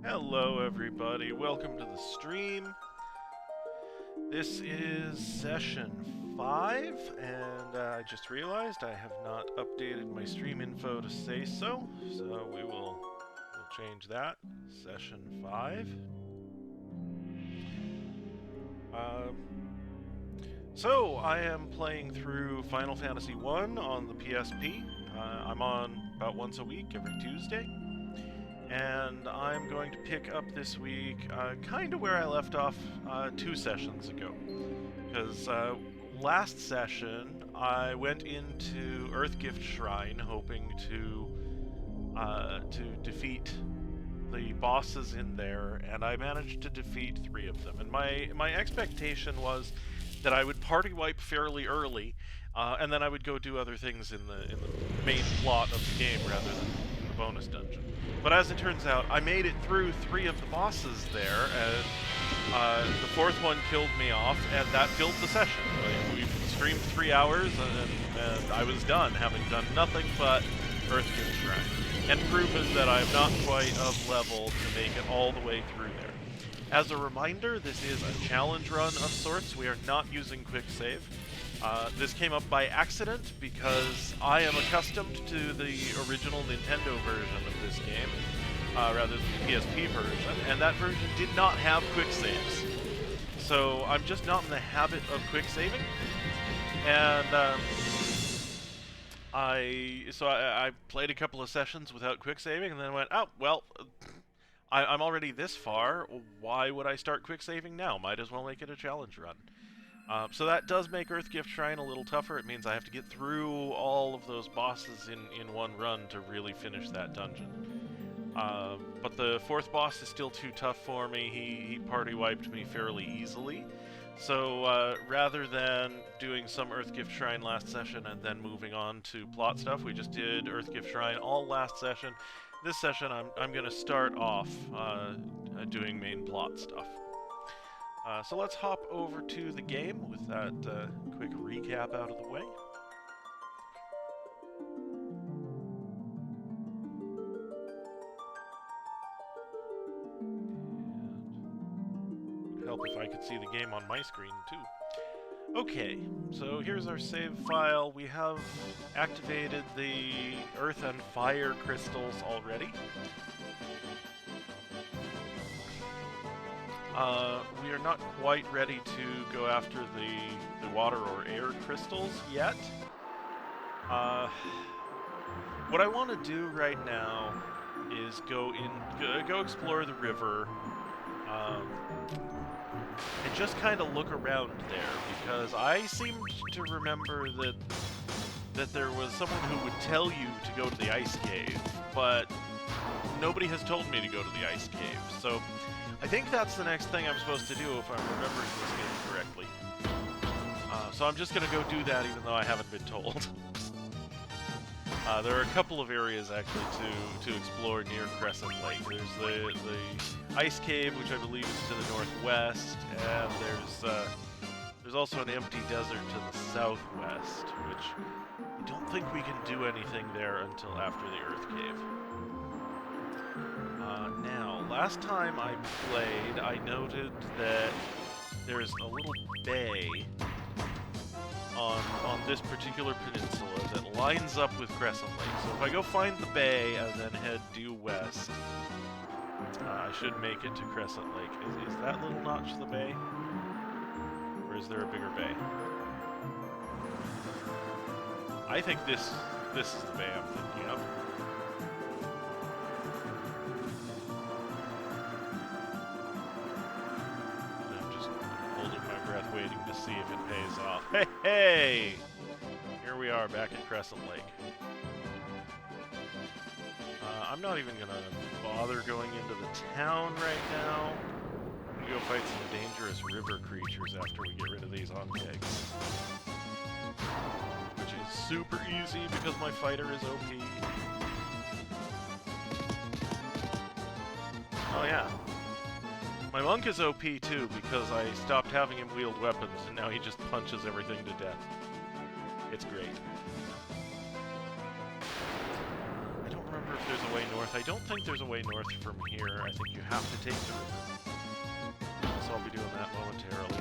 Hello everybody, welcome to the stream. This is session 5, and I just realized I have not updated my stream info to say so we'll change that. Session 5. So I am playing through Final Fantasy I on the PSP. I'm on about once a week, every Tuesday. And I'm going to pick up this week kind of where I left off 2 sessions ago. Because last session I went into Earthgift Shrine hoping to defeat the bosses in there, and I managed to defeat 3 of them. And my expectation was that I would party wipe fairly early, and then I would go do other things in the main plot of the game rather than the bonus dungeon. But as it turns out, I made it through 3 of the bosses there, and the 4th one killed me off, and that filled the session. We streamed 3 hours, and I was done, having done nothing but Earthgift Shrine, and proven that I'm not quite of level to make it all the way through there. As a reminder, this is a challenge run of sorts. We are not using quick save. This came up by accident because I am accustomed to the original Nintendo version of this game, rather than the PSP version, and that version did not have quick saves. So I'm just not in the habit of quick saving, and I played a couple of sessions without quick saving, and then went, oh, well, I'm already this far, why would I start quick saving now? Might as well make it a challenge run. So that does make Earthgift Shrine a little tougher. It means I have to get through all of those bosses in one run to really finish that dungeon. But the 4th boss is still too tough for me. He party wiped me fairly easily. So rather than doing some Earthgift Shrine last session and then moving on to plot stuff, we just did Earthgift Shrine all last session. This session I'm going to start off doing main plot stuff. So let's hop over to the game with that quick recap out of the way. It'd help if I could see the game on my screen too. Okay, so here's our save file. We have activated the Earth and Fire crystals already. We are not quite ready to go after the water or air crystals yet. What I want to do right now is go explore the river, and just kind of look around there, because I seem to remember that there was someone who would tell you to go to the ice cave, but nobody has told me to go to the ice cave, so I think that's the next thing I'm supposed to do if I'm remembering this game correctly. So I'm just going to go do that even though I haven't been told. There are a couple of areas actually to explore near Crescent Lake. There's the ice cave, which I believe is to the northwest, and there's also an empty desert to the southwest, which I don't think we can do anything there until after the Earth Cave. Now, last time I played, I noted that there's a little bay on this particular peninsula that lines up with Crescent Lake. So if I go find the bay and then head due west, I should make it to Crescent Lake. Is that little notch the bay? Or is there a bigger bay? I think this is the bay I'm thinking of. Waiting to see if it pays off. Hey! Here we are back at Crescent Lake. I'm not even gonna bother going into the town right now. I'm gonna go fight some dangerous river creatures after we get rid of these on-kegs. Which is super easy because my fighter is OP. Oh yeah. My monk is OP too, because I stopped having him wield weapons, and now he just punches everything to death. It's great. I don't remember remember if there's a way north. I don't think there's a way north from here. I think you have to take the river. So I'll be doing that momentarily.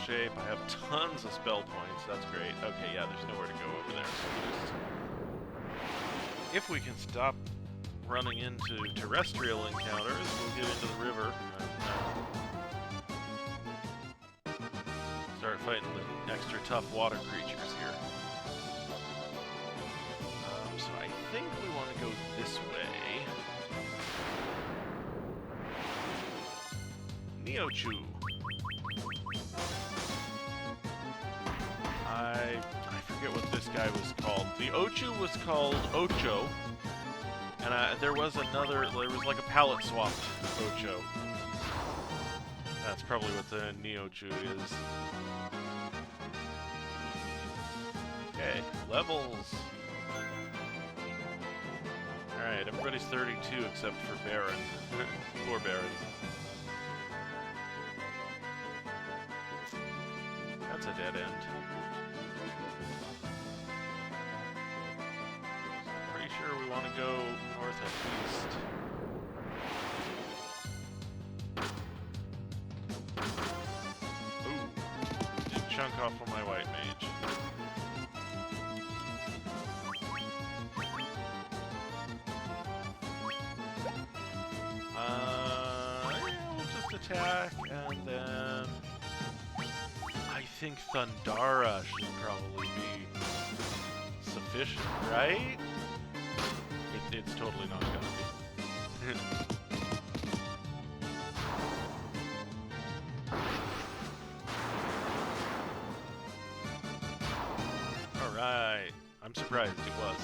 Shape. I have tons of spell points. That's great. Okay, yeah, there's nowhere to go over there. So if we can stop running into terrestrial encounters, we'll get into the river and start fighting the extra tough water creatures here. So I think we want to go this way. Neochu. I forget what this guy was called. The Ochu was called Ocho, and there was like a palette swapped Ocho. That's probably what the Neochu is. Okay, levels. Alright, everybody's 32 except for Baron. Poor Baron. That's a dead end. Pretty sure we want to go north and east. Ooh, did chunk off on my white mage. We'll just attack and then I think Thundara should probably be sufficient, right? It's totally not gonna be. Alright. I'm surprised it was.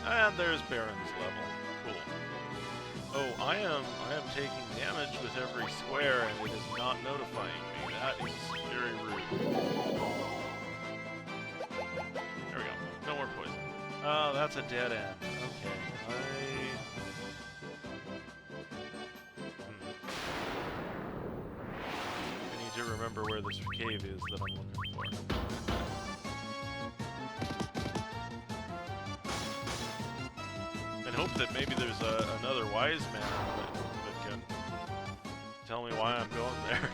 And there's Baron's level. Cool. Oh, I am taking damage with every square and it is not notifying me. That is very rude. There we go. No more poison. Oh, that's a dead end. Okay. I need to remember where this cave is that I'm looking for. And hope that maybe there's another wise man that can tell me why I'm going there.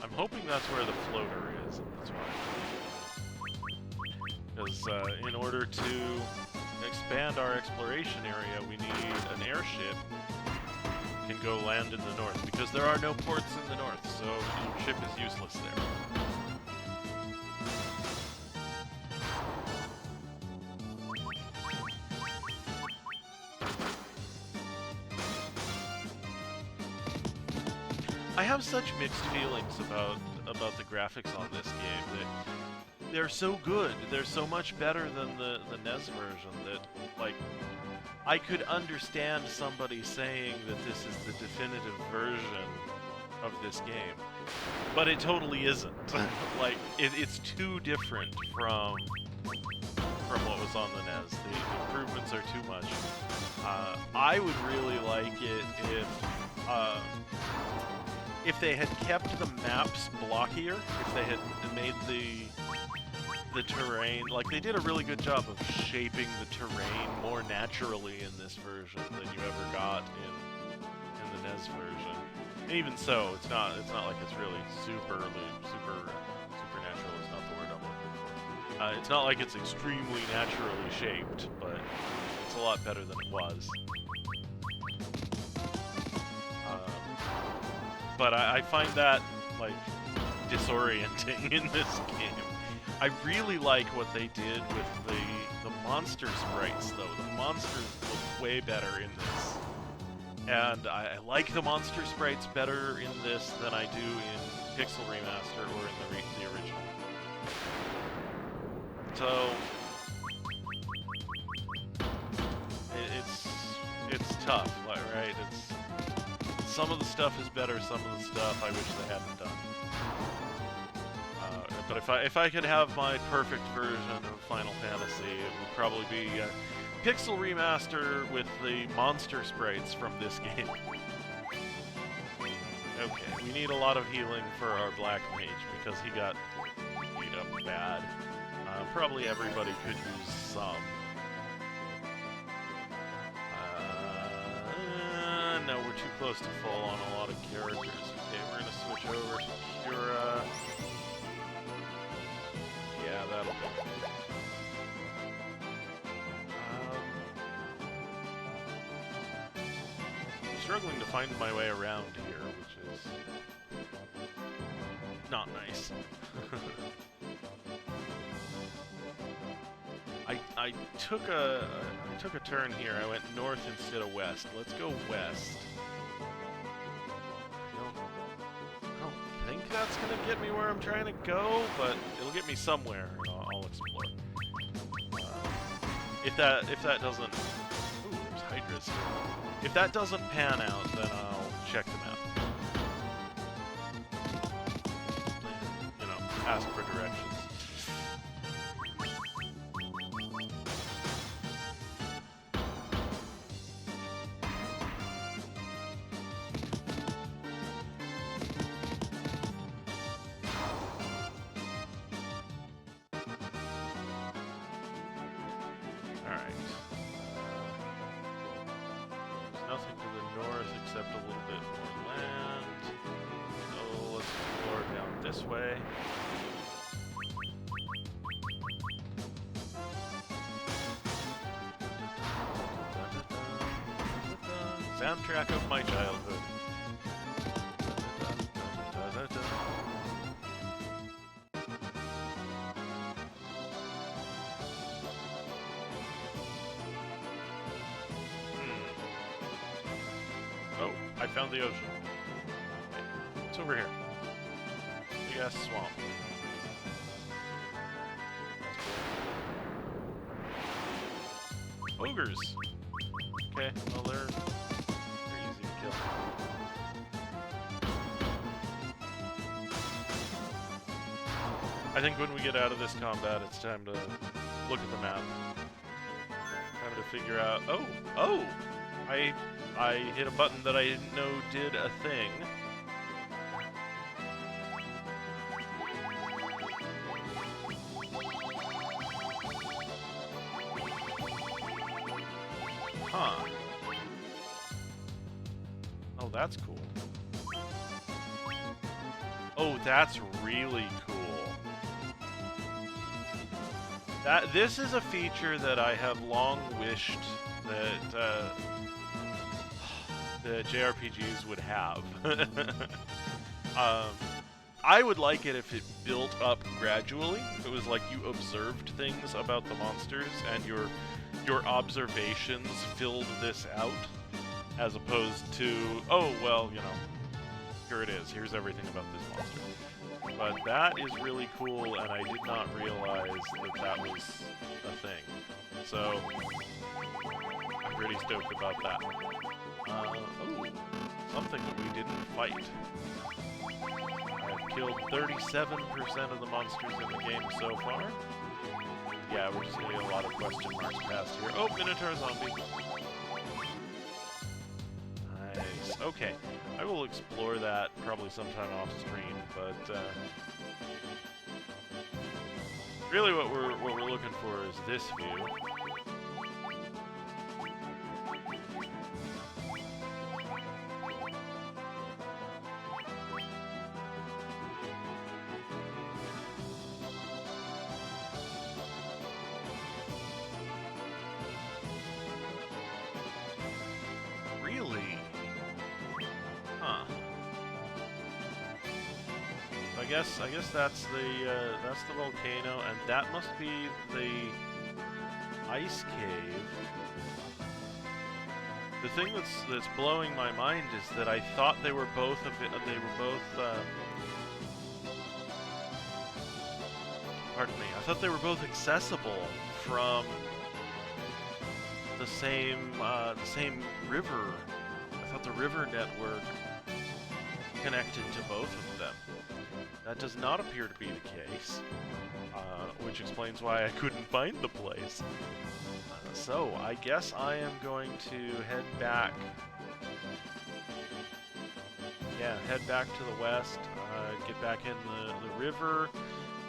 I'm hoping that's where the floater is, and that's why. Because in order to expand our exploration area, we need an airship that can go land in the north, because there are no ports in the north, so your ship is useless there. I have such mixed feelings about the graphics on this game. That they're so good. They're so much better than the NES version that, like, I could understand somebody saying that this is the definitive version of this game. But it totally isn't. Like, it's too different from what was on the NES. The improvements are too much. I would really like it if they had kept the maps blockier, if they had made the terrain, like they did a really good job of shaping the terrain more naturally in this version than you ever got in the NES version. And even so, it's not like it's really supernatural is not the word I'm looking for. It's not like it's extremely naturally shaped, but it's a lot better than it was. But I find that, like, disorienting in this game. I really like what they did with the monster sprites, though. The monsters look way better in this. And I like the monster sprites better in this than I do in Pixel Remaster or in the original. So it's tough, right? Some of the stuff is better, some of the stuff I wish they hadn't done. But if I could have my perfect version of Final Fantasy, it would probably be a pixel remaster with the monster sprites from this game. Okay, we need a lot of healing for our Black Mage because he got beat up bad. Probably everybody could use some. No, we're too close to full on a lot of characters. Okay, we're gonna switch over to Cura. Yeah, that'll do. I'm struggling to find my way around here, which is not nice. I took a turn here. I went north instead of west. Let's go west. I don't think that's gonna get me where I'm trying to go, but it'll get me somewhere, and I'll explore. If that doesn't, ooh, there's Hydras here. If that doesn't pan out, then I'll check the map. You know, ask for directions. Nothing to the north except a little bit more land. So let's explore down this way. Soundtrack of my childhood. Oh, I found the ocean. It's over here. Big ass swamp. Ogres! Okay, well they're easy to kill. I think when we get out of this combat, it's time to look at the map. Time to figure out... Oh! I hit a button that I didn't know did a thing. Huh. Oh, that's cool. Oh, that's really cool. This is a feature that I have long wished that the JRPGs would have. I would like it if it built up gradually. If it was like you observed things about the monsters and your observations filled this out, as opposed to, oh, well, you know, here it is. Here's everything about this monster. But that is really cool, and I did not realize that was a thing. So, I'm pretty stoked about that. Oh, something that we didn't fight. I've killed 37% of the monsters in the game so far. Yeah, we're just getting a lot of question marks past here. Oh, Minotaur zombie. Nice. Okay, I will explore that probably sometime off stream, but really what we're looking for is this view. I guess that's the volcano, and that must be the ice cave. The thing that's blowing my mind is that I thought they were both pardon me. I thought they were both accessible from the same river. I thought the river network connected to both of them. That does not appear to be the case, which explains why I couldn't find the place. So, I guess I am going to head back. Yeah, head back to the west, get back in the river,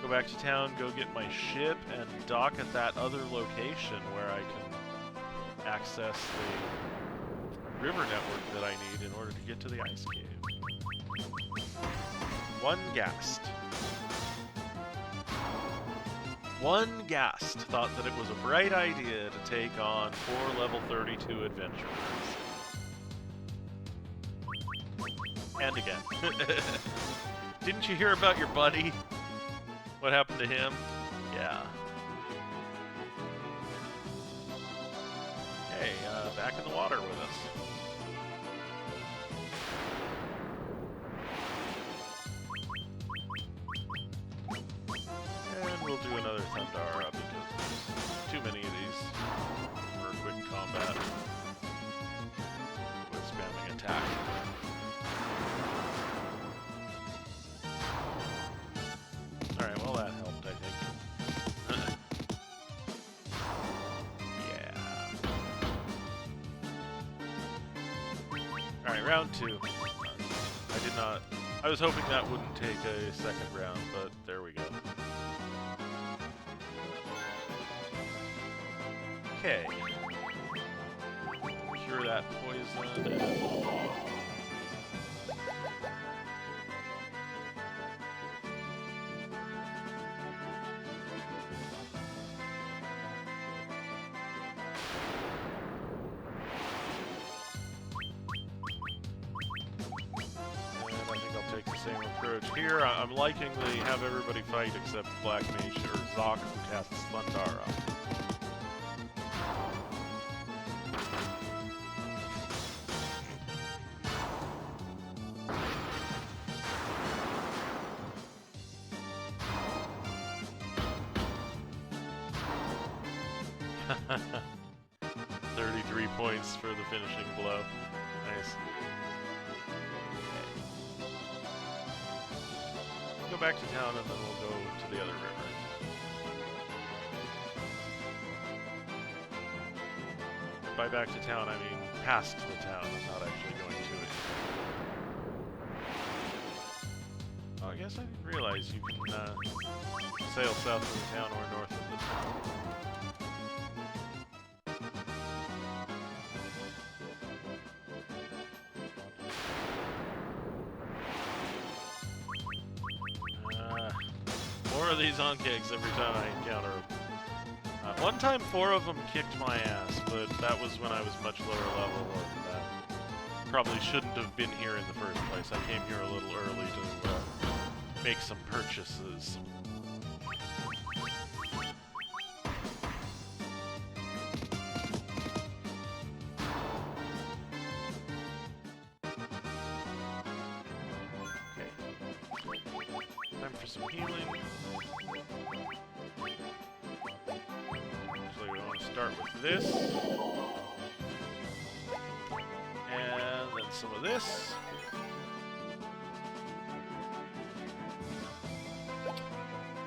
go back to town, go get my ship, and dock at that other location where I can access the river network that I need in order to get to the ice cave. One Ghast thought that it was a bright idea to take on 4 level 32 adventurers. And again. Didn't you hear about your buddy? What happened to him? Yeah. Hey, back in the water with us. And we'll do another Thundara because there's too many of these for quick combat with spamming attack. Alright, well that helped, I think. Yeah. Alright, round 2. I was hoping that wouldn't take a second round, but there we go. Okay. Cure that poison. Same approach here. I'm liking the have everybody fight except Black Mage or Zoc who casts Thundara. $33 points for the finishing blow. Nice. Go back to town and then we'll go to the other river. And by back to town, I mean past the town. I'm not actually going to it. Oh, I guess I didn't realize you can sail south of the town or north of the town. These on-kegs every time I encounter them. One time 4 of them kicked my ass, but that was when I was much lower level and probably shouldn't have been here in the first place. I came here a little early to make some purchases. Okay. Time for some healing. Start with this, and then some of this,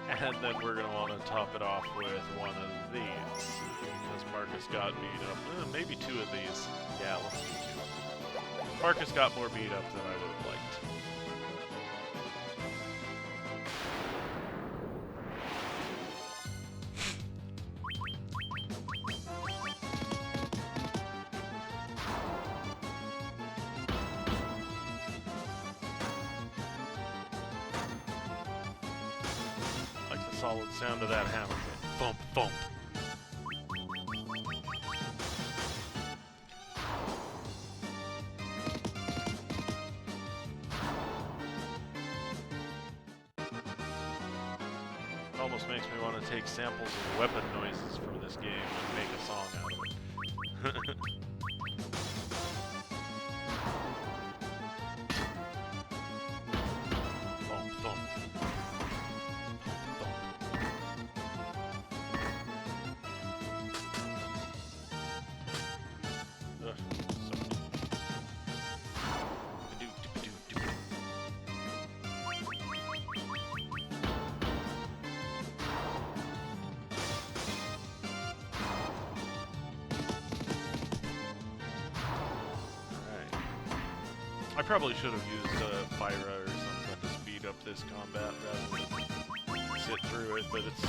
and then we're going to want to top it off with one of these, because Marcus got beat up. Maybe 2 of these. Yeah, let's do 2. Marcus got more beat up than I would have liked. Solid sound of that hammer. Bump, bump. It almost makes me want to take samples of weapon noises from this game and make a song out of it. I probably should have used Fyra or something to speed up this combat rather than sit through it, but it's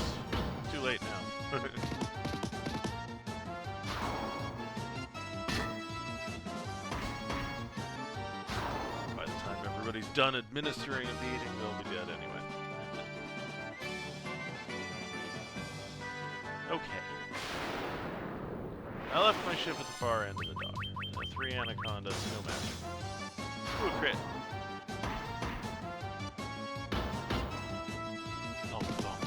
too late now. By the time everybody's done administering a beating, they'll be dead anyway. Okay. I left my ship at the far end of the dock. 3 anacondas, no magic. Ooh, crit. Oh, long.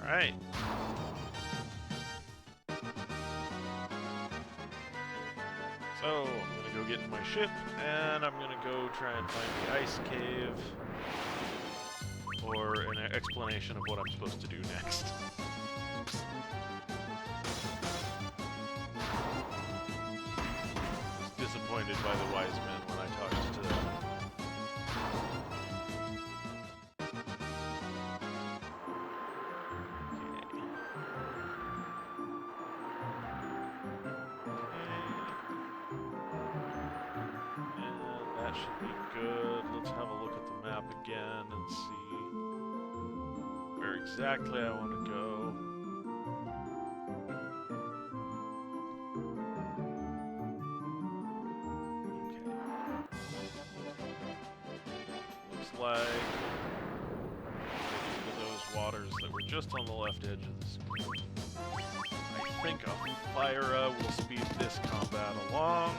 Alright. So, I'm gonna go get in my ship, and I'm gonna go try and find the ice cave, or an explanation of what I'm supposed to do next. I was disappointed by the wise men when I talked to them. That should be good. Let's have a look at the map again and see where exactly I want to go. Okay. Looks like into those waters that were just on the left edge of the screen. I think a Fyra will speed this combat along.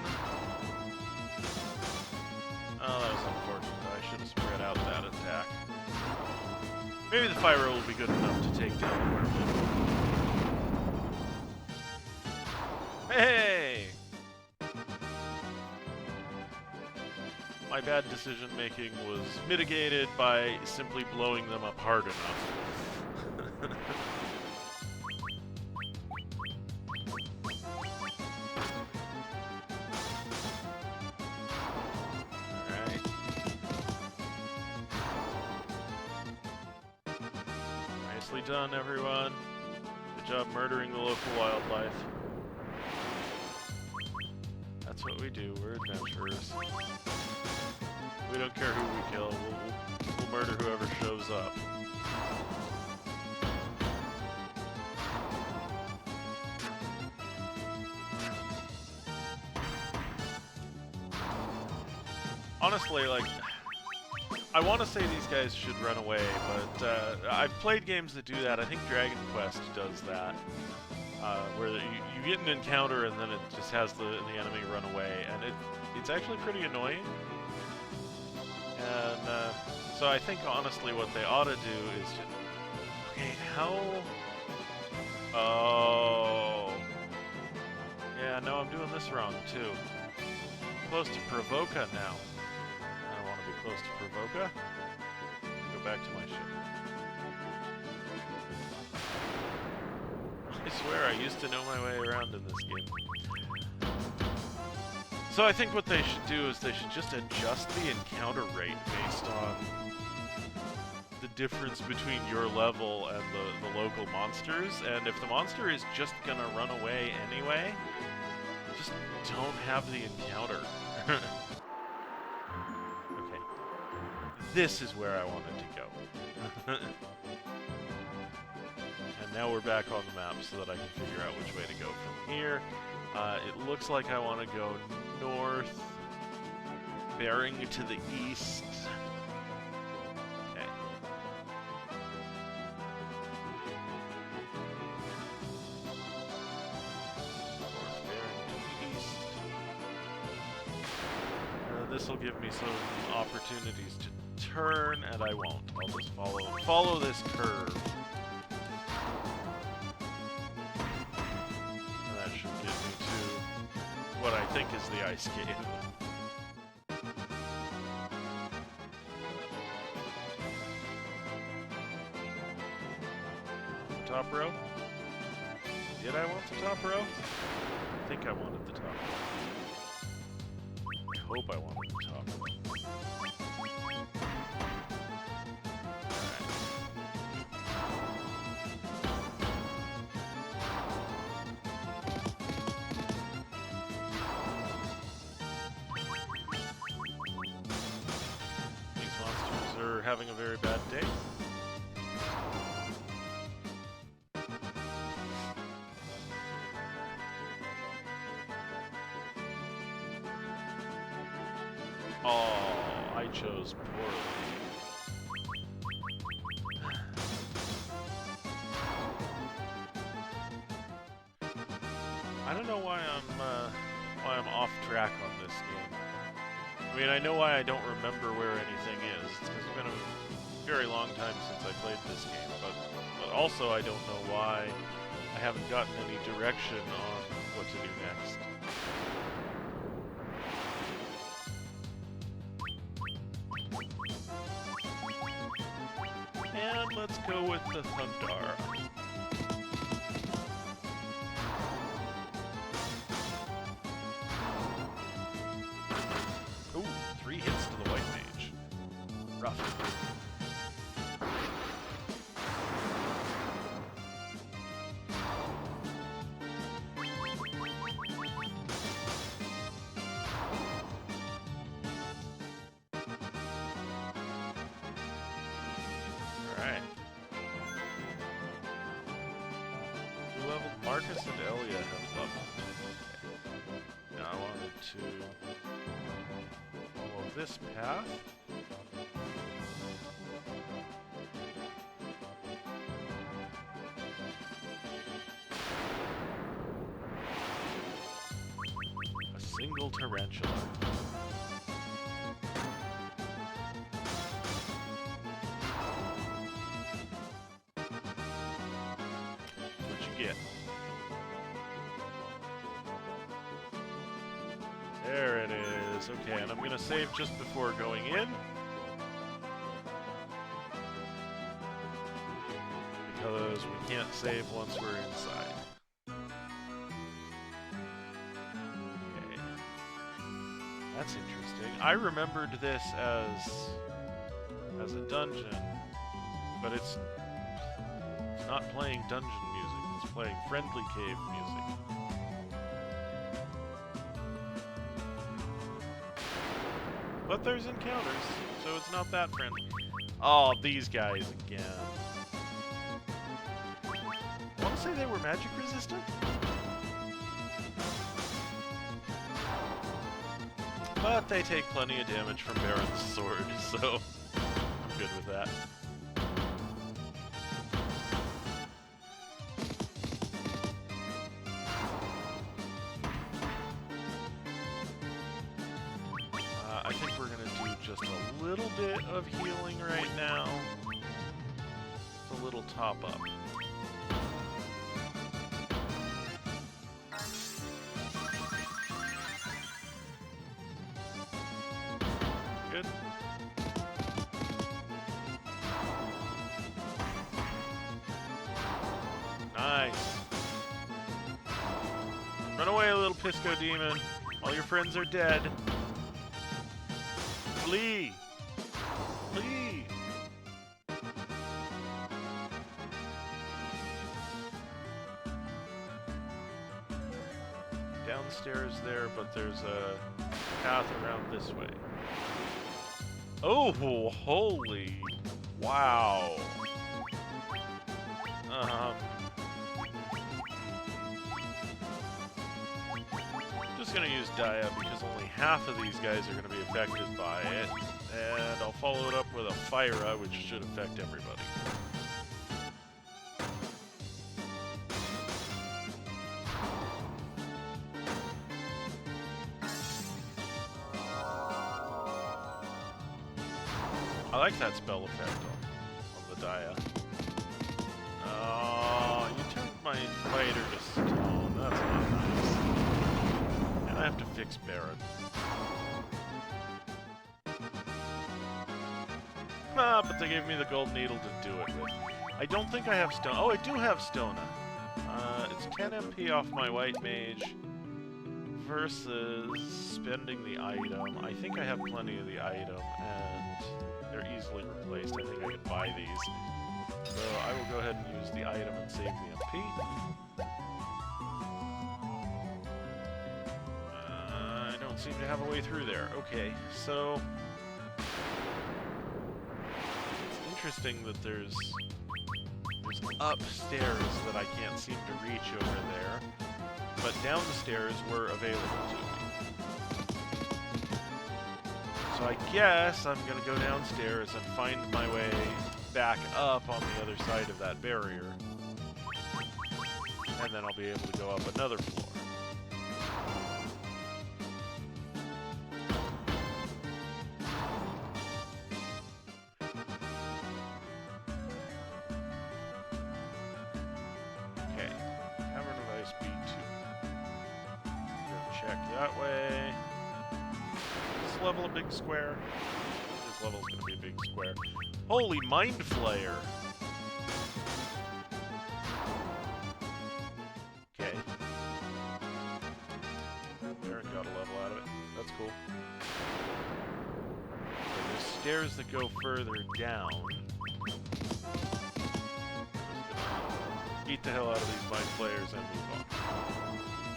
Oh, that was unfortunate. I should have spread out that attack. Maybe the Fyra will be good enough to take down the werewolf. Hey! My bad decision making was mitigated by simply blowing them up hard enough. Done, everyone. Good job murdering the local wildlife. That's what we do. We're adventurers. We don't care who we kill. We'll murder whoever shows up. Honestly, like, I want to say these guys should run away, but I've played games that do that. I think Dragon Quest does that, where you get an encounter and then it just has the enemy run away, and it's actually pretty annoying. And so I think honestly what they ought to do is just... Okay, how... Oh... Yeah, no, I'm doing this wrong, too. Close to Provoca now. Close to Provoca. Go back to my ship. I swear I used to know my way around in this game. So I think what they should do is they should just adjust the encounter rate based on the difference between your level and the local monsters, and if the monster is just gonna run away anyway, just don't have the encounter. This is where I wanted to go. And now we're back on the map so that I can figure out which way to go from here. It looks like I want to go north, bearing to the east. Okay. North, bearing to the east. This will give me some opportunities to turn, and I won't. I'll just follow this curve. And that should get me to what I think is the ice cave. Top row? Did I want the top row? I think I wanted the top row. I hope I wanted the top row. having a very bad day. Oh, I chose poorly. I don't know why I'm off track on this game. I mean, I know why I don't remember where anything is. It's because it's been a very long time since I played this game, but also I don't know why I haven't gotten any direction on what to do next. And let's go with the Thundar. Ooh, 3 hits to the White Mage. Rough. Alright. Who leveled? Marcus and Elia have leveled. Okay. Now I wanted to follow this path. A single tarantula. What you get? There it is. Okay, and I'm gonna save just before going in. Because we can't save once we're inside. Okay. That's interesting. I remembered this as a dungeon, but it's not playing dungeon music, it's playing friendly cave music. But there's encounters, so it's not that friendly. Oh, these guys again. I want to say they were magic resistant? But they take plenty of damage from Baron's sword, so I'm good with that. I think we're going to do just a little bit of healing right now. Just a little top up. Good. Nice. Run away, little Pisco Demon. All your friends are dead. Flee! Flee! Downstairs there, but there's a path around this way. Oh, holy! Wow! Just gonna use Dia because only half of these guys are gonna be affected by it, and I'll follow it up with a Fira, which should affect everybody. I like that spell effect on the Dia. Oh, you turned my fighter to stone. That's not nice. And I have to fix Baron. Ah, but they gave me the gold needle to do it with. I don't think I have stone. Oh, I do have Stona. It's 10 MP off my white mage versus spending the item. I think I have plenty of the item, and they're easily replaced. I think I can buy these. So I will go ahead and use the item and save the MP. I don't seem to have a way through there. Okay, so interesting that there's upstairs that I can't seem to reach over there, but down the stairs were available to me. So I guess I'm gonna go downstairs and find my way back up on the other side of that barrier. And then I'll be able to go up another floor. Okay. Cavern of Ice B2. Go check that way. This level a big square? This level's gonna be a big square. Holy Mind Flayer! Okay. Aaron got a level out of it. That's cool. Okay, there's stairs that go further down. Eat the hell out of these Mind Flayers and move on.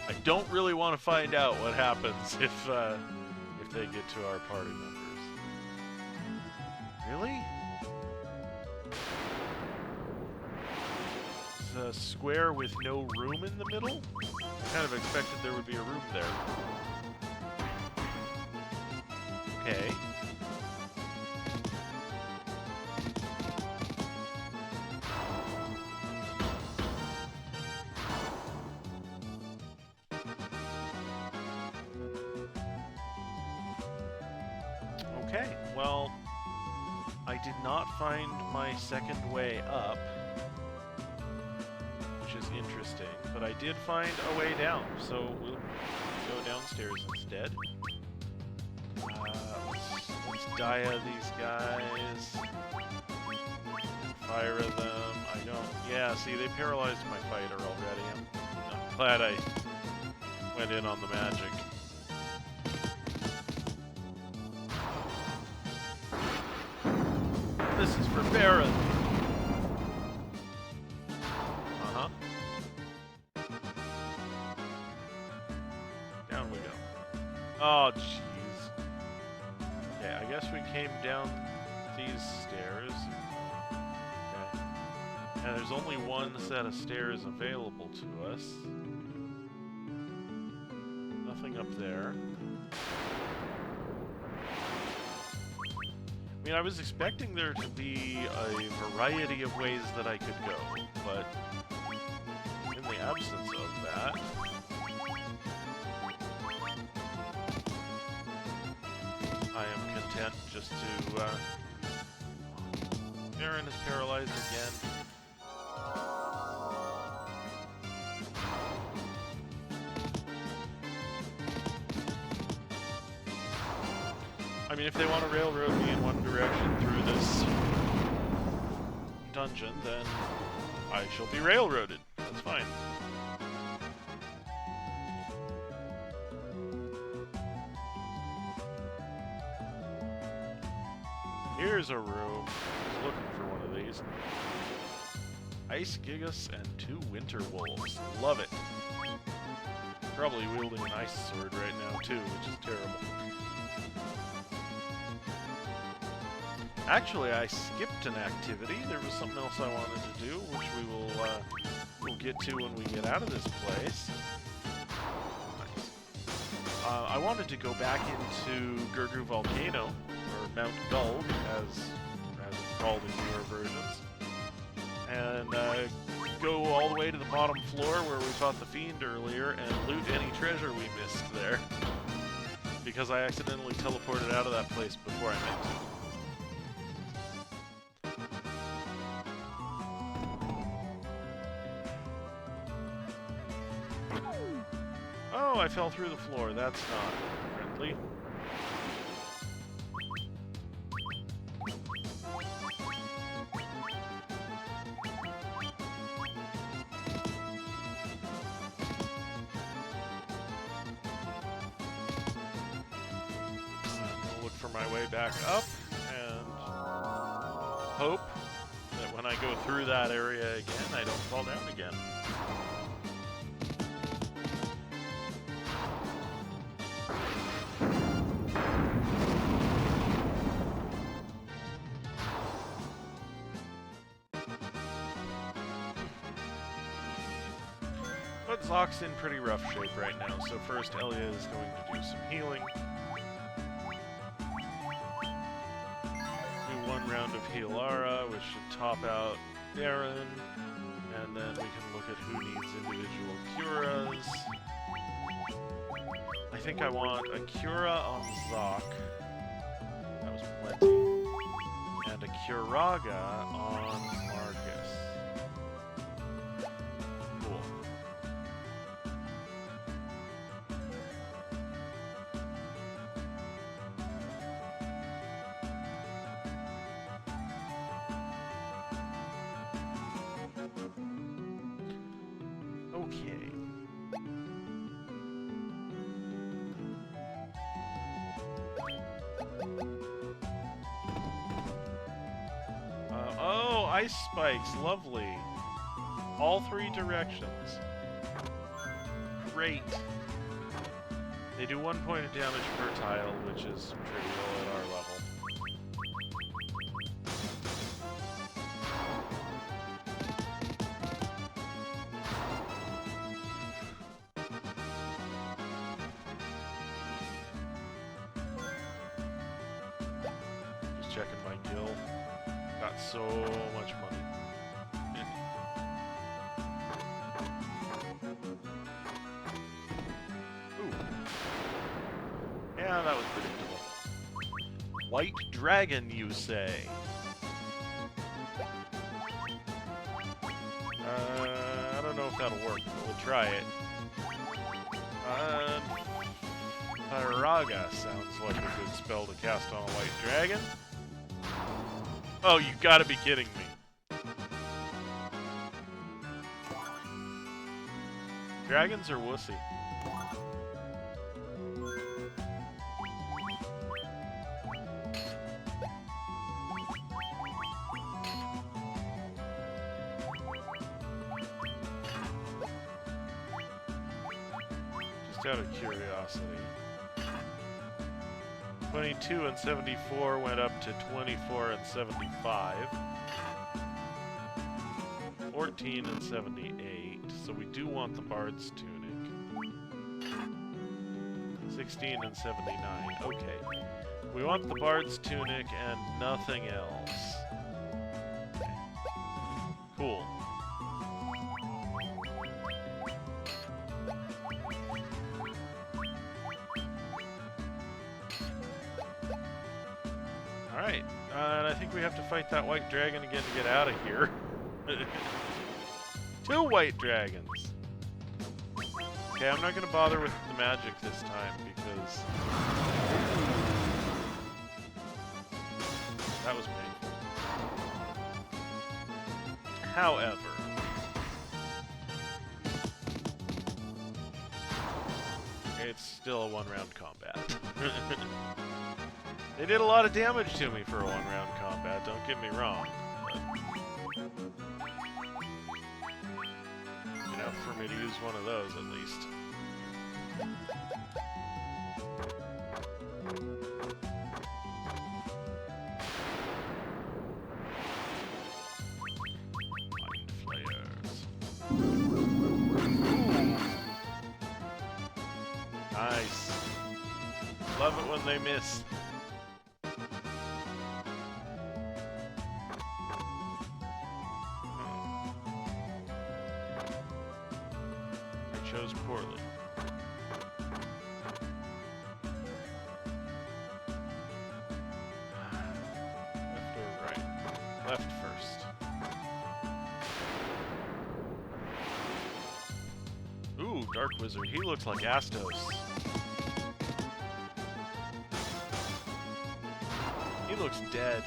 I don't really want to find out what happens if they get to our party members. Really? A square with no room in the middle? I kind of expected there would be a room there. Okay. Okay, well, I did not find my second way up, which is interesting, but I did find a way down, so we'll go downstairs instead. Let's dia these guys. Fire them. I don't... Yeah, see, they paralyzed my fighter already. I'm glad I went in on the magic. This is for Baron. Uh-huh. Down we go. Oh, jeez. Okay, I guess we came down these stairs. Okay. And there's only one set of stairs available to us. Nothing up there. I mean, I was expecting there to be a variety of ways that I could go, but in the absence of that... I am content just to, Aaron is paralyzed again. I mean, if they want to railroad me in one direction through this dungeon, then I shall be railroaded. That's fine. Here's a room. I was looking for one of these. Ice Gigas and 2 Winter Wolves. Love it. Probably wielding an ice sword right now, too, which is terrible. Actually, I skipped an activity. There was something else I wanted to do, which we will we'll get to when we get out of this place. Nice. I wanted to go back into Gurgu Volcano, or Mount Gulg, as it's called in newer versions, and go all the way to the bottom floor where we fought the Fiend earlier and loot any treasure we missed there, because I accidentally teleported out of that place before I meant to. Oh, I fell through the floor. That's not friendly. I'll look for my way back up and hope that when I go through that area again, I don't fall down again. Zock's in pretty rough shape right now, so first Elia is going to do some healing. Do one round of Healara, which should top out Darren, and then we can look at who needs individual Curas. I think I want a Cura on Zock. That was plenty. And a Curaga on Marcus. Cool. Okay. Oh, ice spikes, lovely. All three directions. Great. They do 1 point of damage per tile, which is trivial at our level. Just checking my guild. Got so much money. Ooh. Yeah, that was predictable. White dragon, you say? I don't know if that'll work, but we'll try it. Paraga sounds like a good spell to cast on a white dragon. Oh, you gotta be kidding me. Dragons are wussy. Just out of curiosity. 22 and 74 went up to 24 and 75. 14 and 78. So we do want the Bard's Tunic. 16 and 79. Okay. We want the Bard's Tunic and nothing else. Cool. Alright, and I think we have to fight that white dragon again to get out of here. 2 white dragons! Okay, I'm not gonna bother with the magic this time, because... that was painful. However... it's still a one-round combat. They did a lot of damage to me for a one-round combat, don't get me wrong. But enough for me to use one of those, at least. Mind flayers. Nice. Love it when they miss. Chose poorly. Left or right? Left first. Ooh, Dark Wizard. He looks like Astos. He looks dead.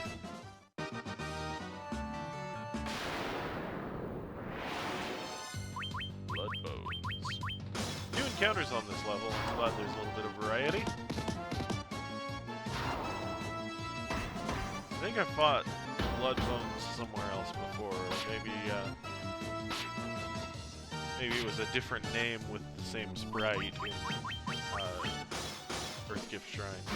Encounters on this level. I'm glad there's a little bit of variety. I think I fought Bloodbones somewhere else before, or maybe it was a different name with the same sprite in Earthgift Shrine.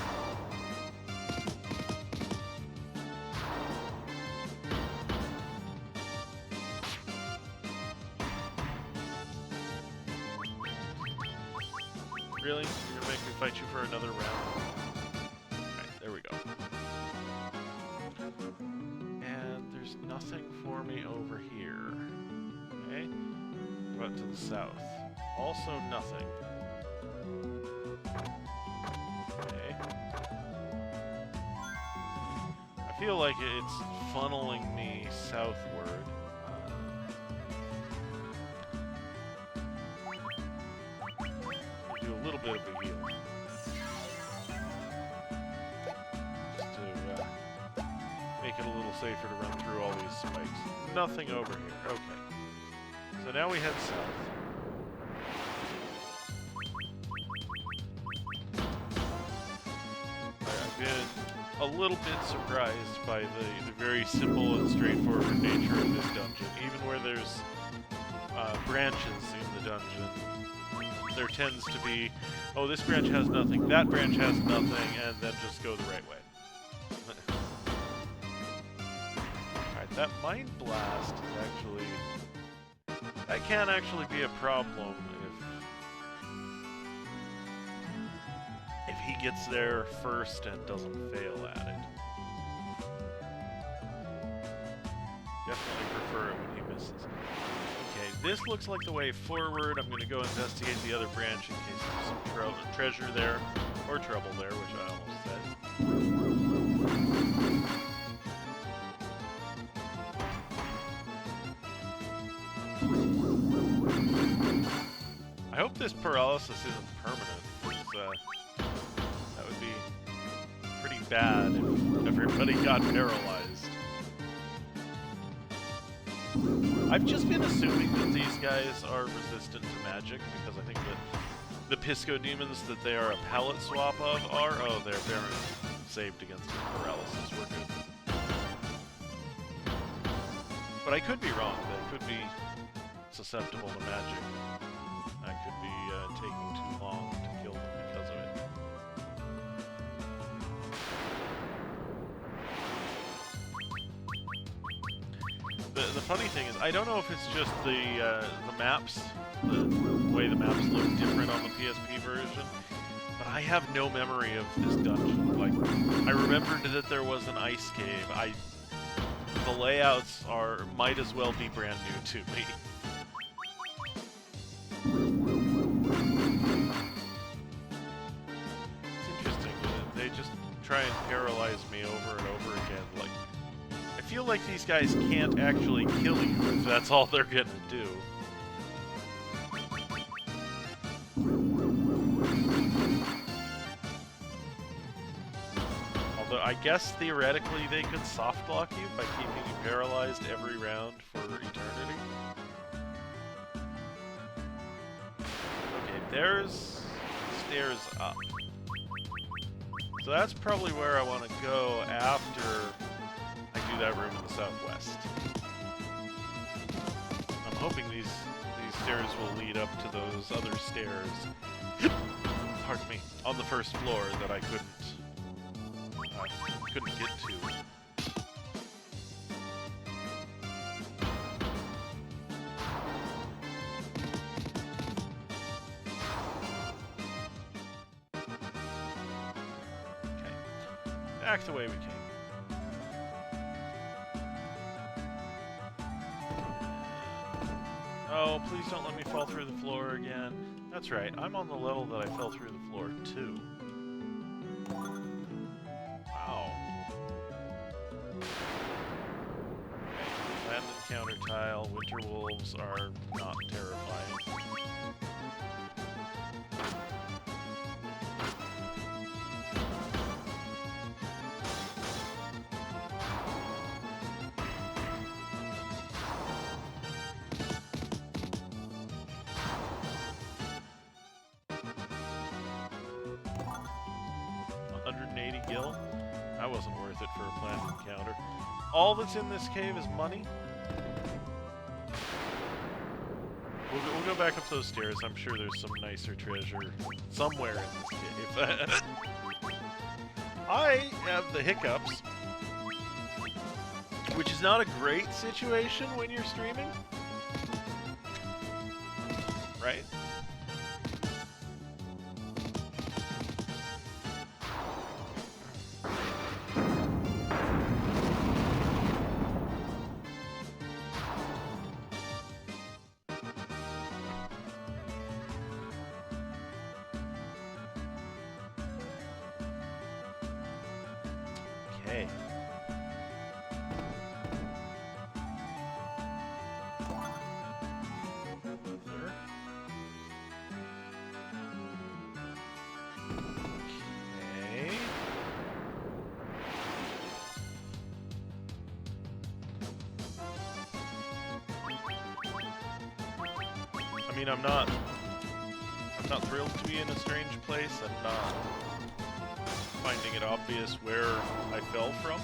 Really? You're gonna make me fight you for another round? Alright, there we go. And there's nothing for me over here. Okay. What about to the south? Also nothing. Okay. I feel like it's funneling me southward. Do a little bit of a heal. Just to make it a little safer to run through all these spikes. Nothing over here. Okay. So now we head south. I've been a little bit surprised by the very simple and straightforward nature of this dungeon. Even where there's branches in the dungeon, there tends to be, oh, this branch has nothing, that branch has nothing, and then just go the right way. Alright, that Mind Blast is actually... that can actually be a problem if he gets there first and doesn't fail at it. Definitely prefer it when he misses. Okay, this looks like the way forward. I'm going to go investigate the other branch in case there's some treasure there, or trouble there, which I almost said. I hope this paralysis isn't permanent, because that would be pretty bad if everybody got paralyzed. I've just been assuming that these guys are resistant to magic, because I think that the Pisco demons that they are a palette swap of are... oh, they're Baron saved against paralysis. We're good. But I could be wrong. They could be susceptible to magic. I could be taking too long to kill them because of it. The funny thing is, I don't know if it's just the maps, the way the maps look different on the PSP version, but I have no memory of this dungeon. Like, I remembered that there was an ice cave. The layouts might as well be brand new to me. It's interesting. They just try and paralyze me over and over again. Like, I feel like these guys can't actually kill you if that's all they're gonna do. Although I guess theoretically they could soft lock you by keeping you paralyzed every round for eternity. Okay, there's stairs up. So that's probably where I want to go after I do that room in the southwest. I'm hoping these stairs will lead up to those other stairs, pardon me, on the first floor that I couldn't get to. Okay, back the way we came. Oh, please don't let me fall through the floor again. That's right, I'm on the level that I fell through the floor too. Wow. Land encounter tile. Winter wolves are not terrifying. Gil. That wasn't worth it for a planned encounter. All that's in this cave is money. We'll go back up those stairs. I'm sure there's some nicer treasure somewhere in this cave. I have the hiccups, which is not a great situation when you're streaming. Right? Okay. I mean, I'm not thrilled to be in a strange place. I'm not finding it obvious where I fell from.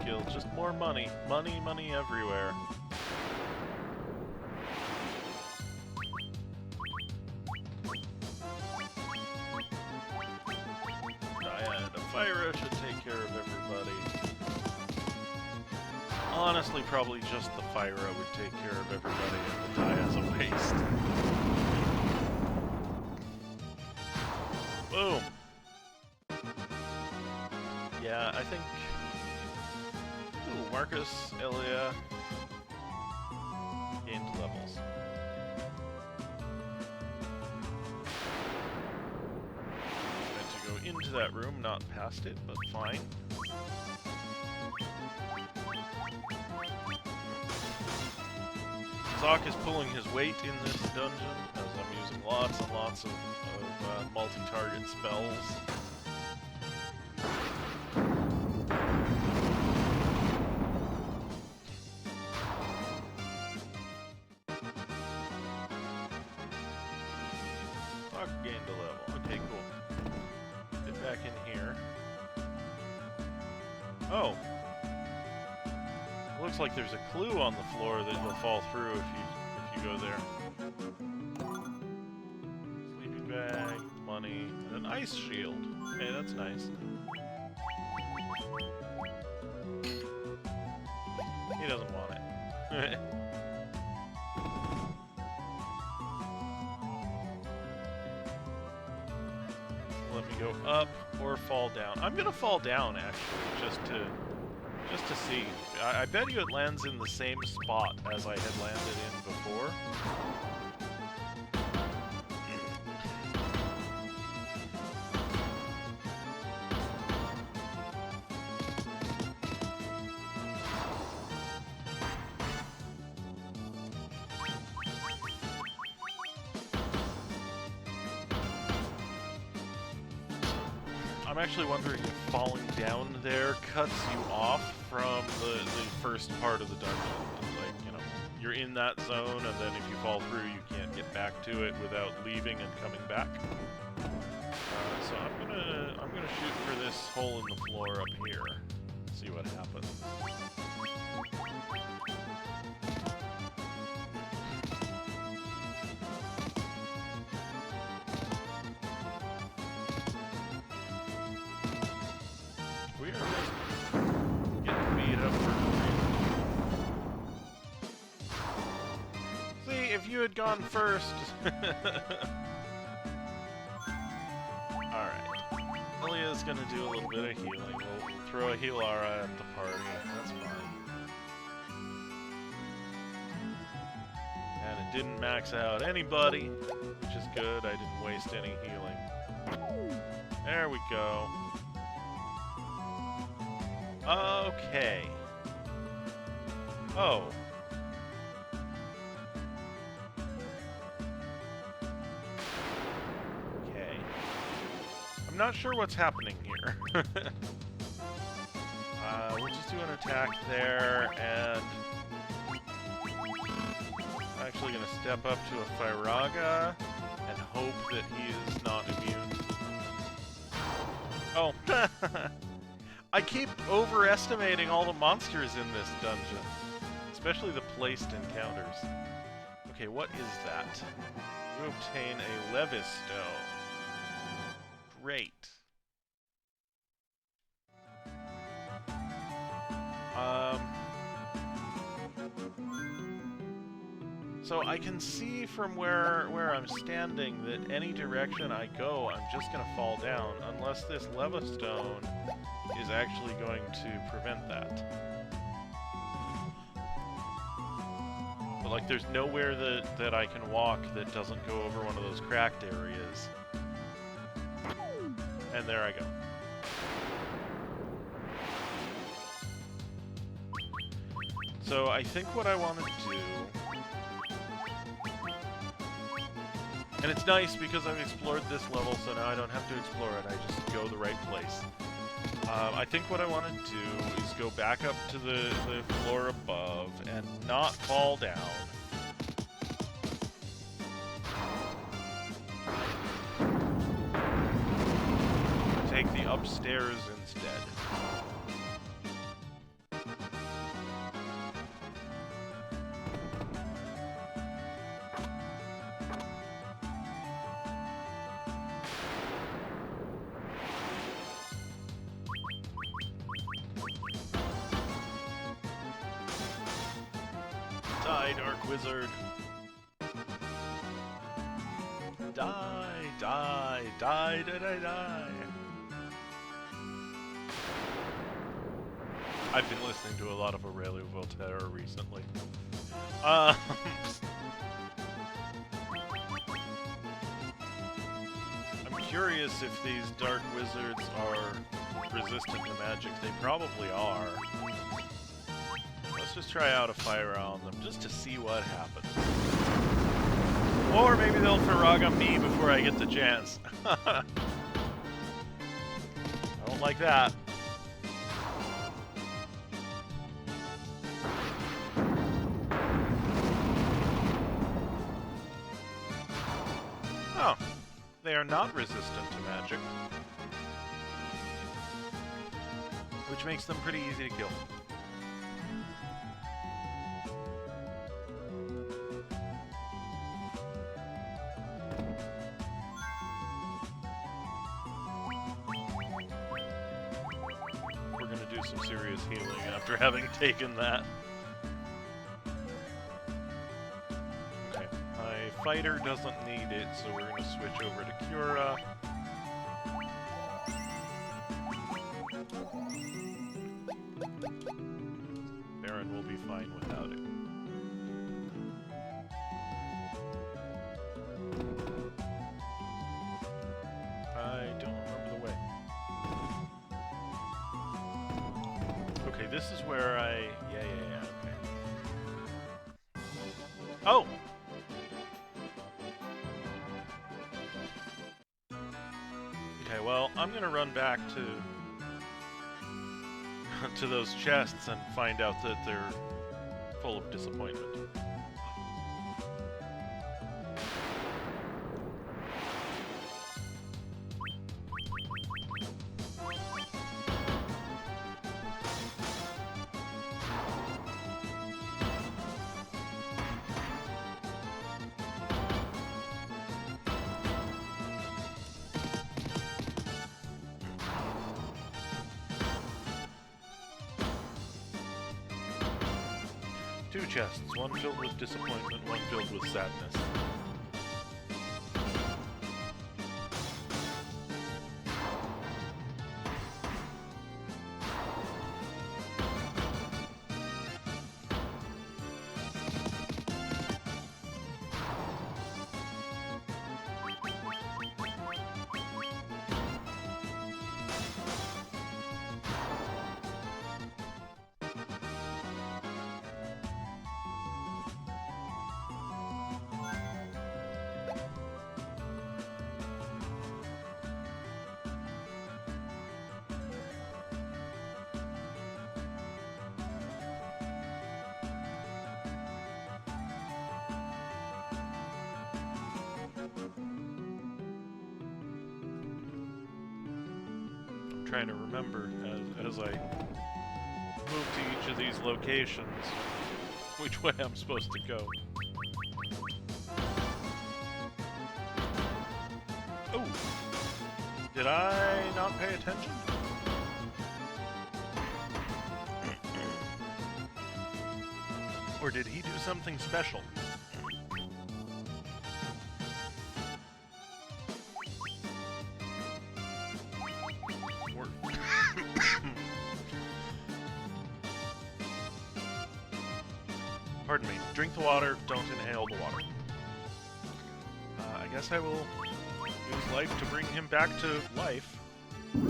Guild, just more money. Money, money everywhere. And a fire should take care of everybody. Honestly, probably just the fire would take care of everybody, and the Dia's a waste. Boom! Yeah, I think... Ooh, Marcus, Elia... gained levels. Meant to go into that room, not past it, but fine. Zoc is pulling his weight in this dungeon, as I'm using lots and lots of multi-target spells. Zoc gained a level. Okay, cool. Get back in here. Oh! Looks like there's a clue on the floor that you'll fall through if you go there. Sleeping bag, money, and an ice shield. Okay, that's nice. He doesn't want it. Let me go up or fall down. I'm gonna fall down actually, just to see. I bet you it lands in the same spot as I had landed in before. I'm actually wondering if falling down there cuts you off from the first part of the dungeon. Like, you know, you're in that zone, and then if you fall through, you can't get back to it without leaving and coming back. So I'm gonna shoot for this hole in the floor up here. See what happens. We are just getting beat up for no reason. See, if you had gone first... Alright. Elia's gonna do a little bit of healing. We'll throw a heal aura at the party. That's fine. And it didn't max out anybody, which is good. I didn't waste any healing. There we go. Okay. Oh. Okay. I'm not sure what's happening here. We'll just do an attack there, and I'm actually going to step up to a Firaga and hope that he is not immune. Oh. I keep overestimating all the monsters in this dungeon, especially the placed encounters. Okay, what is that? You obtain a Levis Stone. great. So I can see from where I'm standing that any direction I go, I'm just gonna fall down, unless this leva stone is actually going to prevent that. But like, there's nowhere that I can walk that doesn't go over one of those cracked areas. And there I go. So I think what I want to do... And it's nice because I've explored this level, so now I don't have to explore it, I just go the right place. I think what I want to do is go back up to the floor above and not fall down. Take the upstairs instead. Die, Dark Wizard. Die, die, die, die, die, die. I've been listening to a lot of Aurelio Voltaire recently. I'm curious if these Dark Wizards are resistant to magic. They probably are. Let's just try out a fire on them, just to see what happens. Or maybe they'll Farag on me before I get the chance. I don't like that. Oh, they are not resistant to magic. Which makes them pretty easy to kill. Some serious healing after having taken that. Okay, my fighter doesn't need it, so we're going to switch over to Cura. Baron will be fine without it. I don't remember the way. Okay, this is where I... Yeah, okay. Oh! Okay, well, I'm gonna run back to those chests and find out that they're full of disappointment. Two chests, one filled with disappointment, one filled with sadness. Trying to remember as I move to each of these locations which way I'm supposed to go. Oh! Did I not pay attention? Or did he do something special? Pardon me. Drink the water, don't inhale the water. I guess I will use life to bring him back to life. And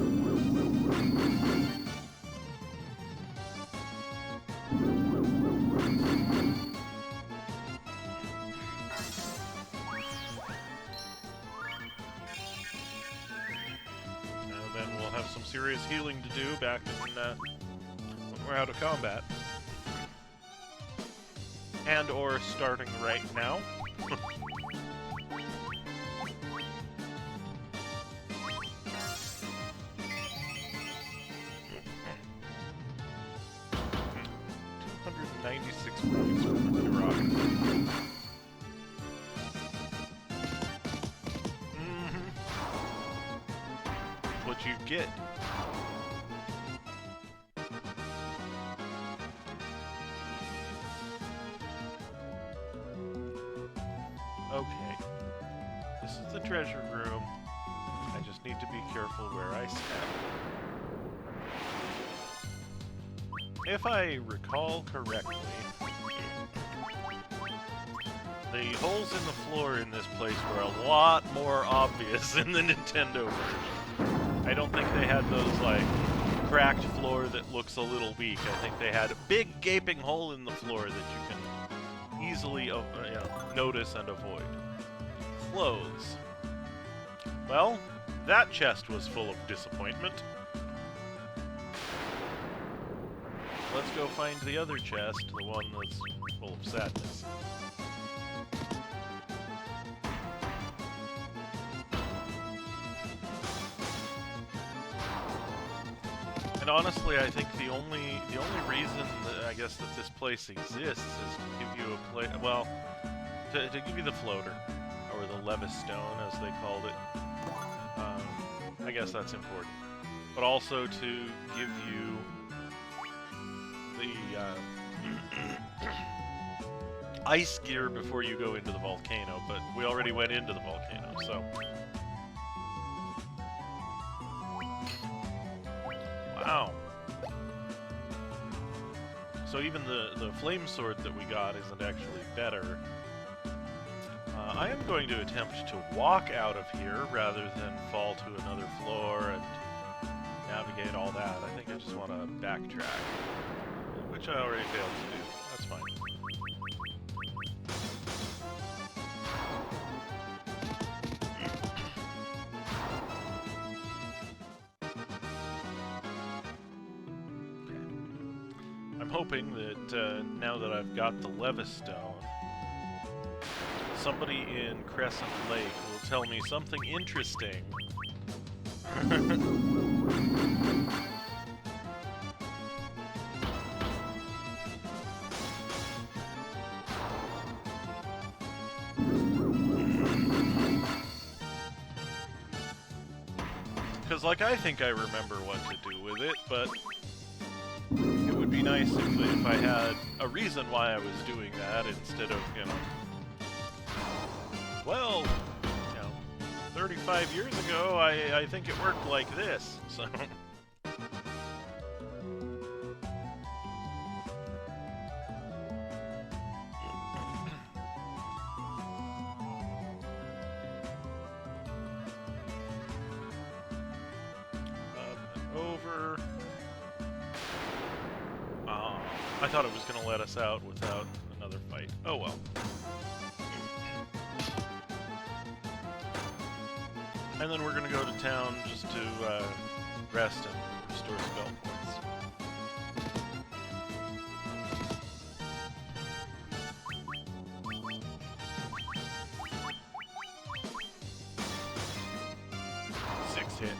then we'll have some serious healing to do back in, when we're out of combat. And or starting right now. $296 points for the Mirage. What you get. Okay. This is the treasure room. I just need to be careful where I step. If I recall correctly, the holes in the floor in this place were a lot more obvious in the Nintendo version. I don't think they had those, like, cracked floor that looks a little weak. I think they had a big gaping hole in the floor that you can easily notice and avoid. Clothes. Well, that chest was full of disappointment. Let's go find the other chest, the one that's full of sadness. And honestly, I think the only reason that I guess that this place exists is to give you a to give you the floater, or the Levis Stone as they called it. I guess that's important, but also to give you the ice gear before you go into the volcano. But we already went into the volcano, so. Wow. So even the flame sword that we got isn't actually better. I am going to attempt to walk out of here rather than fall to another floor and navigate all that. I think I just want to backtrack, which I already failed to do. That's fine. I'm hoping that now that I've got the Levis Stone, somebody in Crescent Lake will tell me something interesting. Because, like, I think I remember what to do with it, but it would be nice if I had a reason why I was doing that instead of, you know, well, 35 years ago, I think it worked like this, so. Over. I thought it was going to let us out without another fight. Oh well. And then we're going to go to town just to rest and restore spell points. Six hit.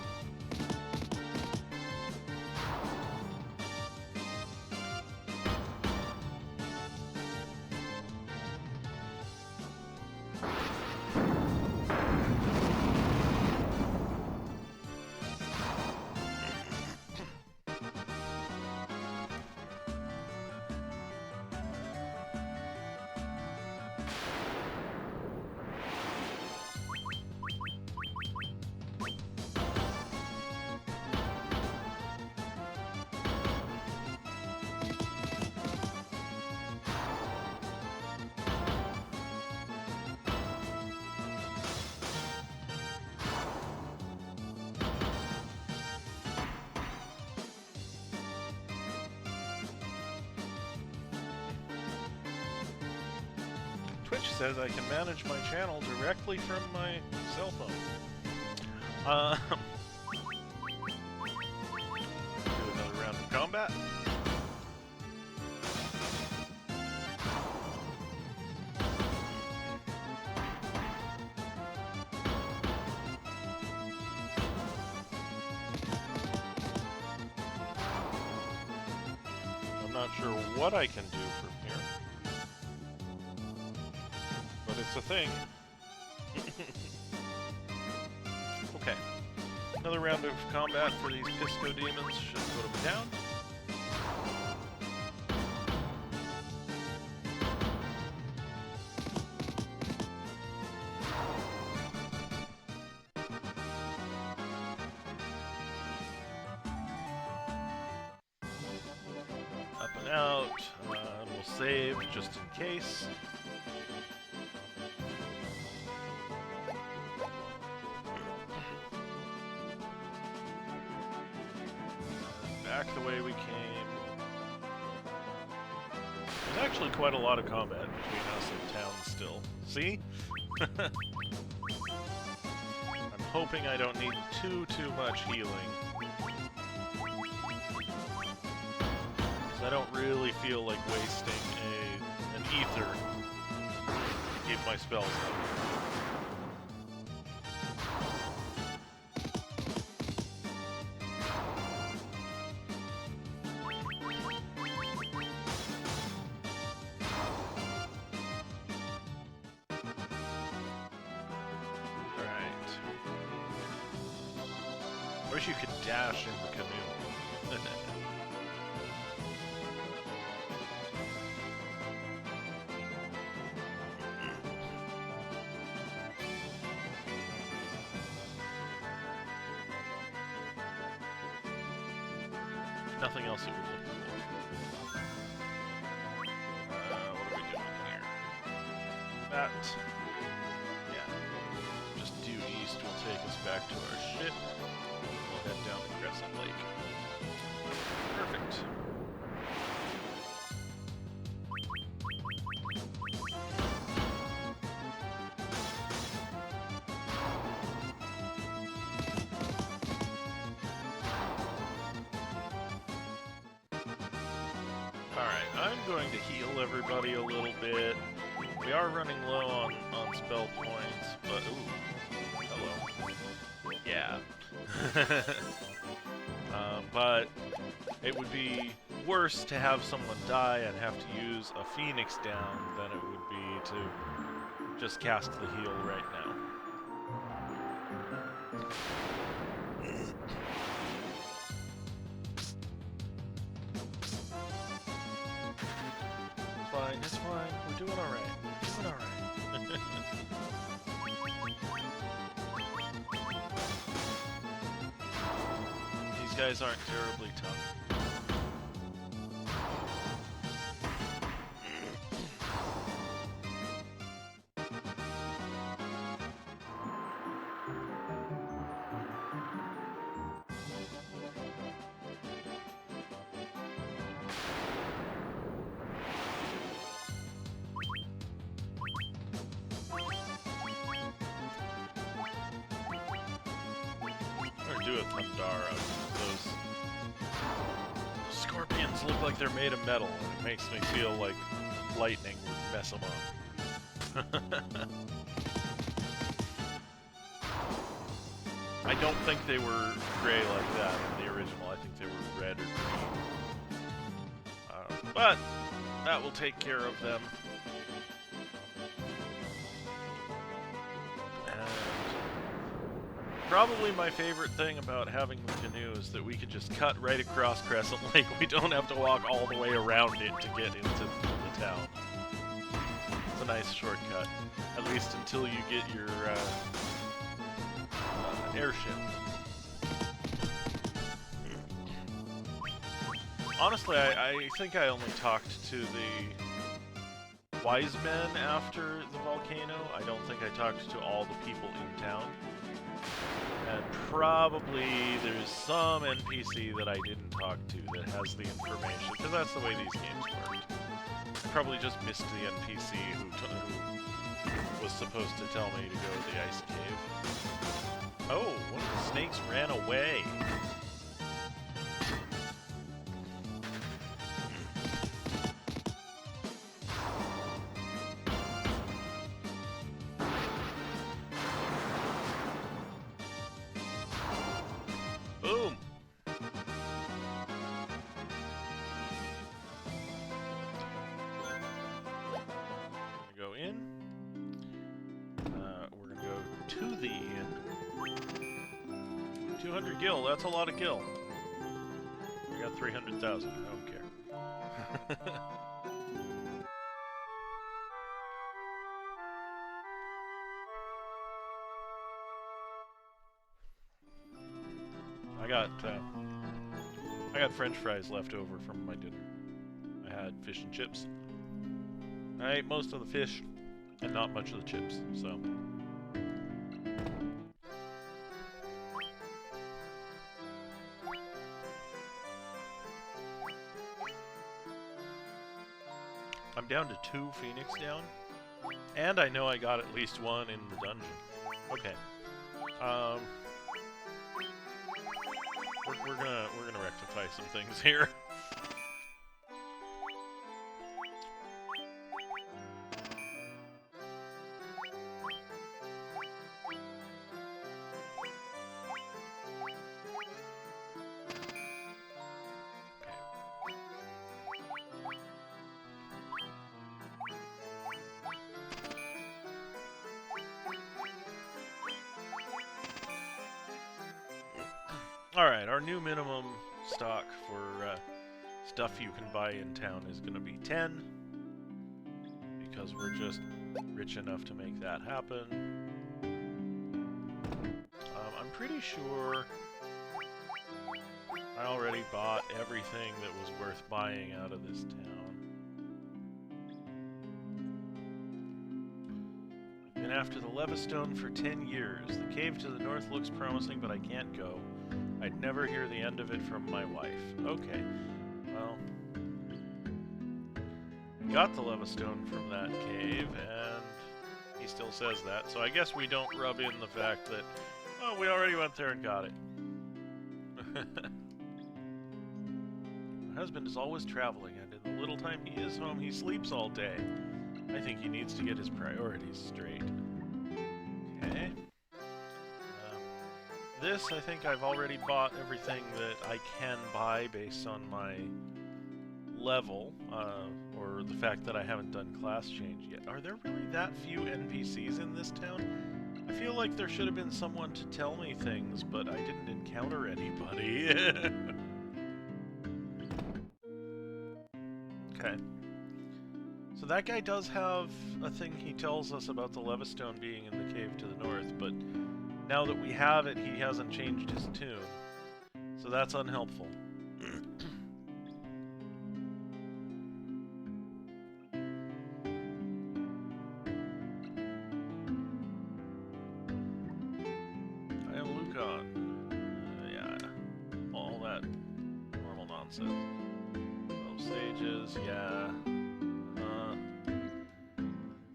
says I can manage my channel directly from my cell phone. Do another round of combat. I'm not sure what I can do from here, but it's a thing. Okay. Another round of combat for these Pisco demons should put them down. Up and out. We'll save just in case. Back the way we came. There's actually quite a lot of combat between us and town still. See? I'm hoping I don't need too much healing. Because I don't really feel like wasting an ether to keep my spells up. I wish you could dash in the canoe. Nothing else that would look cool. What are we doing here? That. Yeah. Just due east will take us back to our ship. We'll head down to Crescent Lake. Perfect. Alright, I'm going to heal everybody a little bit. We are running low on spell points, but ooh. Hello. Yeah. But it would be worse to have someone die and have to use a Phoenix down than it would be to just cast the heal right now. It's fine. We're doing alright. We're doing alright. These guys aren't terribly tough. Do a Thundara. Those scorpions look like they're made of metal, and it makes me feel like lightning would mess them up. I don't think they were gray like that in the original. I think they were red or green. But that will take care of them. Probably my favorite thing about having the canoe is that we can just cut right across Crescent Lake. We don't have to walk all the way around it to get into the town. It's a nice shortcut, at least until you get your airship. Honestly, I think I only talked to the wise men after the volcano. I don't think I talked to all the people in town. And probably there's some NPC that I didn't talk to that has the information, because that's the way these games work. Probably just missed the NPC who was supposed to tell me to go to the ice cave. Oh, one of the snakes ran away. Boom! Go in. We're gonna go to the inn. 200 gil, that's a lot of gil. I got 300,000, I don't care. I got French fries left over from my dinner. I had fish and chips. I ate most of the fish and not much of the chips, so. I'm down to 2 Phoenix down, and I know I got at least 1 in the dungeon. Okay. We're gonna rectify some things here. Alright, our new minimum stock for stuff you can buy in town is going to be 10, because we're just rich enough to make that happen. I'm pretty sure I already bought everything that was worth buying out of this town. Been after the Levistone for 10 years. The cave to the north looks promising, but I can't go. I'd never hear the end of it from my wife. Okay, well, got the Levistone from that cave, and he still says that, so I guess we don't rub in the fact that, oh, we already went there and got it. My husband is always traveling, and in the little time he is home, he sleeps all day. I think he needs to get his priorities straight. Okay. This, I think I've already bought everything that I can buy based on my level, or the fact that I haven't done class change yet. Are there really that few NPCs in this town? I feel like there should have been someone to tell me things, but I didn't encounter anybody. Okay. So that guy does have a thing he tells us about the Levistone being in the cave to the north, but now that we have it, he hasn't changed his tune. So that's unhelpful. I am Lucon. Yeah. All that normal nonsense. 12 stages, yeah.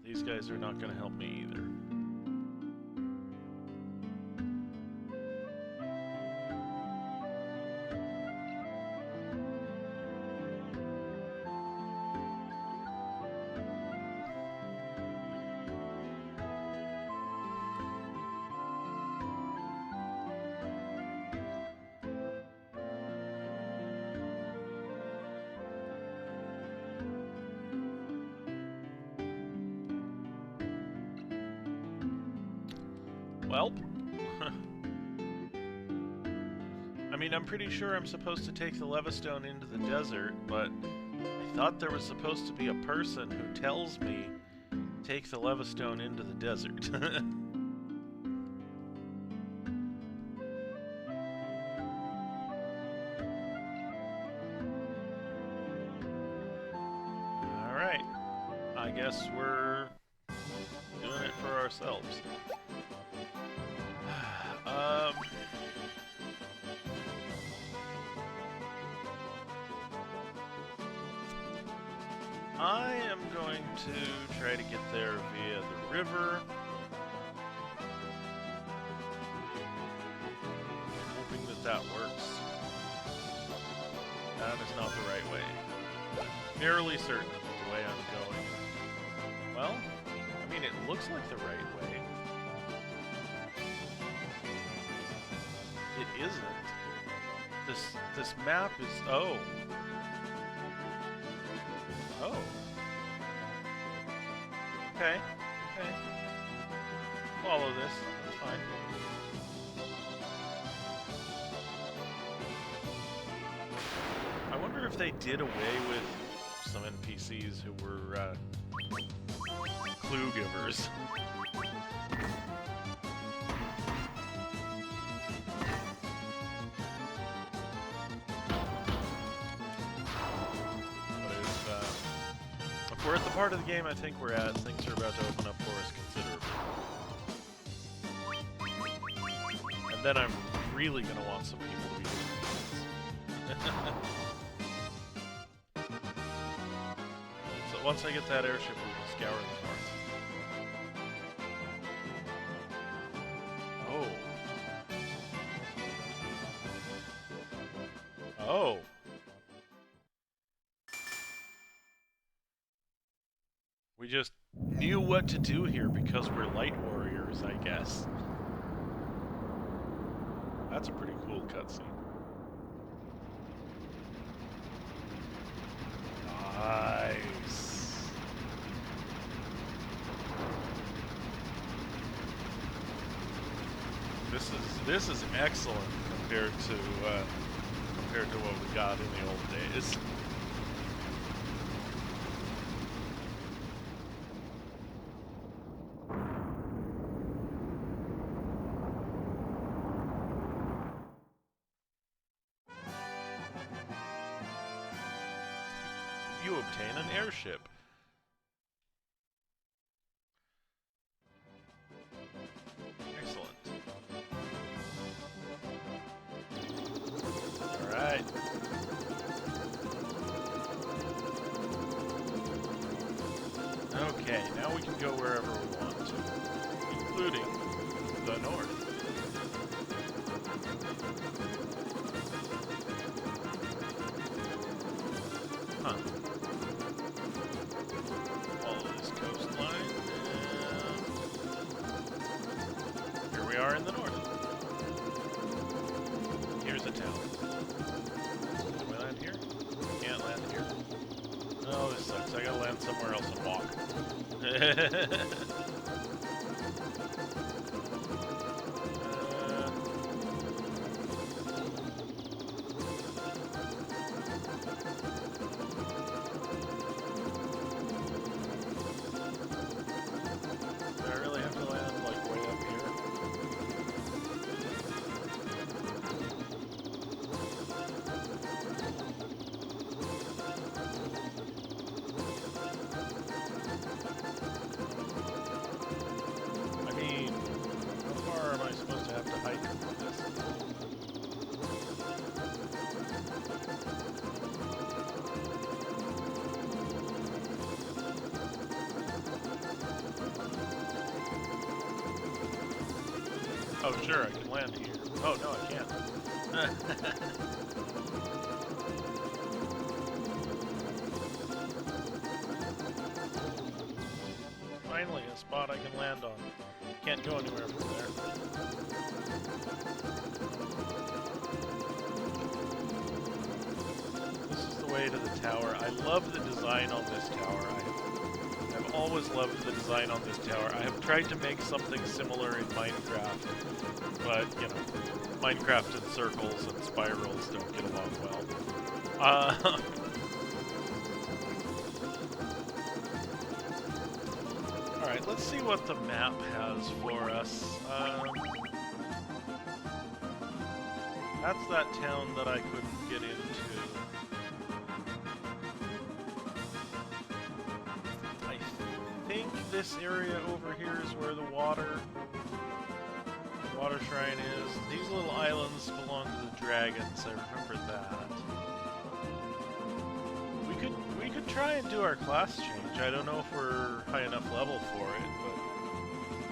These guys are not going to help me either. Welp. I mean, I'm pretty sure I'm supposed to take the Levistone into the desert, but I thought there was supposed to be a person who tells me take the Levistone into the desert. Alright. I guess we're doing it for ourselves. I am going to try to get there via the river. Hoping that that works. That is not the right way. Fairly certain that the way I'm going. Well, I mean, it looks like the right way. It isn't. This map is... Oh. Oh. Okay. Okay. Follow this. That's fine. I wonder if they did away with some NPCs who were clue givers. If we're at the part of the game I think we're at, things are about to open up for us considerably. And then I'm really going to want some people to be doing this. So once I get that airship, we will scour the north. Oh. Oh. We just knew what to do here because we're light warriors, I guess. That's a pretty cool cutscene. Nice. This is excellent compared to what we got in the old days. You obtain an airship. Excellent. Alright. Okay, now we can go wherever we want to, including the north. Huh. Follow this coastline, and here we are in the north. Here's a town. Can we land here? Can't land here. Oh, this sucks. I gotta land somewhere else and walk. Do I really have to land, like, way up here? I mean, how far am I supposed to have to hike for this? Oh, sure, I can land here. Oh, no, I can't. Finally, a spot I can land on. Can't go anywhere from there. This is the way to the tower. I love the design on this tower. I've always loved the design on this tower. I have tried to make something similar in Minecraft, but, you know, Minecraft and circles and spirals don't get along well. Alright, let's see what the map has for us. That's that town that I couldn't get into. I think this area over here is where the water shrine is. These little islands belong to the dragons, I remember that. We could try and do our class change. I don't know if we're high enough level for it, but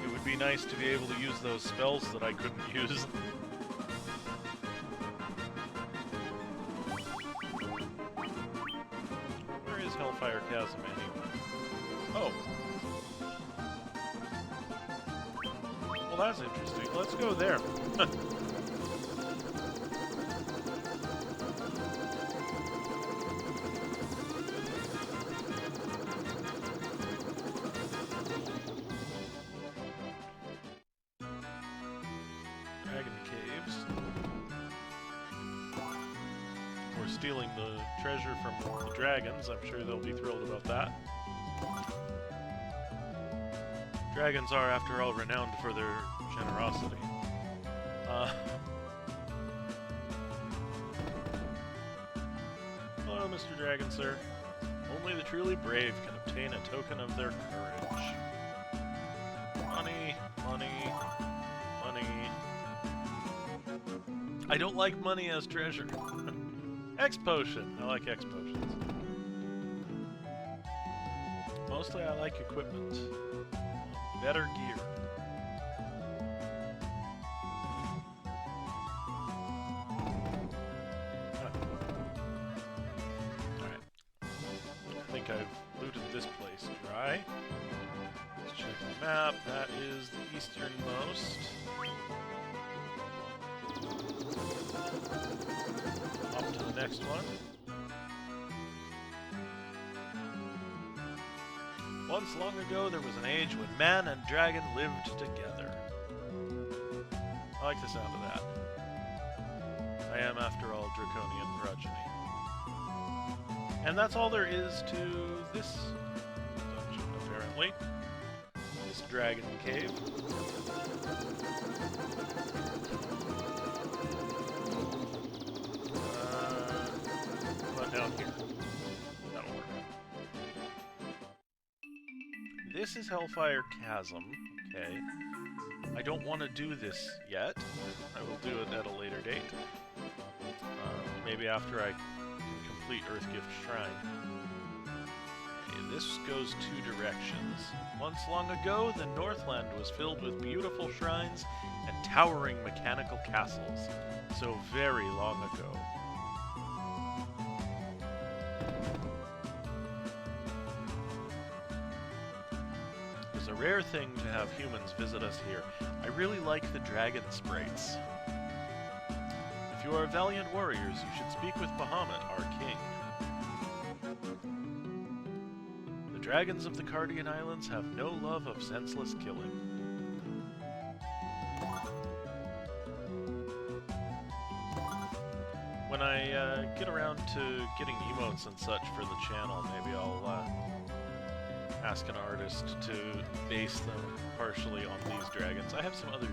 it would be nice to be able to use those spells that I couldn't use. Where is Hellfire Chasm anyway? Oh. Well, that's interesting. Let's go there. Stealing the treasure from the dragons. I'm sure they'll be thrilled about that. Dragons are, after all, renowned for their generosity. Hello, Mr. Dragon, sir. Only the truly brave can obtain a token of their courage. Money, money, money. I don't like money as treasure. X potion. I like X potions. Mostly I like equipment. Better gear. Alright. I think I've looted this place dry. Let's check the map. That is the easternmost. Up to the next one. Once long ago, there was an age when man and dragon lived together. I like the sound of that. I am, after all, draconian progeny. And that's all there is to this dungeon, apparently. This dragon cave. Down here. That'll work. This is Hellfire Chasm. Okay. I don't want to do this yet. I will do it at a later date. Maybe after I can complete Earthgift Shrine. Okay, this goes two directions. Once long ago, the Northland was filled with beautiful shrines and towering mechanical castles. So very long ago. It's a rare thing to have humans visit us here. I really like the dragon sprites. If you are valiant warriors, you should speak with Bahamut, our king. The dragons of the Cardian Islands have no love of senseless killing. When I get around to getting emotes and such for the channel, maybe I'll ask an artist to base them partially on these dragons. I have some other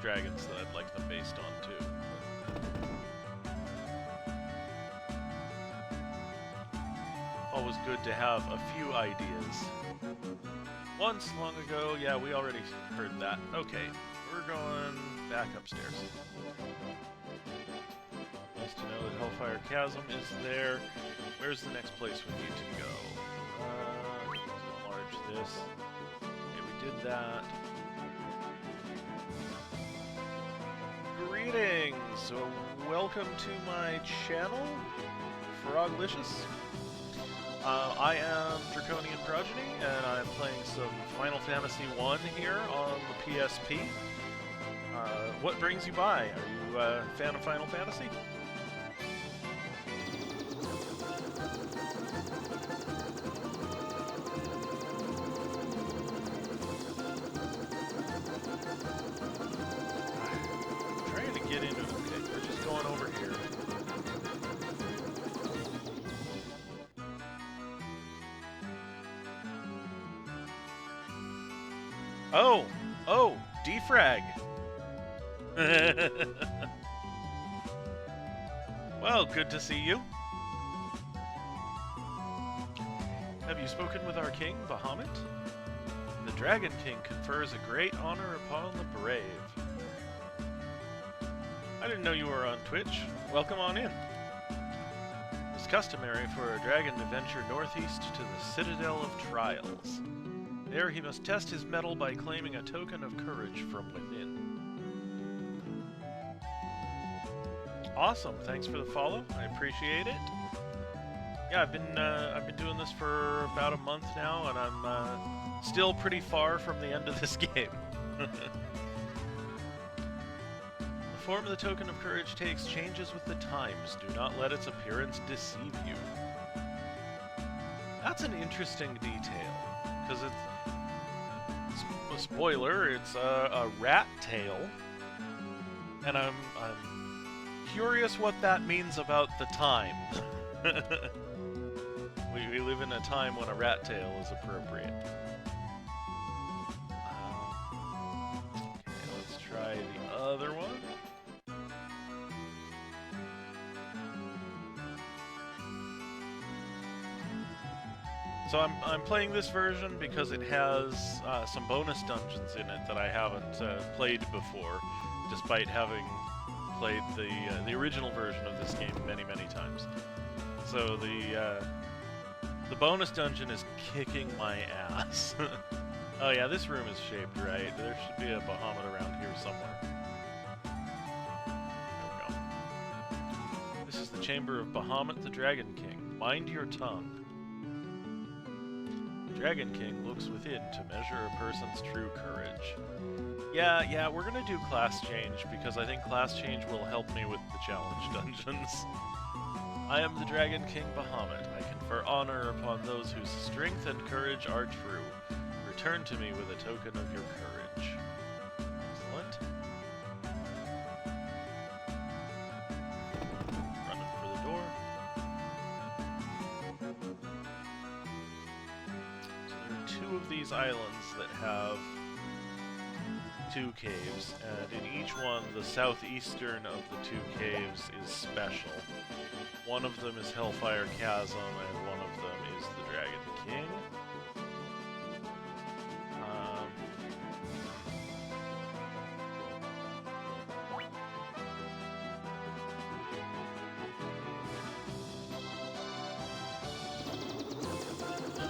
dragons that I'd like them based on too. Always good to have a few ideas. Once long ago, yeah, we already heard that. Okay, we're going back upstairs. Nice to know that Hellfire Chasm is there. Where's the next place we need to go? This. Okay, we did that. Greetings! So, welcome to my channel, Froglicious. I am Draconian Progeny, and I'm playing some Final Fantasy I here on the PSP. What brings you by? Are you a fan of Final Fantasy? Get into it. Okay, we're just going over here. Oh! Oh! Defrag! Well, good to see you. Have you spoken with our king, Bahamut? The Dragon King confers a great honor upon the brave. I didn't know you were on Twitch. Welcome on in. The It's customary for a dragon to venture northeast to the Citadel of Trials. There he must test his mettle by claiming a token of courage from within. Awesome, thanks for the follow. I appreciate it. Yeah, I've been doing this for about a month now, and I'm still pretty far from the end of this game. The form of the token of courage takes changes with the times. Do not let its appearance deceive you. That's an interesting detail, because it's a spoiler. It's a rat tail, and I'm curious what that means about the time. We live in a time when a rat tail is appropriate. Okay, let's try the other one. So I'm playing this version because it has some bonus dungeons in it that I haven't played before, despite having played the original version of this game many times. So the bonus dungeon is kicking my ass. Oh yeah, this room is shaped right. There should be a Bahamut around here somewhere. There we go. This is the chamber of Bahamut the Dragon King. Mind your tongue. The Dragon King looks within to measure a person's true courage. Yeah, we're gonna do class change, because I think class change will help me with the challenge dungeons. I am the Dragon King Bahamut. I confer honor upon those whose strength and courage are true. Return to me with a token of your courage. Excellent. Running for the door. So there are two of these islands that have two caves, and in each one, the southeastern of the two caves is special. One of them is Hellfire Chasm, and one of them is the Dragon King.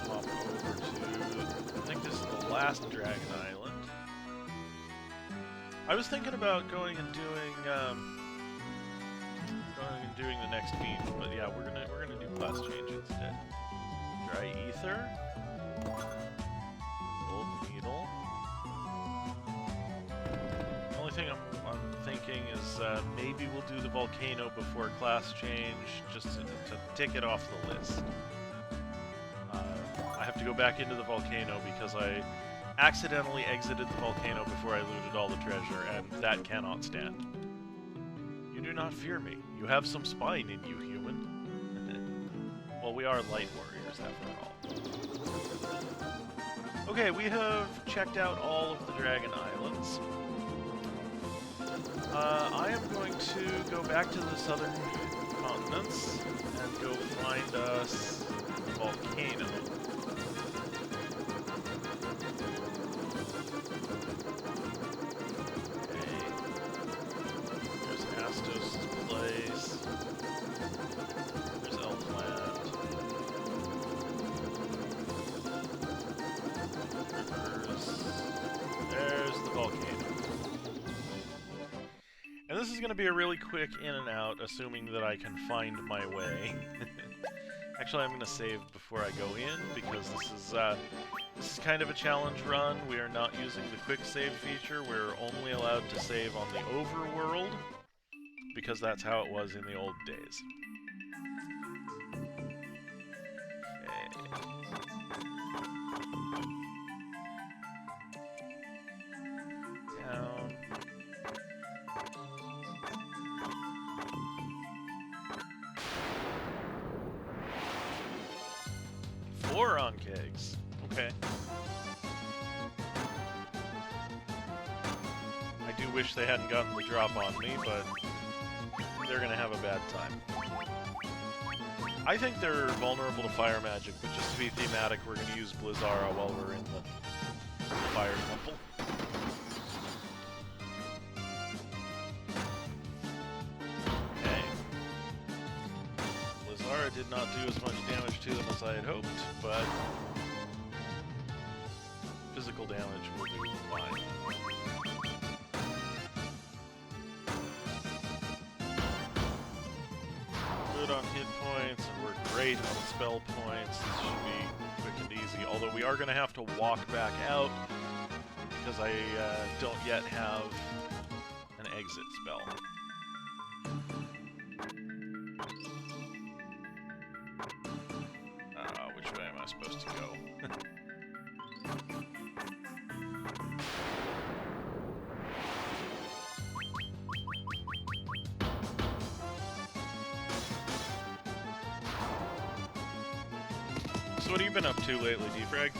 Hop over to, I think this is the last Dragon Island. I was thinking about going and doing the next feat, but yeah, we're gonna do class change instead. Dry ether, gold needle. The only thing I'm thinking is maybe we'll do the volcano before class change, just to tick it off the list. I have to go back into the volcano because I accidentally exited the volcano before I looted all the treasure, and that cannot stand. You do not fear me. You have some spine in you, human. Well, we are light warriors, after all. Okay, we have checked out all of the Dragon Islands. I am going to go back to the southern continents and go find us a volcano. This is going to be a really quick in and out, assuming that I can find my way. Actually, I'm going to save before I go in, because this is kind of a challenge run. We are not using the quick save feature. We're only allowed to save on the overworld, because that's how it was in the old days. Down. 4 on kegs. Okay. I do wish they hadn't gotten the drop on me, but they're gonna have a bad time. I think they're vulnerable to fire magic, but just to be thematic, we're gonna use Blizzara while we're in the fire temple. Okay. Blizzara did not do as much damage to them as I had hoped, but physical damage will do fine. Good on hit points, and we're great on spell points. This should be quick and easy, although we are going to have to walk back out because I don't yet have an exit spell. Which way am I supposed to go? So what have you been up to lately, Defrag?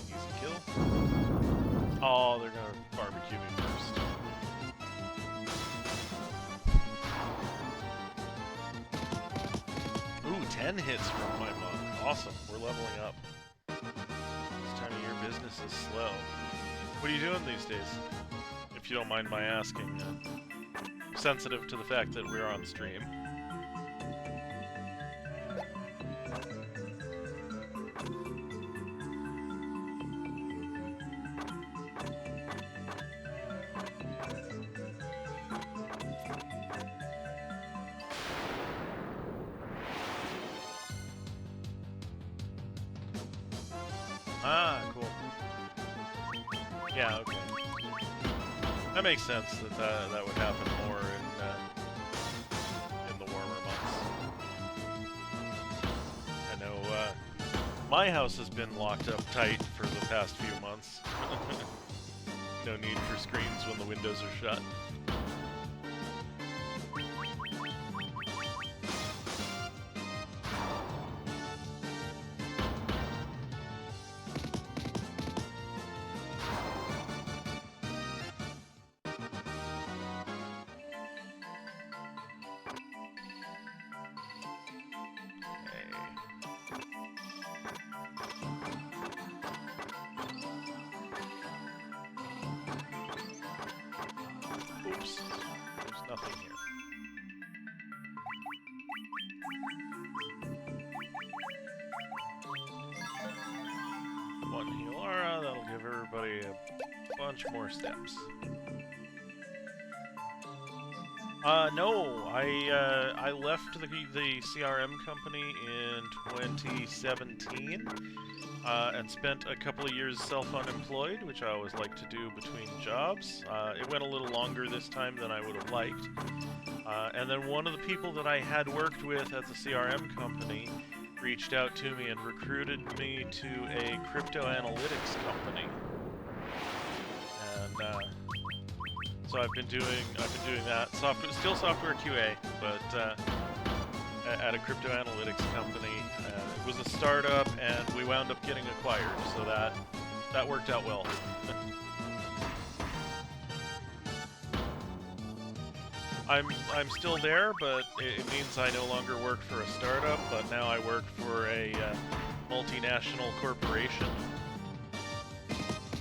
Easy kill. Oh, they're gonna barbecue me first. Ooh, 10 hits from my monk. Awesome, we're leveling up. This time of year business is slow. What are you doing these days? If you don't mind my asking. I'm sensitive to the fact that we're on stream. Ah, cool. Yeah, okay. That makes sense that would happen more in the warmer months. I know my house has been locked up tight for the past few months. No need for screens when the windows are shut. Oops, there's nothing here. One heal aura, that'll give everybody a bunch more steps. No, I left the CRM company in 2017 and spent a couple of years self-unemployed, which I always like to do between jobs. It went a little longer this time than I would have liked. And then one of the people that I had worked with at the CRM company reached out to me and recruited me to a crypto analytics company. And so I've been doing that still software QA, but at a crypto analytics company. It was a startup, and we wound up getting acquired, so that worked out well. I'm still there, but it means I no longer work for a startup, but now I work for a multinational corporation,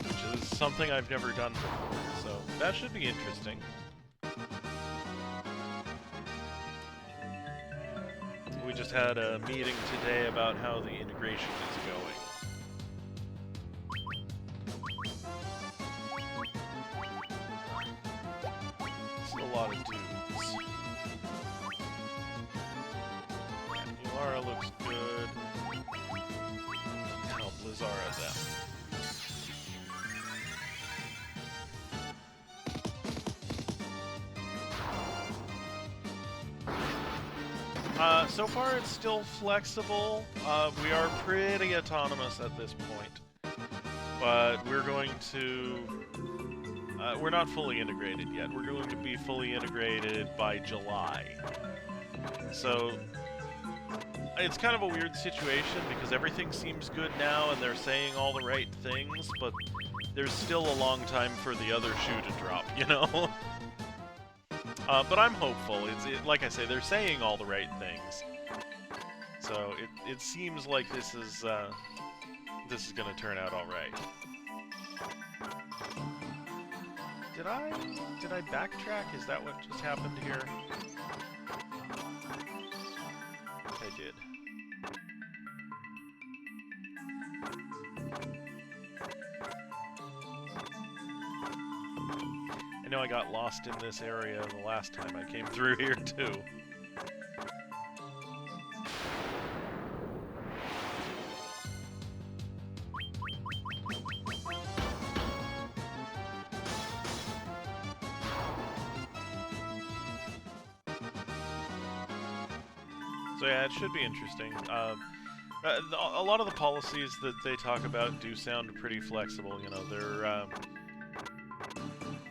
which is something I've never done before, so that should be interesting. We just had a meeting today about how the integration is going. It's a lot of dudes. Yeah, Nulara looks good. And I'll Blizzara them. So far it's still flexible. We are pretty autonomous at this point. But we're going to... we're not fully integrated yet. We're going to be fully integrated by July. So... it's kind of a weird situation because everything seems good now and they're saying all the right things, but there's still a long time for the other shoe to drop, you know? But I'm hopeful. Like I say, they're saying all the right things. So it seems like this this is gonna turn out all right. Did I backtrack? Is that what just happened here? I did. I know I got lost in this area the last time I came through here too. So yeah, it should be interesting. A lot of the policies that they talk about do sound pretty flexible. You know,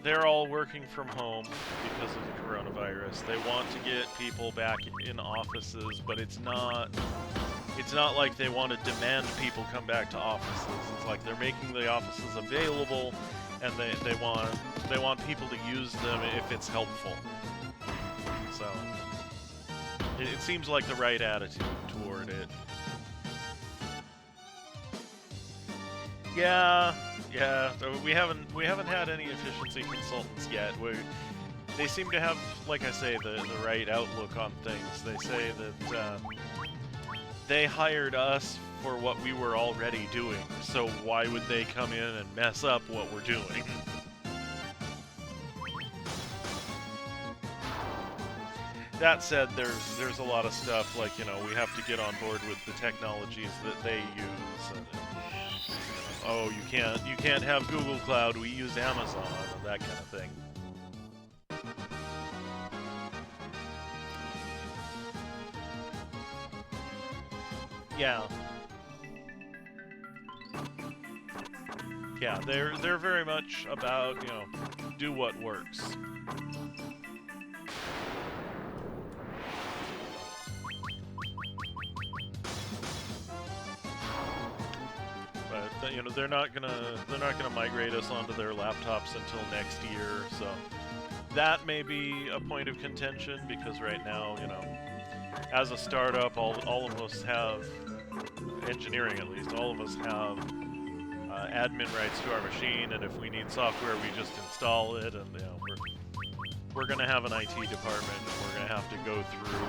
they're all working from home because of the coronavirus. They want to get people back in offices, but it's not like they want to demand people come back to offices. It's like they're making the offices available, and they want people to use them if it's helpful. So it seems like the right attitude toward it. Yeah. So we haven't had any efficiency consultants yet. They seem to have, like I say, the right outlook on things. They say that they hired us for what we were already doing, so why would they come in and mess up what we're doing? That said, there's a lot of stuff like, you know, we have to get on board with the technologies that they use. And, oh, you can't have Google Cloud, we use Amazon, and that kind of thing. Yeah. Yeah, they're very much about, you know, do what works. But you know, they're not gonna migrate us onto their laptops until next year, so that may be a point of contention, because right now, you know, as a startup, all of us have, engineering at least, all of us have admin rights to our machine, and if we need software, we just install it, and you know, we're gonna have an IT department, and we're gonna have to go through,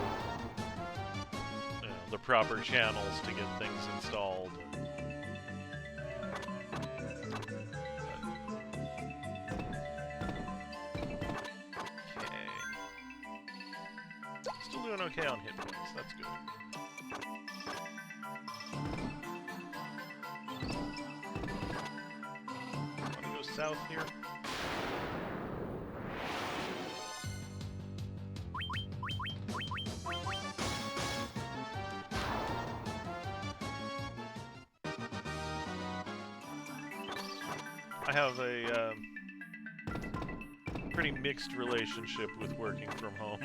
you know, the proper channels to get things installed. Still doing okay on hit points, that's good. Wanna go south here? I have a pretty mixed relationship with working from home.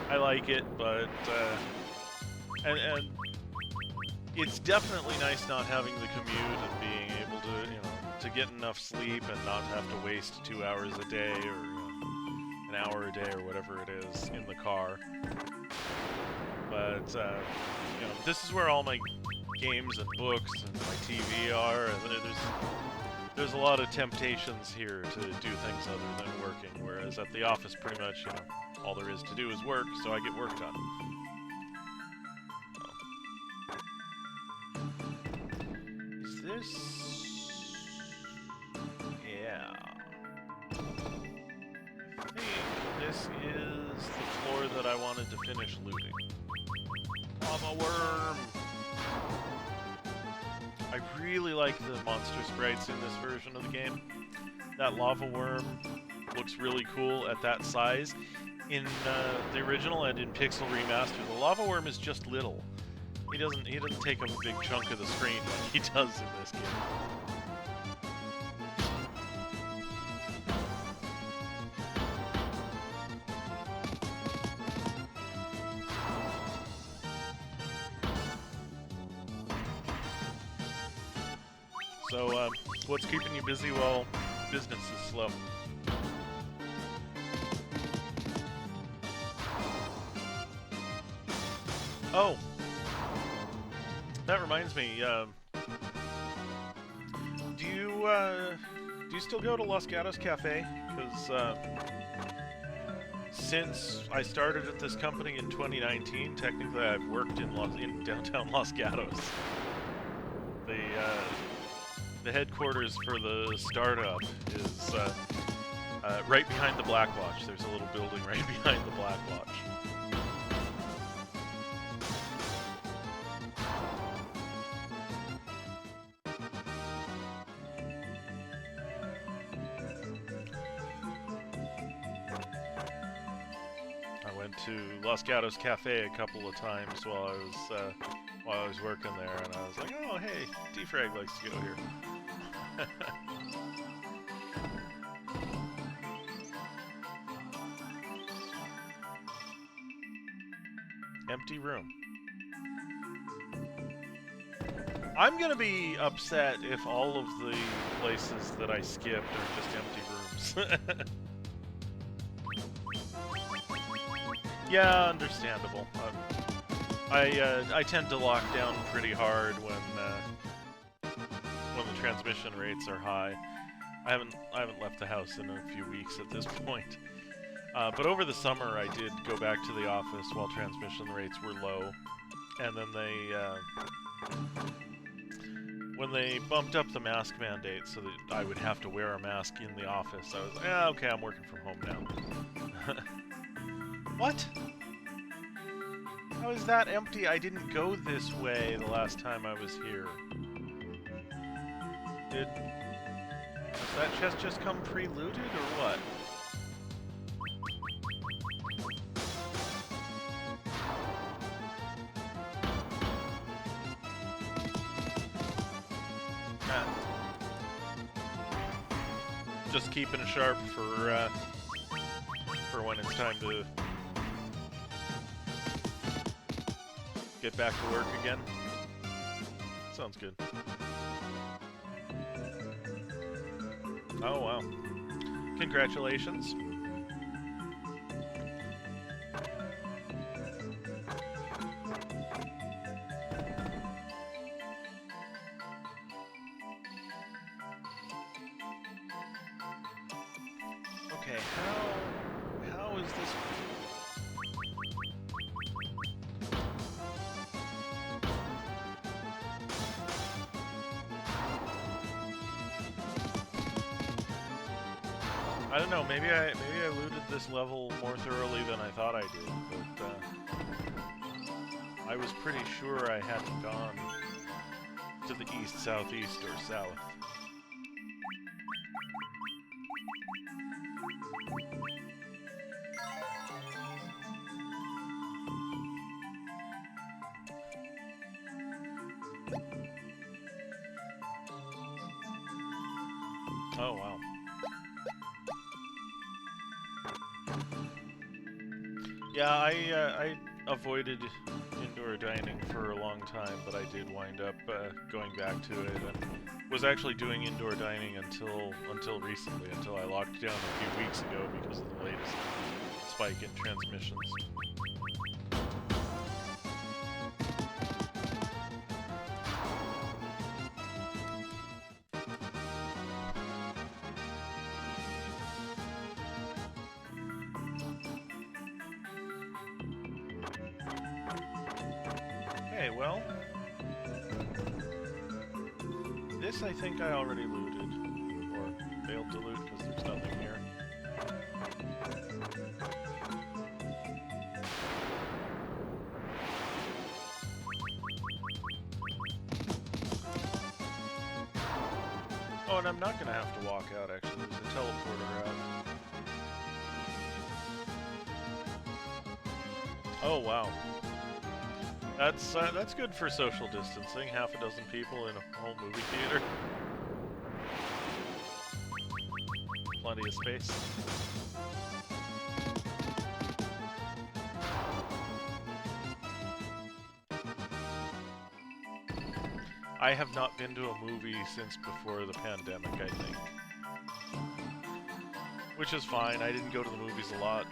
I like it, but and it's definitely nice not having the commute and being able to, you know, to get enough sleep and not have to waste 2 hours a day or an hour a day or whatever it is in the car. But you know, this is where all my games and books and my TV are. There's a lot of temptations here to do things other than working, whereas at the office, pretty much, you know, all there is to do is work, so I get work done. Oh. Is this... Yeah. I think this is the floor that I wanted to finish looting. Lava worm! I really like the monster sprites in this version of the game. That lava worm looks really cool at that size. In the original and in Pixel Remaster, the lava worm is just little. He doesn't take up a big chunk of the screen like he does in this game. So, what's keeping you busy while business is slow? Oh! That reminds me, do you still go to Los Gatos Cafe? Because since I started at this company in 2019, technically I've worked in downtown Los Gatos. The headquarters for the startup is right behind the Black Watch. There's a little building right behind the Black Watch. I went to Los Gatos Cafe a couple of times while I was working there, and I was like, oh hey, Defrag likes to go here. Empty room. I'm gonna be upset if all of the places that I skipped are just empty rooms. Yeah, understandable. I tend to lock down pretty hard when the transmission rates are high. I haven't left the house in a few weeks at this point. But over the summer, I did go back to the office while transmission rates were low, and then when they bumped up the mask mandate so that I would have to wear a mask in the office, I was like, yeah, okay, I'm working from home now. What? How is that empty? I didn't go this way the last time I was here. Does that chest just come pre-looted, or what? Just keeping it sharp for when it's time to get back to work again. Sounds good. Oh wow. Congratulations. Okay, how is this? I don't know, maybe I looted this level more thoroughly than I thought I did, but I was pretty sure I hadn't gone to the east, southeast, or south. Oh, wow. Yeah, I avoided indoor dining for a long time, but I did wind up going back to it, and was actually doing indoor dining until recently, until I locked down a few weeks ago because of the latest spike in transmissions. Okay, well, this I think I already looted, or failed to loot because there's nothing here. Oh, and I'm not going to have to walk out, actually. There's a teleporter out. Oh, wow. That's good for social distancing. Half a dozen people in a whole movie theater. Plenty of space. I have not been to a movie since before the pandemic, I think. Which is fine. I didn't go to the movies a lot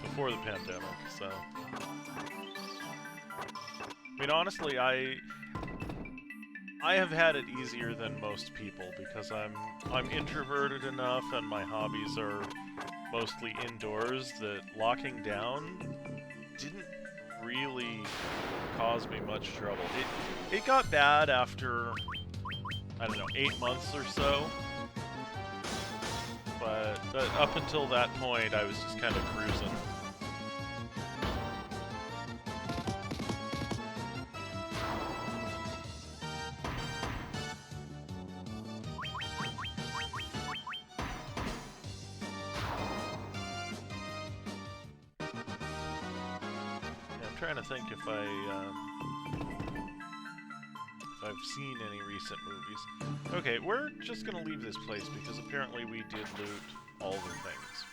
before the pandemic, so... I mean, honestly, I have had it easier than most people because I'm introverted enough and my hobbies are mostly indoors that locking down didn't really cause me much trouble. It got bad after, I don't know, 8 months or so. But up until that point, I was just kind of cruising. Trying to think if I've seen any recent movies. Okay, we're just gonna leave this place because apparently we did loot all the things.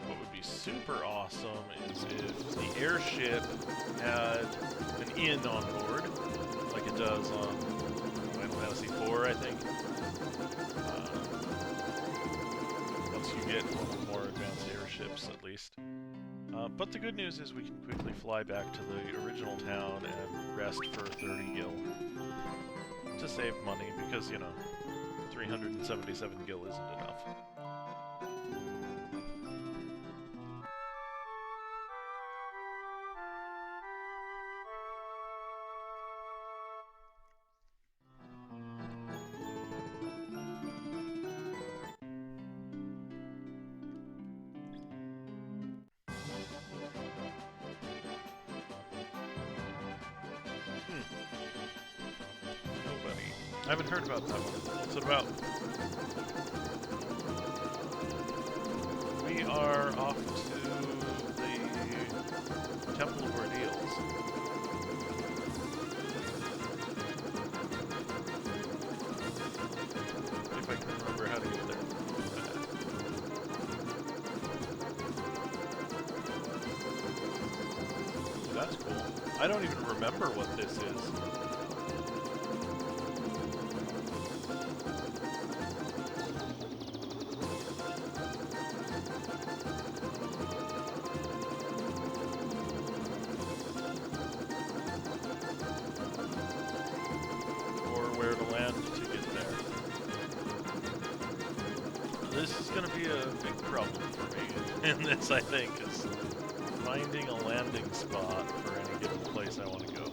What would be super awesome is if the airship had an inn on board, like it does on Final Fantasy IV, I think. Once you get one of the more advanced airships, at least. But the good news is we can quickly fly back to the original town and rest for 30 gil. To save money, because, you know, 377 gil isn't enough. I haven't heard about that one. What's it about? We are off to the Temple of Ordeals. If I can remember how to get there. That's cool. I don't even remember what this is. In this, I think, is finding a landing spot for any given place I want to go.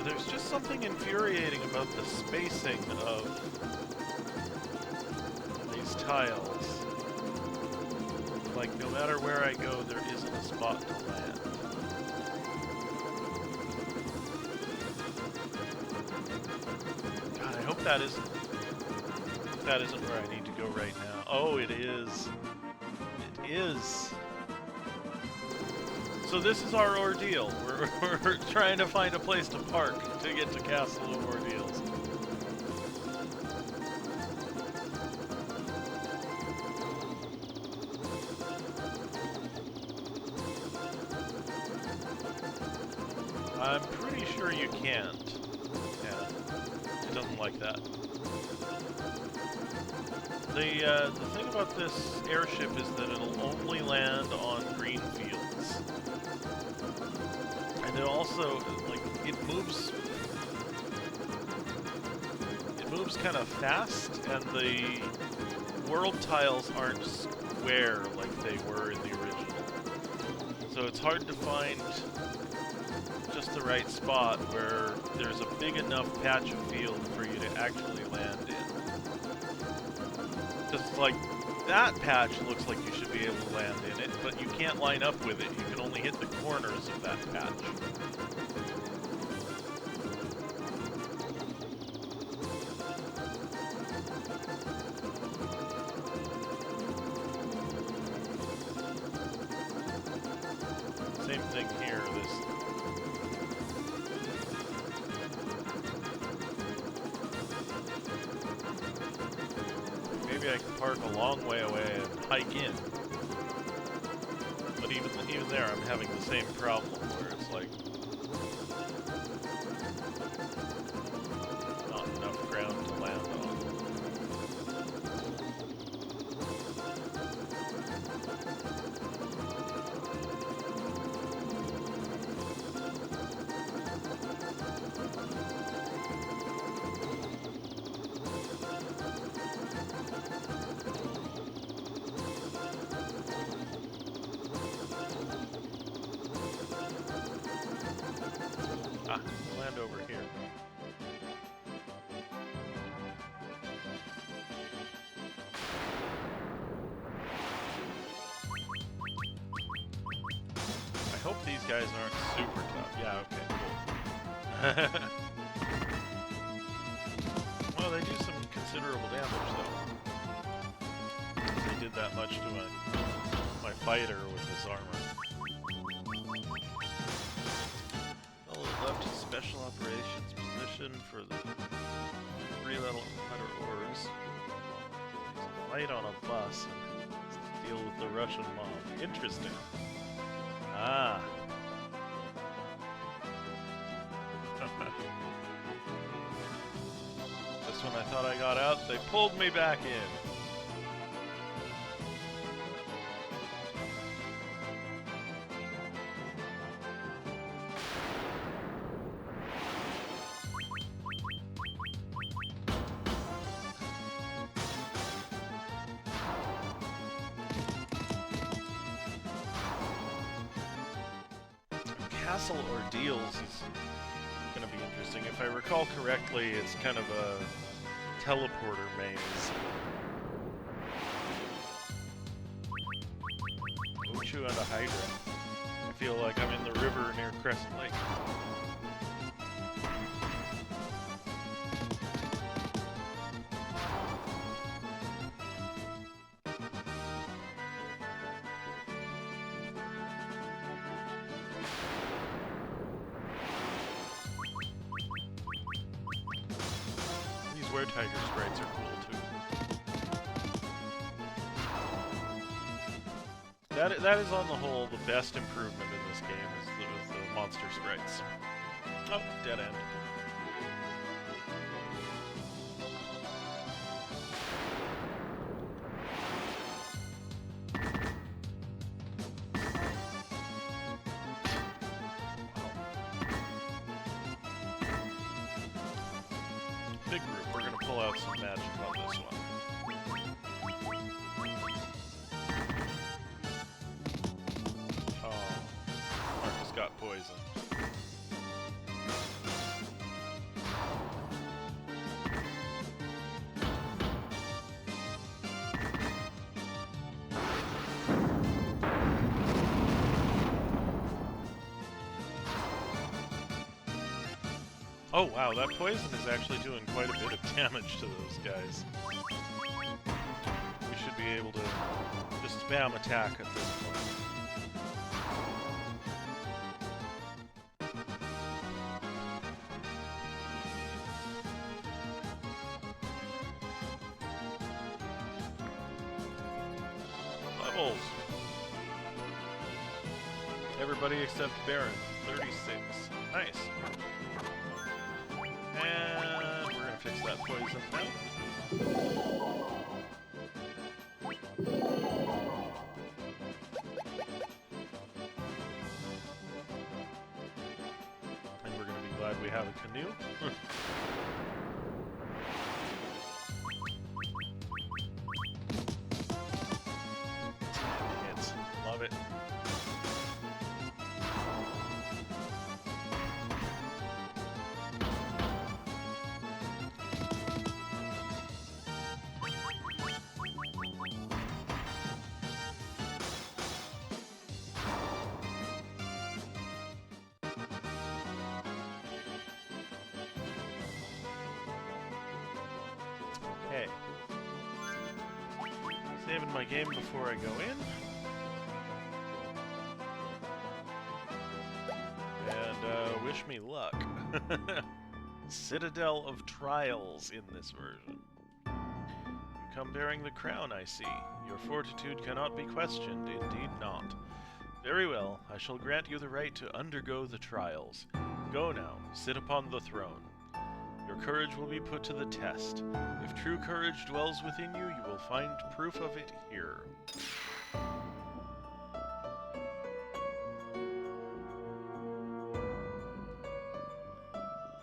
There's just something infuriating about the spacing of these tiles. Like, no matter where I go, there isn't a spot to land. God, I hope that isn't where I need to go right now. Oh, it is. It is. So this is our ordeal. We're trying to find a place to park to get to Castle of Ordeals. I'm pretty sure you can't. Yeah, it doesn't like that. The thing about this airship is that it'll only land on green fields. And it also, like, it moves kind of fast, and the world tiles aren't square like they were in the original. So it's hard to find just the right spot where there's a big enough patch of field for you to actually land in. Because, like, that patch looks like you should be able to land in it, but you can't line up with it. You can only hit the corners of that patch. Same thing here. Maybe I can park a long way away and hike in. But even there, I'm having the same problem where it's like not enough ground to land on. Ah, land over here. I hope these guys aren't super tough. Yeah, okay, cool. Well, they do some considerable damage, though. They did that much to my fighter with his armor. Left special operations position for the 3-letter ores. He's a light on a bus and deal with the Russian mob. Interesting. Ah. Just when I thought I got out, they pulled me back in. Castle Ordeals is going to be interesting. If I recall correctly, it's kind of a teleporter maze. Uchu and a Hydra. I feel like I'm in the river near Crescent Lake. Tiger sprites are cool too. That is on the whole the best improvement in this game is the monster sprites. Oh, dead end. Big group, we're gonna pull out some magic on this one. Oh, Marcus got poisoned. Oh wow, that poison is actually doing quite a bit of damage to those guys. We should be able to just spam attack at this point. Levels! Everybody except Baron, 36. Nice. And we're gonna fix that poison now. And we're gonna be glad we have a canoe. Hits. Love it. Okay. saving my game before I go in. And wish me luck. Citadel of Trials in this version. You come bearing the crown, I see. Your fortitude cannot be questioned, indeed not. Very well, I shall grant you the right to undergo the trials. Go now, sit upon the throne. Your courage will be put to the test. If true courage dwells within you, you will find proof of it here.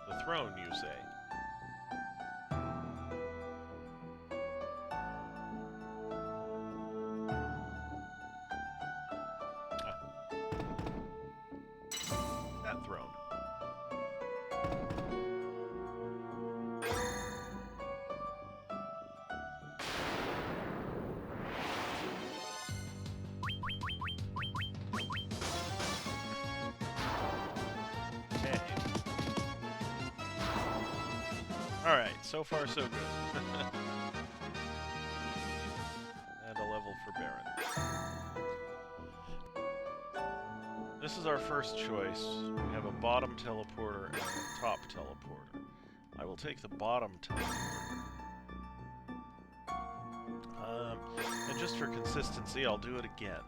The throne, you say? That throne. Alright, so far so good. And a level for Baron. This is our first choice. We have a bottom teleporter and a top teleporter. I will take the bottom teleporter. And just for consistency, I'll do it again.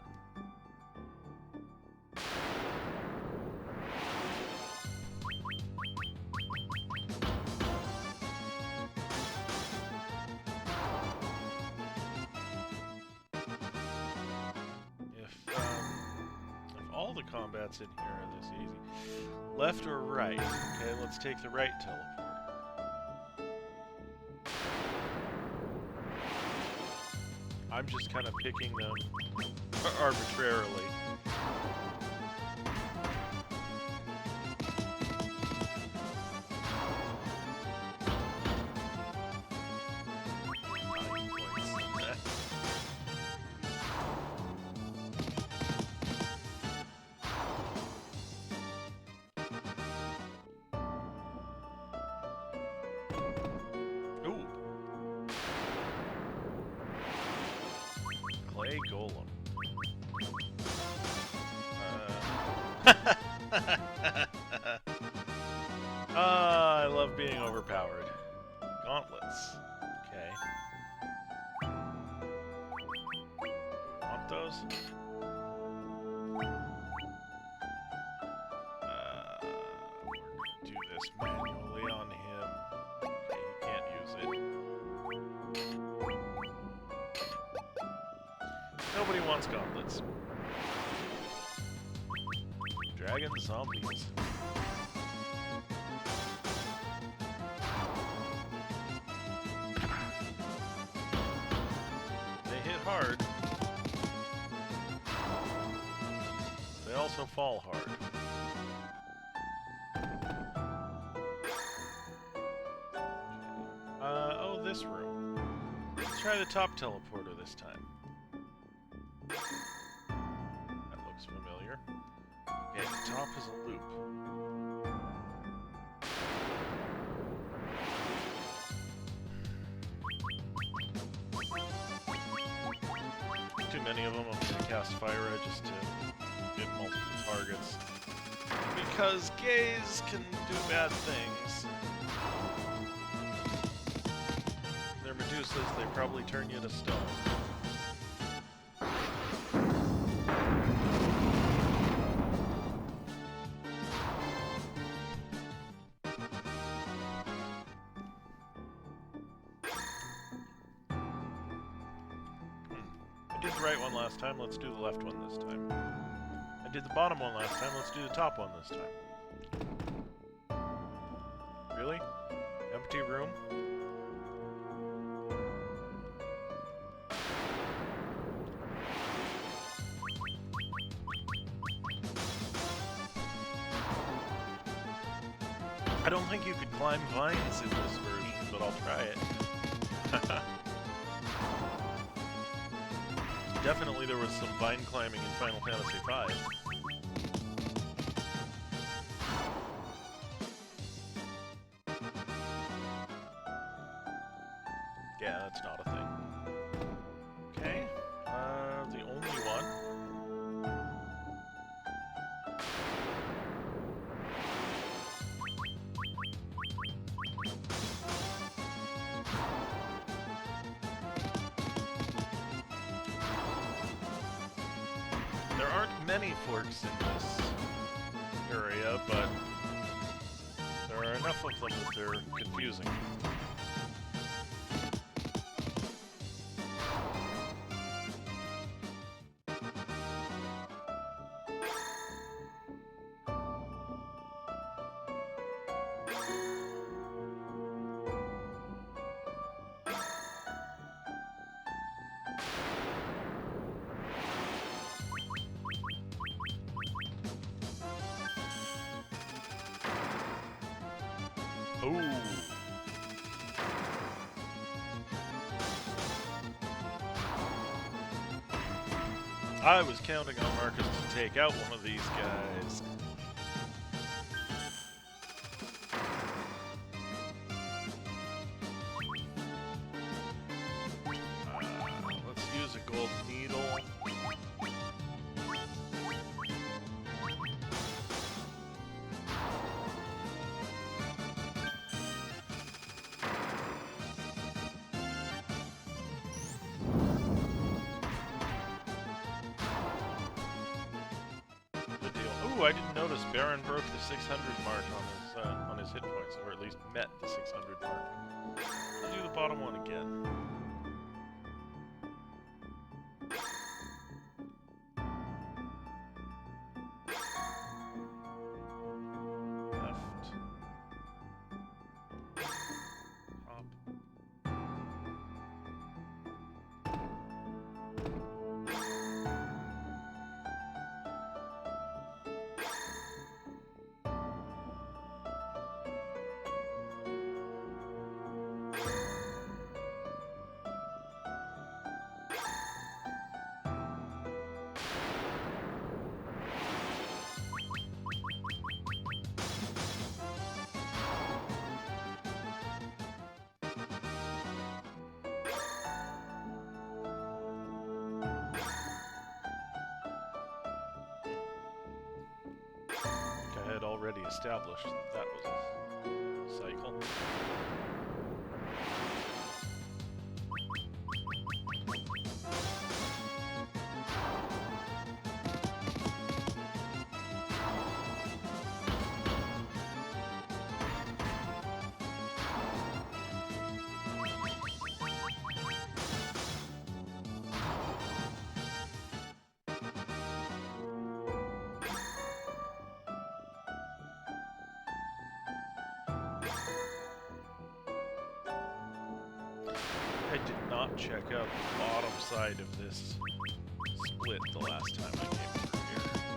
Combat's in here are this easy. Left or right? Okay, let's take the right teleporter. I'm just kind of picking them arbitrarily. Golem. I love being overpowered. Gauntlets. Okay. Want those? We're gonna do this manually on him. Okay, he can't use it. Nobody wants gauntlets. Dragon zombies. They hit hard. They also fall hard. Oh, this room. Let's try the top teleporter this time. That looks familiar. Okay, the top is a loop. Too many of them. I'm going to cast Fire Red just to get multiple targets. Because gays can do bad things. They're Medusas, they probably turn you to stone. I did the right one last time, let's do the left one this time. I did the bottom one last time, let's do the top one this time. Really? Empty room? I don't think you could climb vines in this version, but I'll try it. Definitely there was some vine climbing in Final Fantasy V. Yeah, that's not a thing. Okay. many forks in this area, but there are enough of them that they're confusing. I was counting on Marcus to take out one of these guys. Let's use a gold needle. Ooh, I didn't notice Baron broke the 600 mark on his hit points, or at least met the 600 mark. I'll do the bottom one again. Left. Top. Had already established that was a cycle. I did not check out the bottom side of this split the last time I came through here.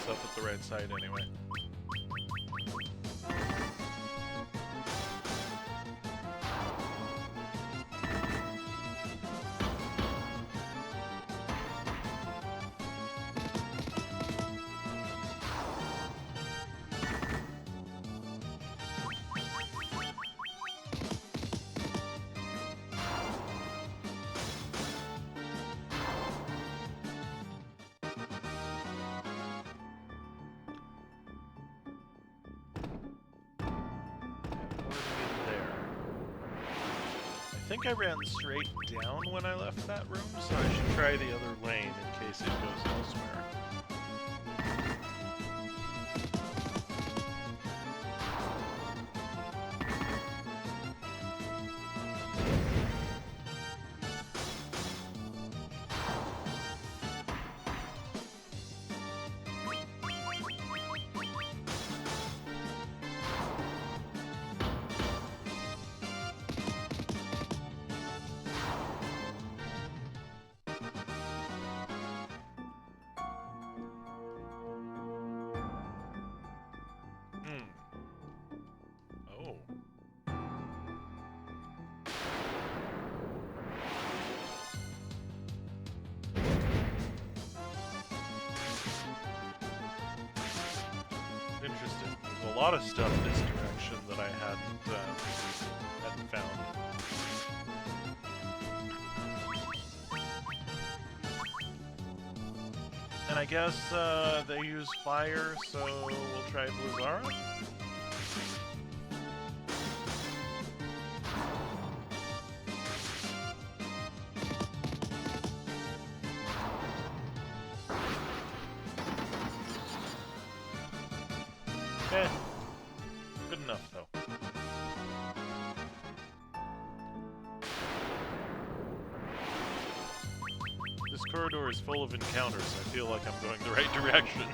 Up at the right side anyway. I think I ran straight down when I left that room, so I should try the other lane in case it goes elsewhere. Interesting. There's a lot of stuff this direction that I hadn't found. And I guess they use fire, so we'll try Blizzara. Eh, good enough though. This corridor is full of encounters. I feel like I'm going the right direction.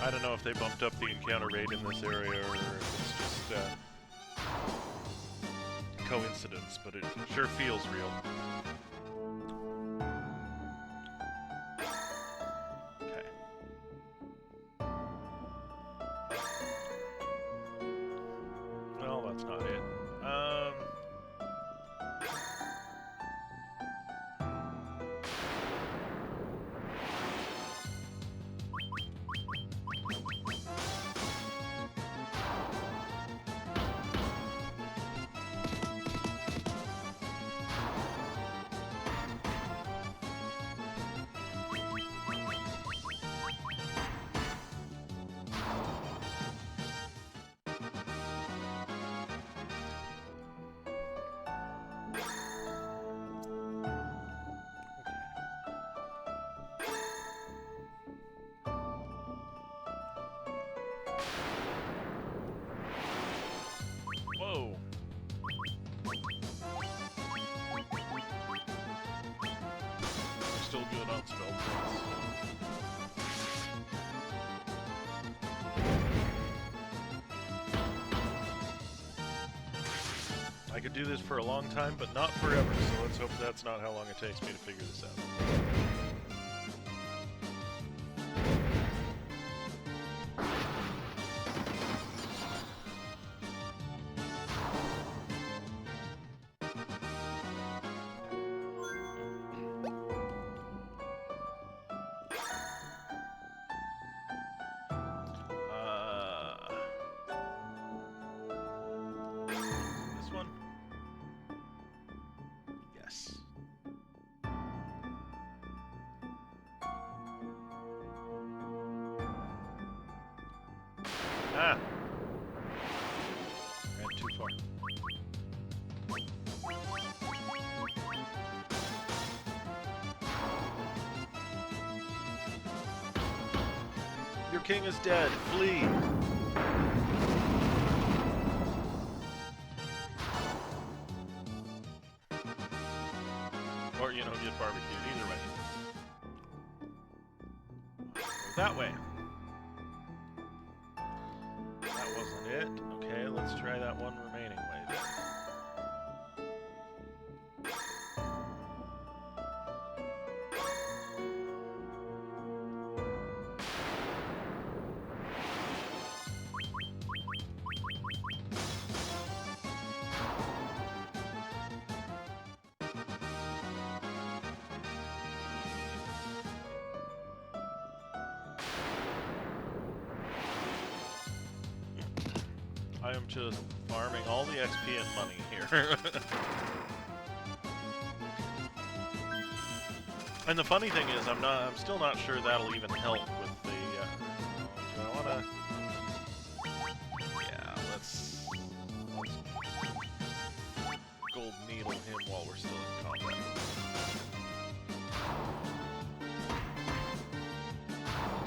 I don't know if they bumped up the encounter rate in this area or if it's just coincidence, but it sure feels real. Okay. Well, that's not it. Whoa. We're still good on spell points. I could do this for a long time, but not forever, so let's hope that's not how long it takes me to figure this out. This one? Yes. Ah! Ran too far. Your king is dead. Flee! Or, you know, get barbecued. Either way. Go that way. That wasn't it. Okay, let's try that one remaining way then. I am just farming all the XP and money here. And the funny thing is, I'm still not sure that'll even help with the, do I wanna... Yeah, let's gold needle him while we're still in combat.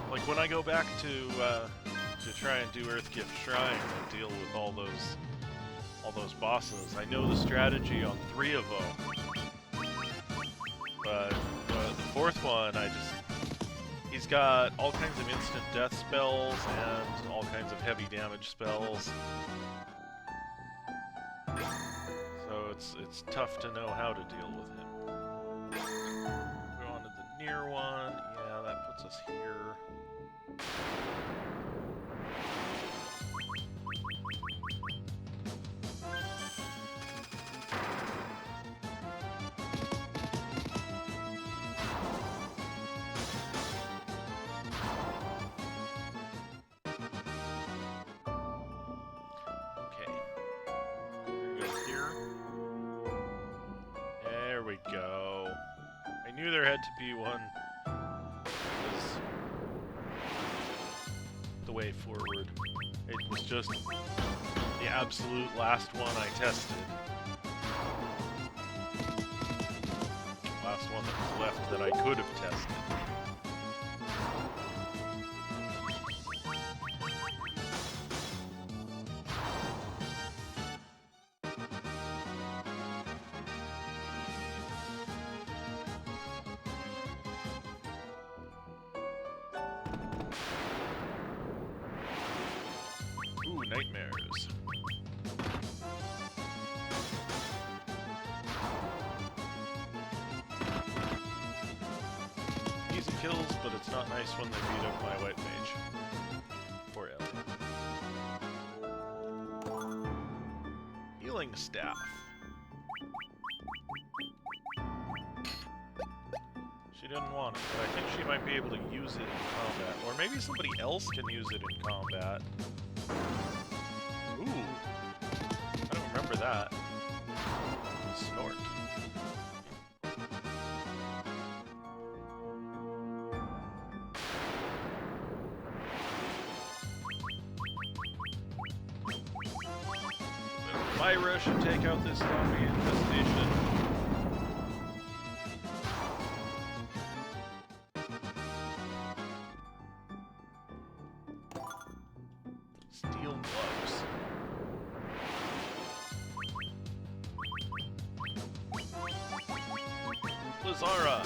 Like, when I go back to try and do Earthgift Shrine and deal with all those bosses, I know the strategy on 3 of them, but the 4th one, he's got all kinds of instant death spells and all kinds of heavy damage spells, so it's tough to know how to deal with him. Go on to the near one. Yeah, that puts us here. there had to be one. It was the way forward. It was just the absolute last one I tested. Last one that was left that I could have tested. Ooh, nightmares. Easy kills, but it's not nice when they beat up my white mage. Poor Ellie. Healing staff. She didn't want it, but I think she might be able to use it in combat. Or maybe somebody else can use it in combat. Ooh. I don't remember that. Snort. Myra should take out this zombie infestation. Steel gloves. Lazara.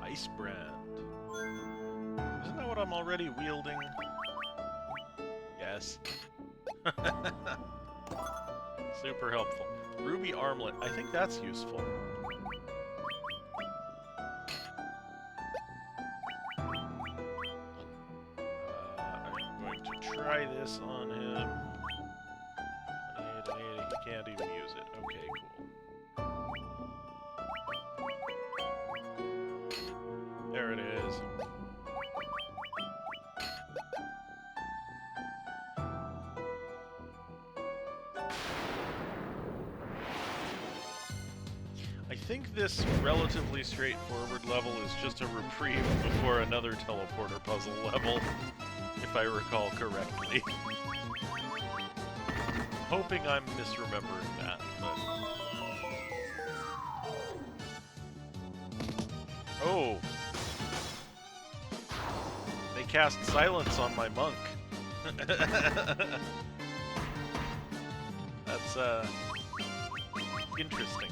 Ice brand. Isn't that what I'm already wielding? Yes. Super helpful. Ruby armlet. I think that's useful. I'm going to try this on him. He can't even use it. Okay, cool. There it is. I think this relatively straightforward level is just a reprieve before another teleporter puzzle level, if I recall correctly. Hoping I'm misremembering that, but... Oh! They cast silence on my monk. That's, interesting.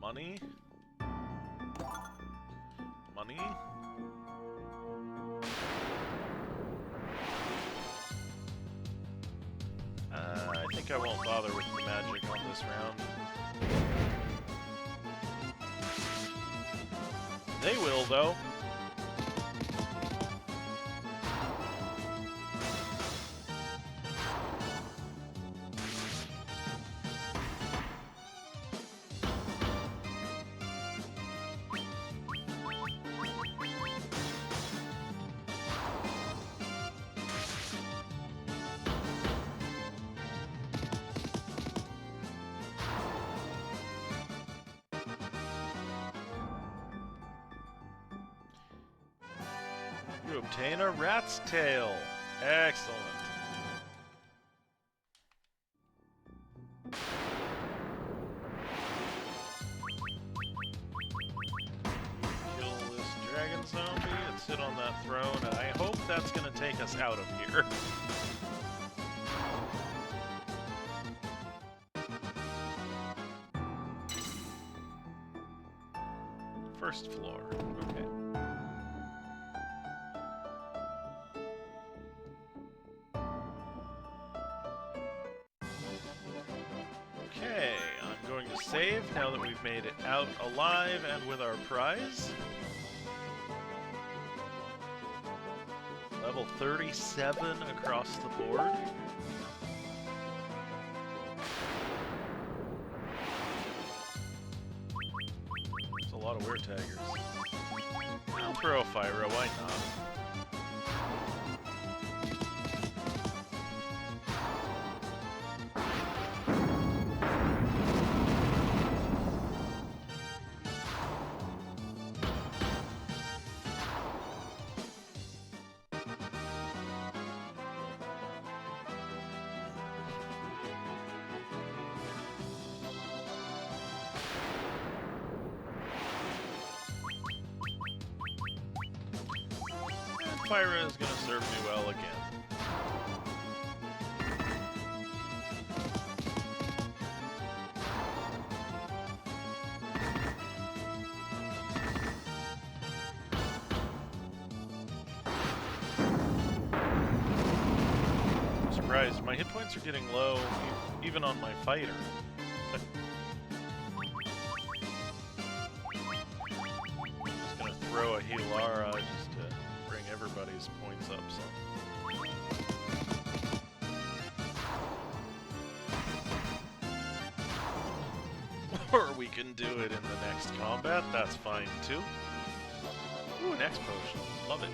Money? Money? I think I won't bother with the magic on this round. They will, though. You obtain a rat's tail. Excellent. Kill this dragon zombie and sit on that throne, and I hope that's going to take us out of here. First floor. Okay. Okay, I'm going to save now that we've made it out alive and with our prize. Level 37 across the board. There's a lot of weird taggers. I'll throw a Fyra, why not? Fyra is going to serve me well again. I'm surprised. My hit points are getting low, even on my fighter. Just going to throw a Healara just to bring everybody's points up some. Or we can do it in the next combat, that's fine too. Ooh, an X potion. Love it.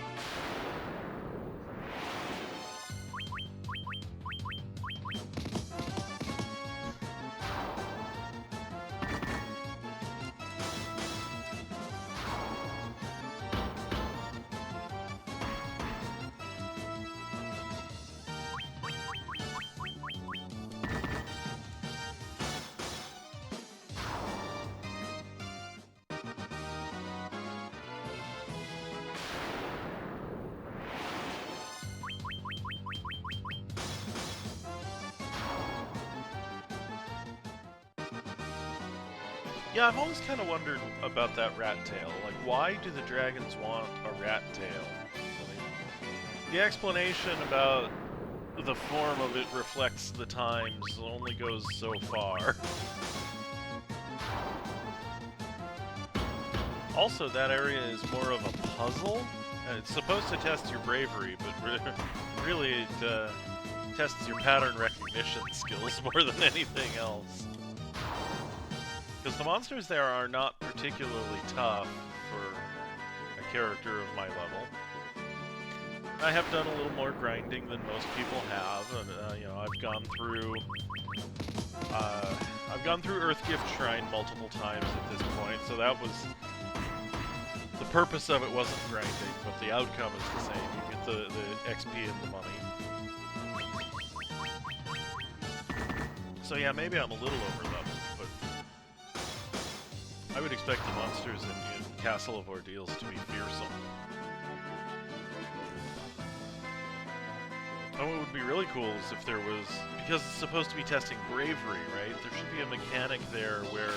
Yeah, I've always kind of wondered about that rat tail. Like, why do the dragons want a rat tail? I mean, the explanation about the form of it reflects the times only goes so far. Also, that area is more of a puzzle. And it's supposed to test your bravery, but really it tests your pattern recognition skills more than anything else. Because the monsters there are not particularly tough for a character of my level. I have done a little more grinding than most people have, and you know, I've gone through Earthgift Shrine multiple times at this point, so that was the purpose of it wasn't grinding, but the outcome is the same. You get the XP and the money. So yeah, maybe I'm a little overleveled, but I would expect the monsters in Castle of Ordeals to be fearsome. And what would be really cool is if there was, because it's supposed to be testing bravery, right? There should be a mechanic there where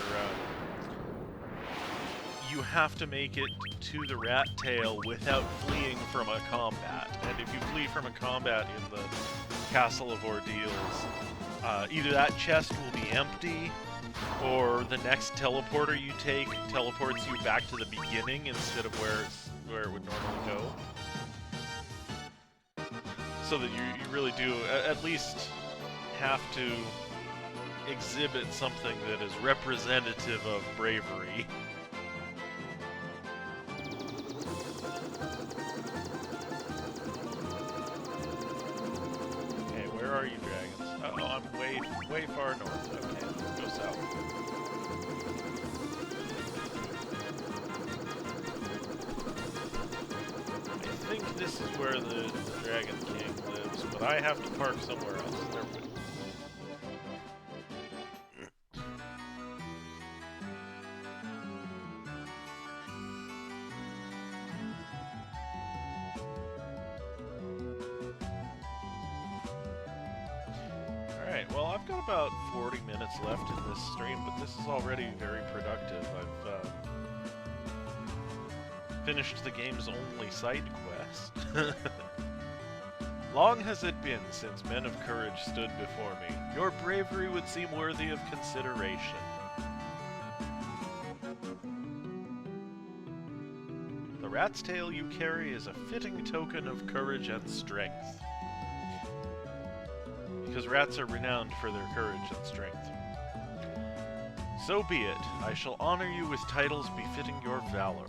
you have to make it to the rat tail without fleeing from a combat. And if you flee from a combat in the Castle of Ordeals, either that chest will be empty, or the next teleporter you take teleports you back to the beginning instead of where it would normally go. So that you really do at least have to exhibit something that is representative of bravery. Okay, where are you, dragons? Oh, I'm way far north. Okay, let's go south. I think this is where the Dragon King lives, but I have to park somewhere else. Never mind. Alright, well, I've got about 40 minutes left in this stream, but this is already very productive. I've finished the game's only side quest. Long has it been since men of courage stood before me. Your bravery would seem worthy of consideration. The rat's tail you carry is a fitting token of courage and strength. Because rats are renowned for their courage and strength. So be it. I shall honor you with titles befitting your valor.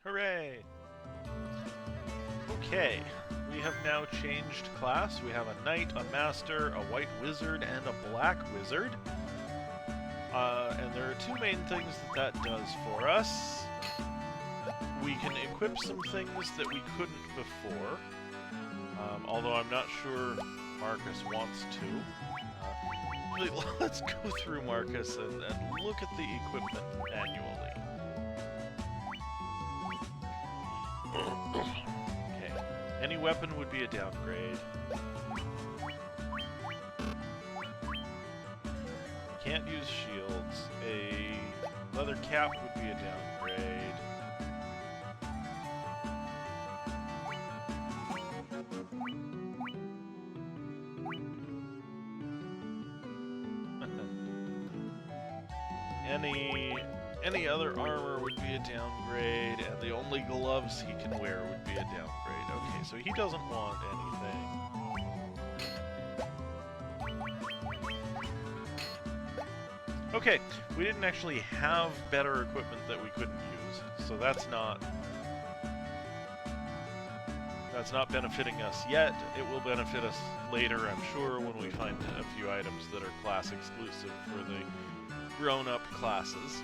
Hooray! Okay, we have now changed class. We have a knight, a master, a white wizard, and a black wizard. And there are two main things that does for us. We can equip some things that we couldn't before, although I'm not sure Marcus wants to. Let's go through Marcus and look at the equipment manually. Okay. Any weapon would be a downgrade. Can't use shields. A leather cap would be a downgrade. Any other armor would be a downgrade, and the only gloves he can wear would be a downgrade. Okay, so he doesn't want anything. Okay, we didn't actually have better equipment that we couldn't use, so that's not benefiting us yet. It will benefit us later, I'm sure, when we find a few items that are class exclusive for the grown-up classes.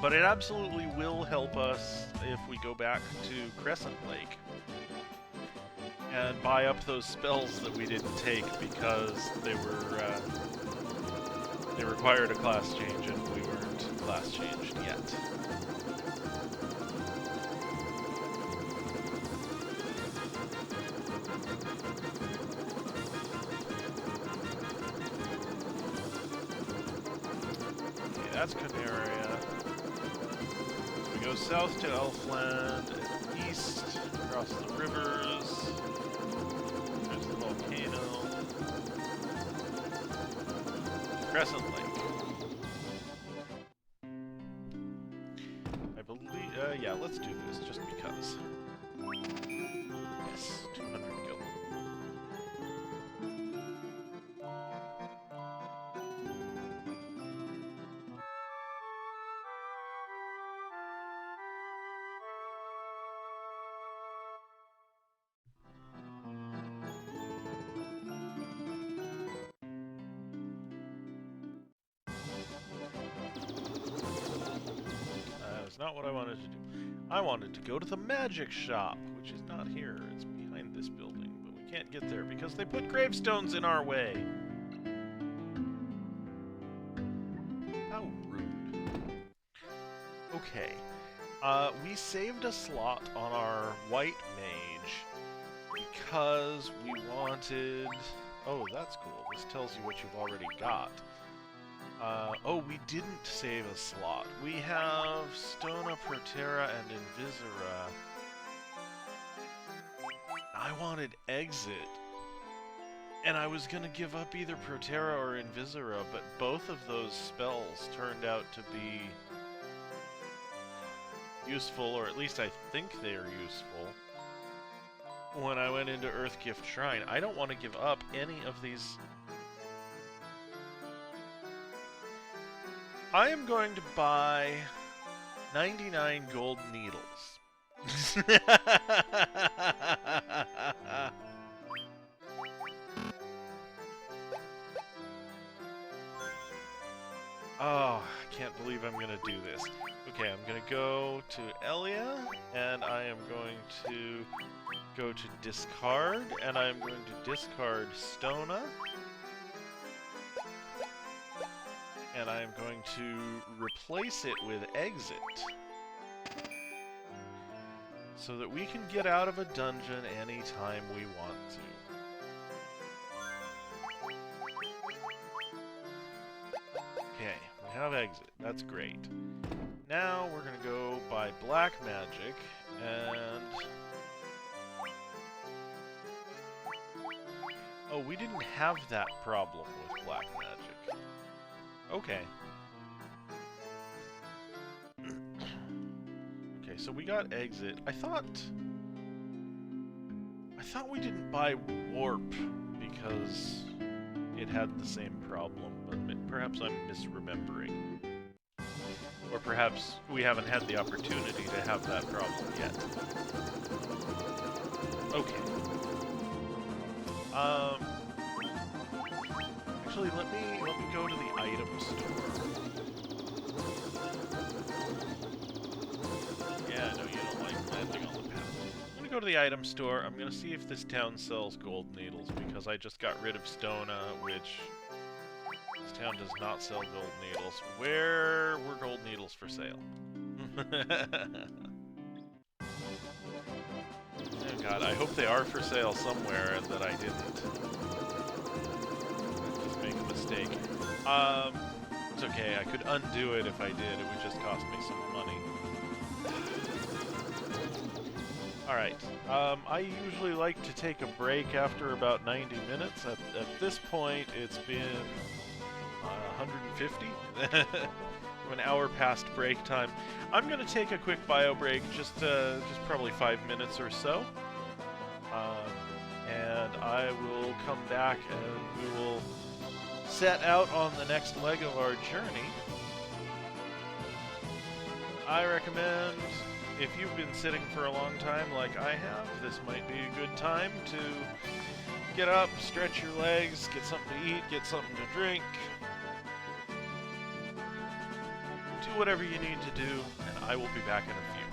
But it absolutely will help us if we go back to Crescent Lake and buy up those spells that we didn't take because they required a class change and we weren't class changed yet. Okay, that's Canaria. We go south to Elfland, and east, across the rivers. There's the volcano. Crescent Lake. I believe, yeah, let's do this, just because. Yes, 200 gil. Not what I wanted to do. I wanted to go to the magic shop, which is not here. It's behind this building, but we can't get there because they put gravestones in our way. How rude. Okay. We saved a slot on our white mage because we wanted... Oh, that's cool. This tells you what you've already got. Oh, we didn't save a slot. We have Stona, Protera, and Invisera. I wanted Exit. And I was gonna give up either Protera or Invisera, but both of those spells turned out to be useful, or at least I think they are useful, when I went into Earthgift Shrine. I don't want to give up any of these... I am going to buy 99 gold needles. Oh, I can't believe I'm going to do this. Okay, I'm going to go to Elia, and I am going to go to discard, and I'm going to discard Stona. and I am going to replace it with exit, so that we can get out of a dungeon anytime we want to. Okay, we have exit. That's great. Now we're gonna go buy black magic, and... Oh, we didn't have that problem with black magic. Okay. Okay, so we got exit. I thought we didn't buy warp because it had the same problem, but perhaps I'm misremembering. Or perhaps we haven't had the opportunity to have that problem yet. Okay. Actually, let me go to the item store. Yeah, no, you don't like landing on the path. I'm gonna go to the item store. I'm gonna see if this town sells gold needles, because I just got rid of Stona, which this town does not sell gold needles. Where were gold needles for sale? Oh god, I hope they are for sale somewhere and that I didn't just make a mistake. It's okay, I could undo it if I did, it would just cost me some money. Alright, I usually like to take a break after about 90 minutes. At this point, it's been 150? An hour past break time. I'm gonna take a quick bio break, just probably 5 minutes or so. And I will come back and we will set out on the next leg of our journey. I recommend, if you've been sitting for a long time like I have, this might be a good time to get up, stretch your legs, get something to eat, get something to drink. Do whatever you need to do, and I will be back in a few.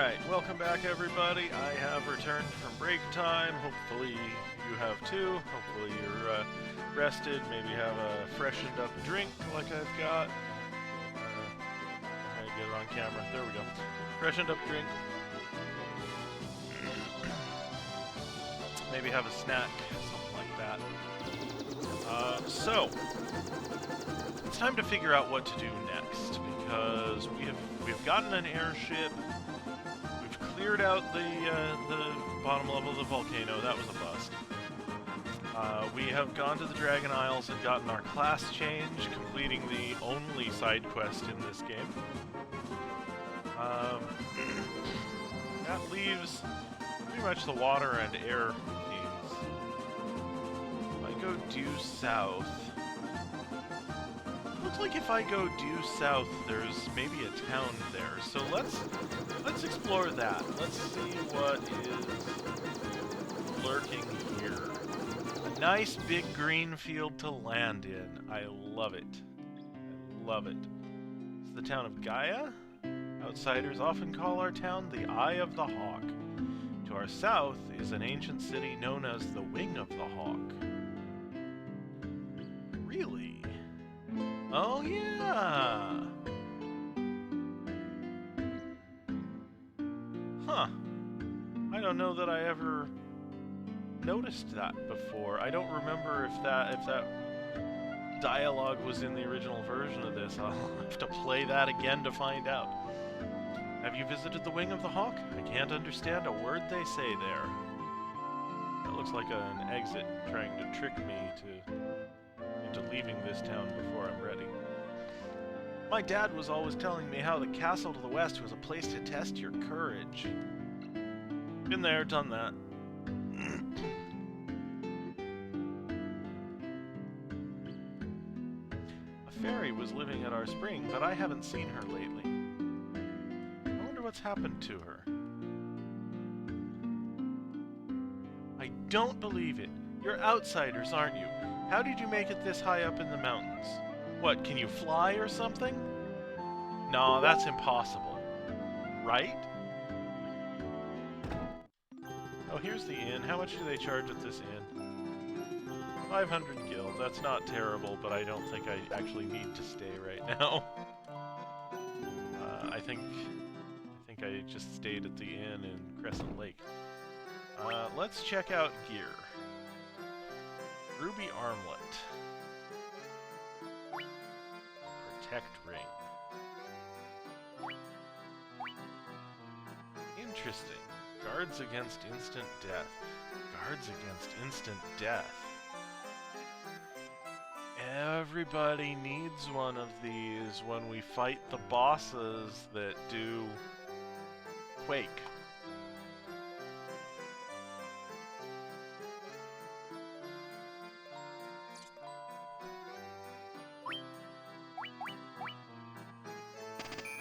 Alright, welcome back everybody. I have returned from break time. Hopefully you have too. Hopefully you're rested, maybe have a freshened up drink like I've got. Trying to get it on camera. There we go. Freshened up drink. Maybe have a snack, something like that. So, it's time to figure out what to do next, because we've gotten an airship. Cleared out the bottom level of the volcano. That was a bust. We have gone to the Dragon Isles and gotten our class change, completing the only side quest in this game. That leaves pretty much the water and air themes. If I go due south... Looks like if I go due south, there's maybe a town there. So let's explore that. Let's see what is lurking here. A nice big green field to land in. I love it. I love it. It's the town of Gaia. Outsiders often call our town the Eye of the Hawk. To our south is an ancient city known as the Wing of the Hawk. Really? Oh, yeah! Huh. I don't know that I ever noticed that before. I don't remember if that dialogue was in the original version of this. I'll have to play that again to find out. Have you visited the Wing of the Hawk? I can't understand a word they say there. That looks like an exit trying to trick me into leaving this town before I'm ready. My dad was always telling me how the castle to the west was a place to test your courage. Been there, done that. A fairy was living at our spring, but I haven't seen her lately. I wonder what's happened to her. I don't believe it. You're outsiders, aren't you? How did you make it this high up in the mountains? What, can you fly or something? No, that's impossible. Right? Oh, here's the inn. How much do they charge at this inn? 500 gil. That's not terrible, but I don't think I actually need to stay right now. I think I just stayed at the inn in Crescent Lake. Let's check out gear. Ruby armlet. Protect ring. Interesting. Guards against instant death. Guards against instant death. Everybody needs one of these when we fight the bosses that do Quake.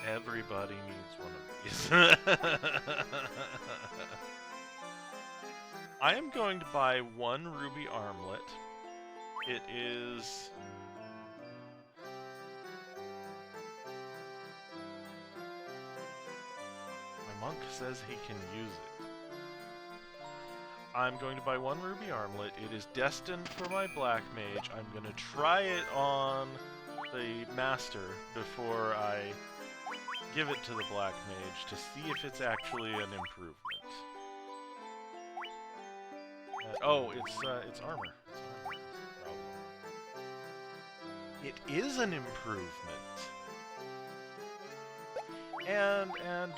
Everybody needs one of these. I am going to buy one ruby armlet. It is... My monk says he can use it. I'm going to buy one ruby armlet. It is destined for my black mage. I'm going to try it on the master before I give it to the black mage to see if it's actually an improvement. Oh, it's armor. It's armor. It is an improvement. And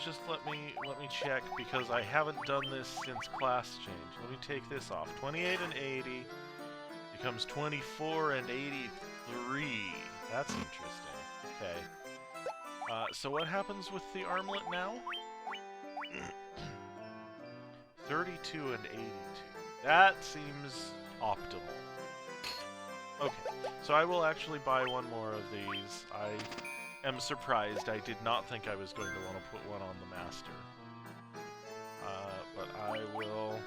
just let me check, because I haven't done this since class change. Let me take this off. 28 and 80 becomes 24 and 83. That's interesting. Okay. So what happens with the armlet now? 32 and 82. That seems optimal. Okay, so I will actually buy one more of these. I am surprised. I did not think I was going to want to put one on the master. But I will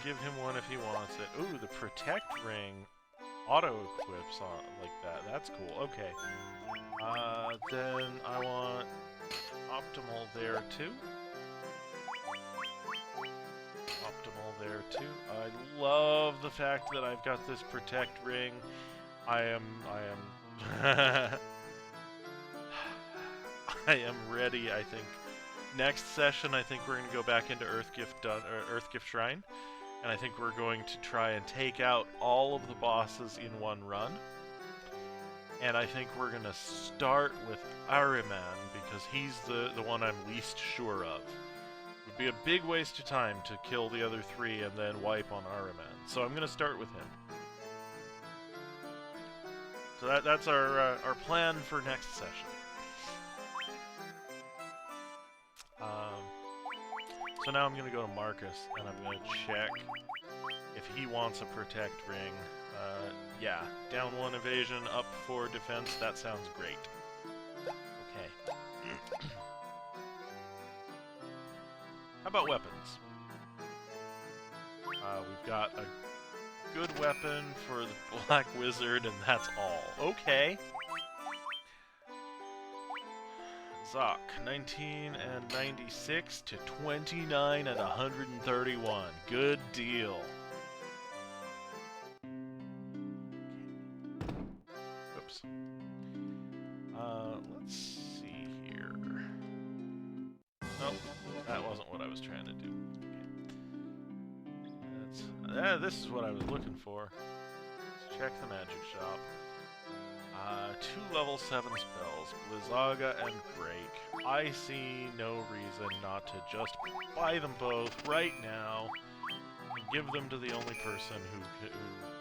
give him one if he wants it. Ooh, the protect ring auto-equips on like that. That's cool. Okay. Then I want Optimal there too. Optimal there too. I love the fact that I've got this protect ring. I am I am ready, I think. Next session, I think we're going to go back into Earthgift Shrine, and I think we're going to try and take out all of the bosses in one run. And I think we're going to start with Ahriman, because he's the one I'm least sure of. It would be a big waste of time to kill the other three and then wipe on Ahriman. So I'm going to start with him. So that's our plan for next session. So now I'm going to go to Marcus, and I'm going to check if he wants a protect ring. Yeah, down 1 evasion, up 4 defense, that sounds great. Okay. How about weapons? We've got a good weapon for the Black Wizard, and that's all. Okay. Zoc, 19 and 96 to 29 and 131. Good deal. Oops. Let's see here. Nope, that wasn't what I was trying to do. Okay. This is what I was looking for. Let's check the magic shop. 2 level 7 spells, Blizzaga and Break. I see no reason not to just buy them both right now and give them to the only person who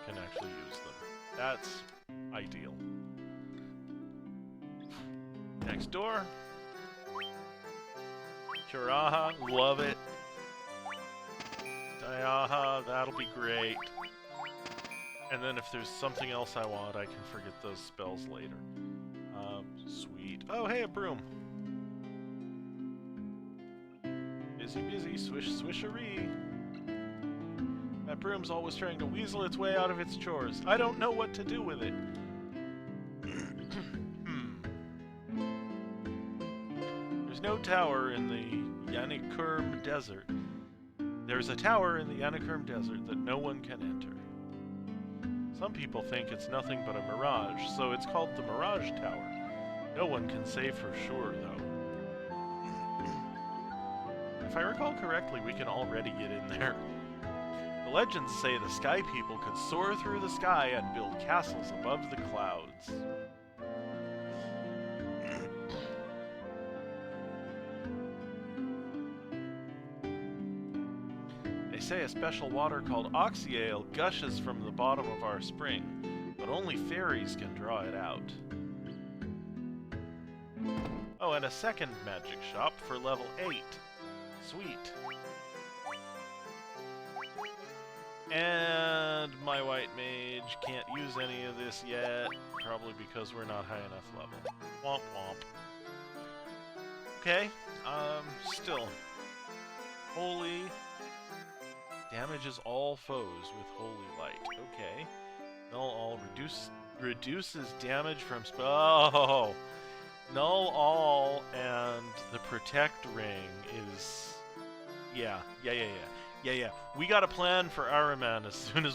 can actually use them. That's ideal. Next door. Kiraha, love it. Dayaha, that'll be great. And then if there's something else I want, I can forget those spells later. Sweet. Oh, hey, a broom. Busy, busy, swish, swisheree. That broom's always trying to weasel its way out of its chores. I don't know what to do with it. There's no tower in the Yanikurm Desert. There's a tower in the Yanikurm Desert that no one can enter. Some people think it's nothing but a mirage, so it's called the Mirage Tower. No one can say for sure, though. If I recall correctly, we can already get in there. The legends say the Sky People could soar through the sky and build castles above the clouds. They say a special water called Oxyale gushes from the bottom of our spring, but only fairies can draw it out. Oh, and a second magic shop for level 8. Sweet. And my white mage can't use any of this yet, probably because we're not high enough level. Womp womp. Okay, still. Holy... Damages all foes with Holy Light. Okay. Null all reduces damage from Oh! Null all and the Protect Ring is... Yeah. We got a plan for Ahriman as soon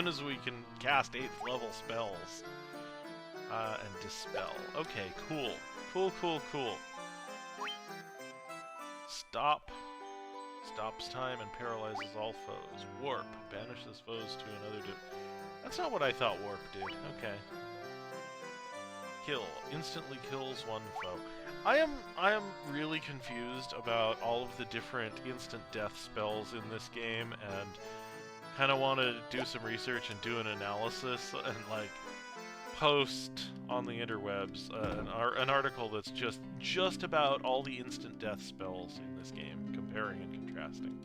as we can cast 8th level spells. And Dispel. Okay, cool. Cool. Stop. Stops time and paralyzes all foes. Warp. Banishes foes to another... That's not what I thought Warp did. Okay. Kill. Instantly kills one foe. I am really confused about all of the different instant death spells in this game, and kind of want to do some research and do an analysis and like post on the interwebs an article that's just about all the instant death spells in this game, comparing and contrasting.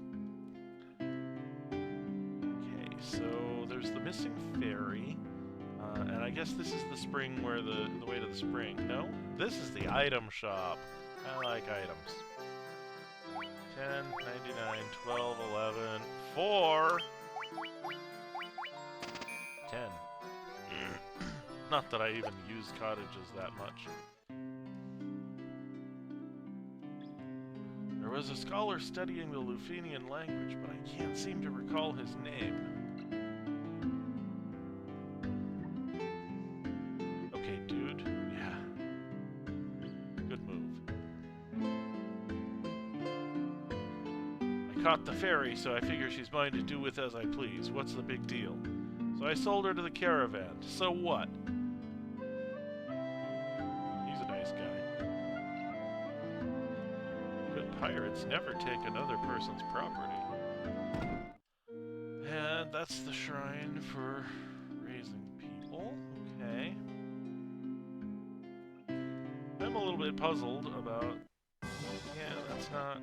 Okay, so there's the missing fairy. And I guess this is the spring where the way to the spring. No? This is the item shop. I like items. 10, 99, 12, 11, 4... 10. Not that I even use cottages that much. was a scholar studying the Lufenian language, but I can't seem to recall his name. Okay, dude. Yeah. Good move. I caught the ferry, so I figure she's mine to do with as I please. What's the big deal? So I sold her to the caravan. So what? He's a nice guy. Good pirates never take another person's property. And that's the shrine for raising people. Okay. I'm a little bit puzzled about... Yeah, that's not...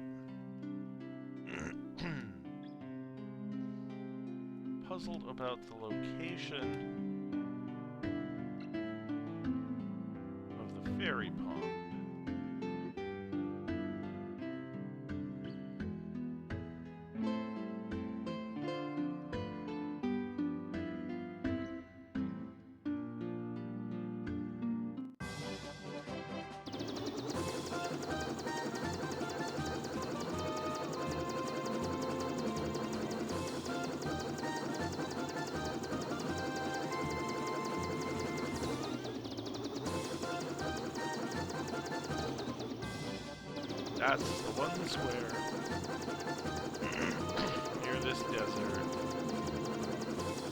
puzzled about the location of the ferry pond. That's the one square near this desert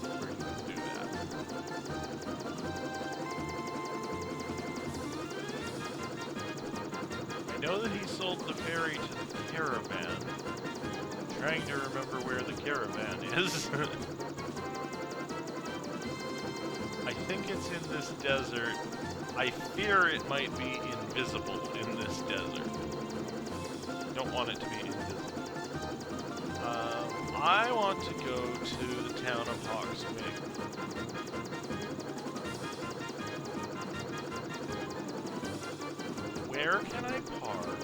where you can do that. I know that he sold the ferry to the caravan. I'm trying to remember where the caravan is. I think it's in this desert. I fear it might be invisible in this desert. Don't want it to be invisible. I want to go to the town of Hawkswing. Where can I park?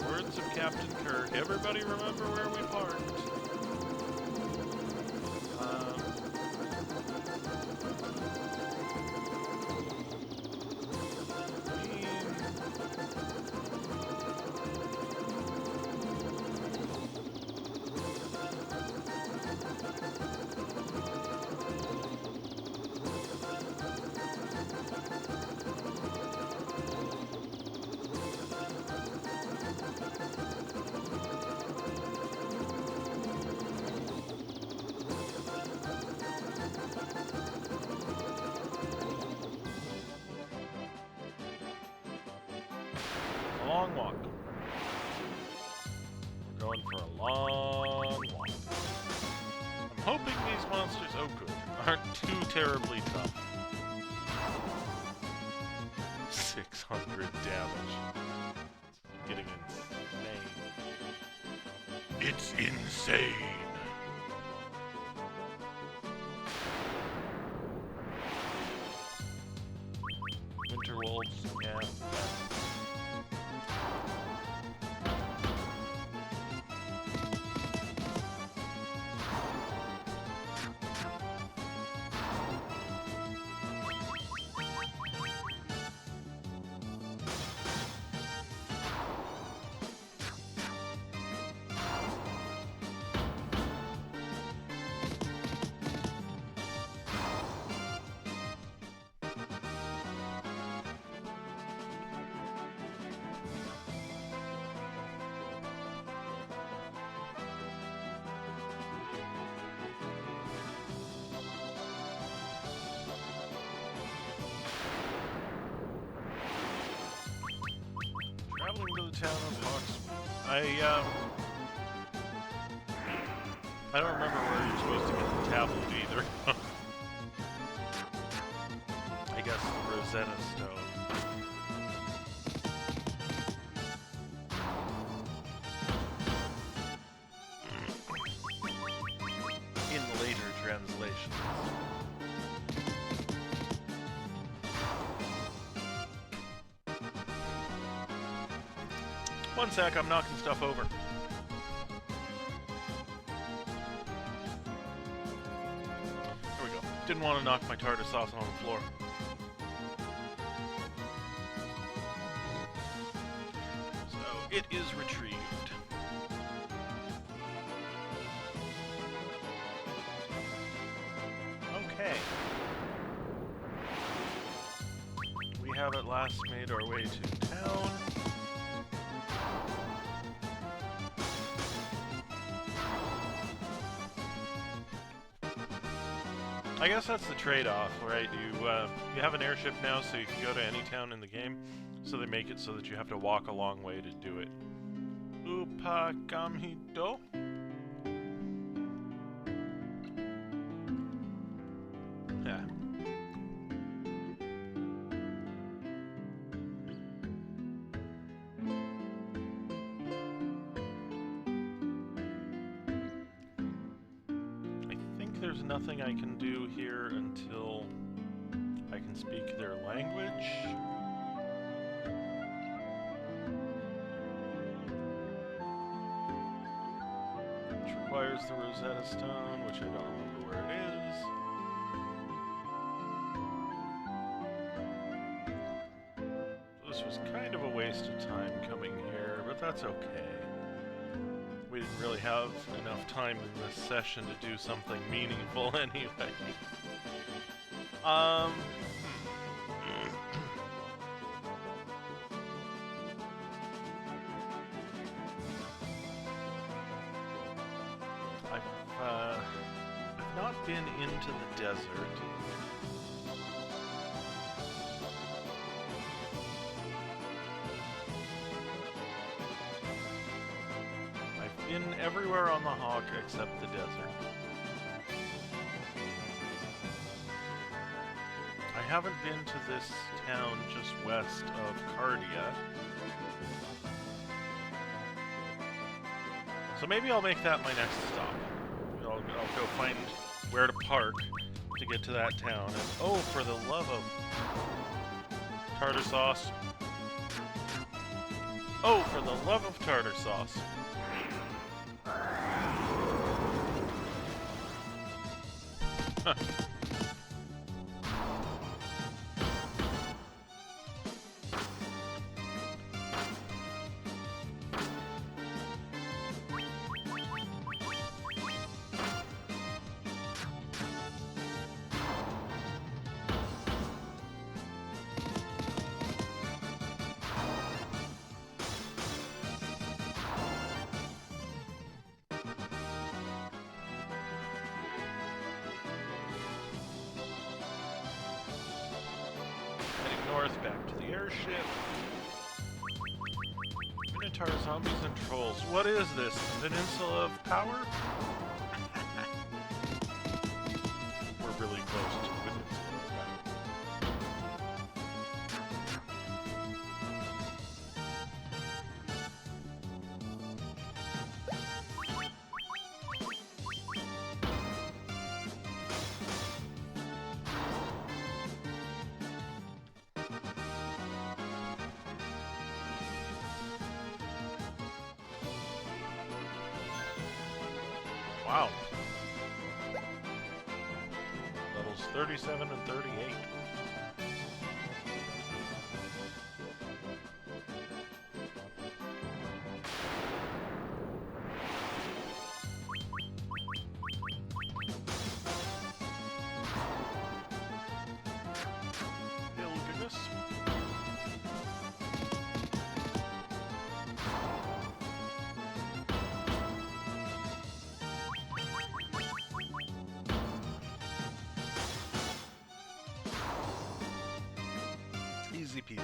Words of Captain Kirk. Everybody remember where we parked? Long walk. We're going for a long walk. I'm hoping these monsters, oh good, aren't too terribly tough. 600 damage. It's getting insane. It's insane! Winter wolves, yeah. Traveling to the town of Hawkswing. I don't remember where you're supposed to get the tablet either. I guess the Rosetta Stone. In later translations. One sec, I'm knocking stuff over. There we go. Didn't want to knock my tartar sauce on the floor. It is retrieved. Okay. We have at last made our way to town. I guess that's the trade-off, right? You have an airship now, so you can go to any town in the game. So they make it so that you have to walk a long way to do it. Upakamhito? Yeah. There's nothing I can do here until I can speak their language. Which requires the Rosetta Stone, which I don't remember where it is. So this was kind of a waste of time coming here, but that's okay. We didn't really have enough time in this session to do something meaningful anyway. I've not been into the desert. Been everywhere on the Hawk except the desert. I haven't been to this town just west of Cardia. So maybe I'll make that my next stop. I'll go find where to park to get to that town. And oh, for the love of tartar sauce. Oh, for the love of tartar sauce. Huh. North, back to the airship. Minotaur zombies and trolls. What is this? Peninsula of Power? We're really close to the Peninsula of Power. Wow. Levels 37 and 38. Hey, look at this. Easy peasy.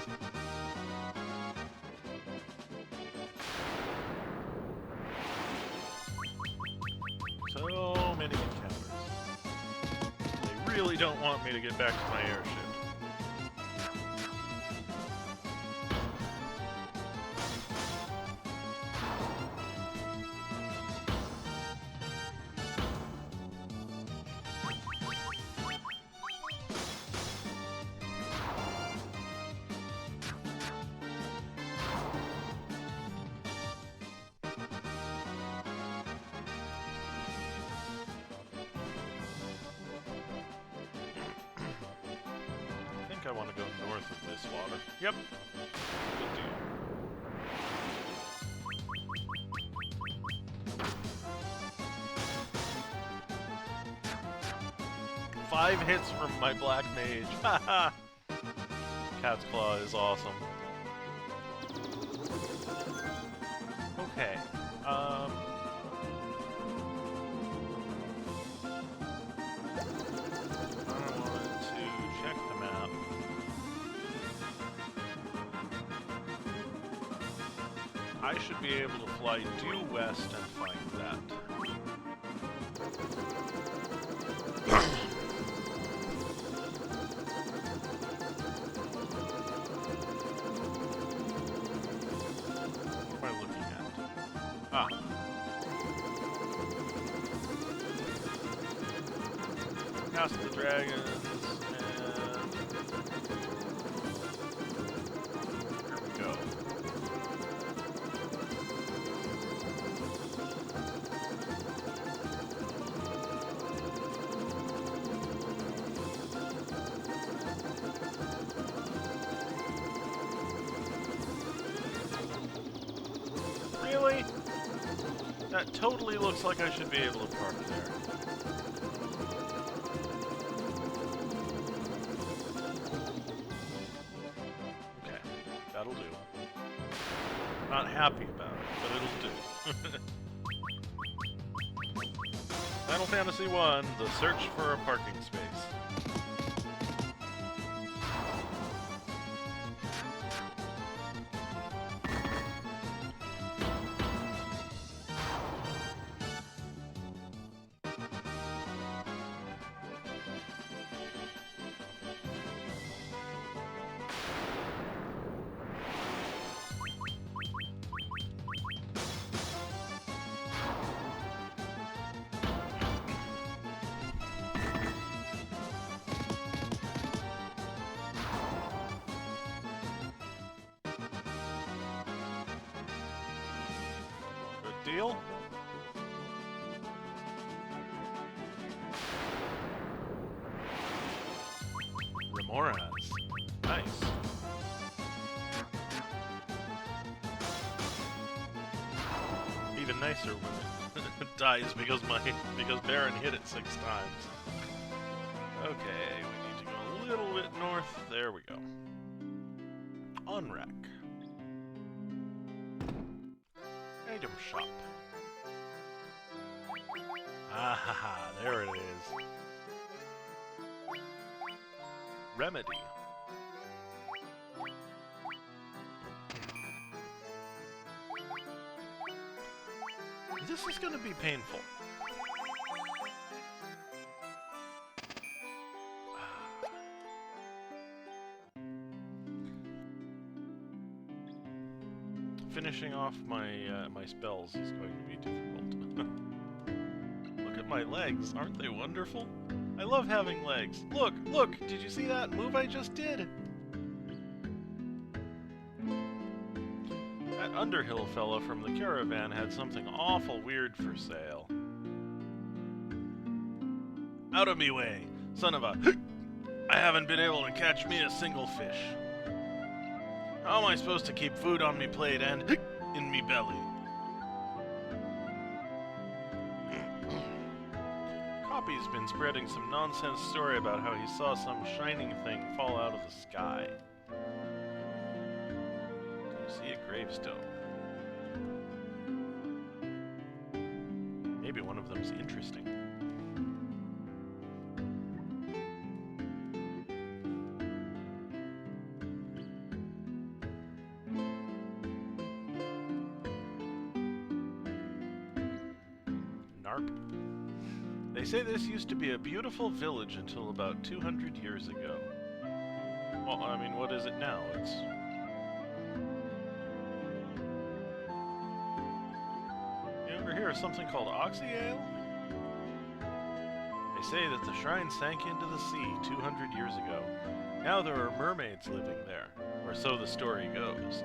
So many encounters. They really don't want me to get back to my airship. I want to go north of this water. Yep. Good deal. 5 hits from my black mage. Haha! Cat's Claw is awesome. Okay. I want to check the map. I should be able to fly due west and find that. What am I looking at? Ah. Past the dragons, and here we go. Really? That totally looks like I should be able to park there. Okay, that'll do. Not happy about it, but it'll do. Final Fantasy I, The Search for a Parking Space. Deal? Remoras. Nice. Even nicer when it dies because Baron hit it 6 times. Okay, we need to go a little bit north. There we go. Unrack. Item shop. Ah ha ha, there it is. Remedy. This is gonna be painful. Finishing off my my spells is going to be difficult. Look at my legs, aren't they wonderful? I love having legs. Look, look! Did you see that move I just did? That Underhill fella from the caravan had something awful weird for sale. Out of me way, son of a... I haven't been able to catch me a single fish. How am I supposed to keep food on me plate and in me belly? Copy's been spreading some nonsense story about how he saw some shining thing fall out of the sky. Do you see a gravestone? Maybe one of them's interesting. They say this used to be a beautiful village until about 200 years ago. Well, I mean, what is it now? It's... You ever hear of something called Oxy Ale? They say that the shrine sank into the sea 200 years ago. Now there are mermaids living there, or so the story goes.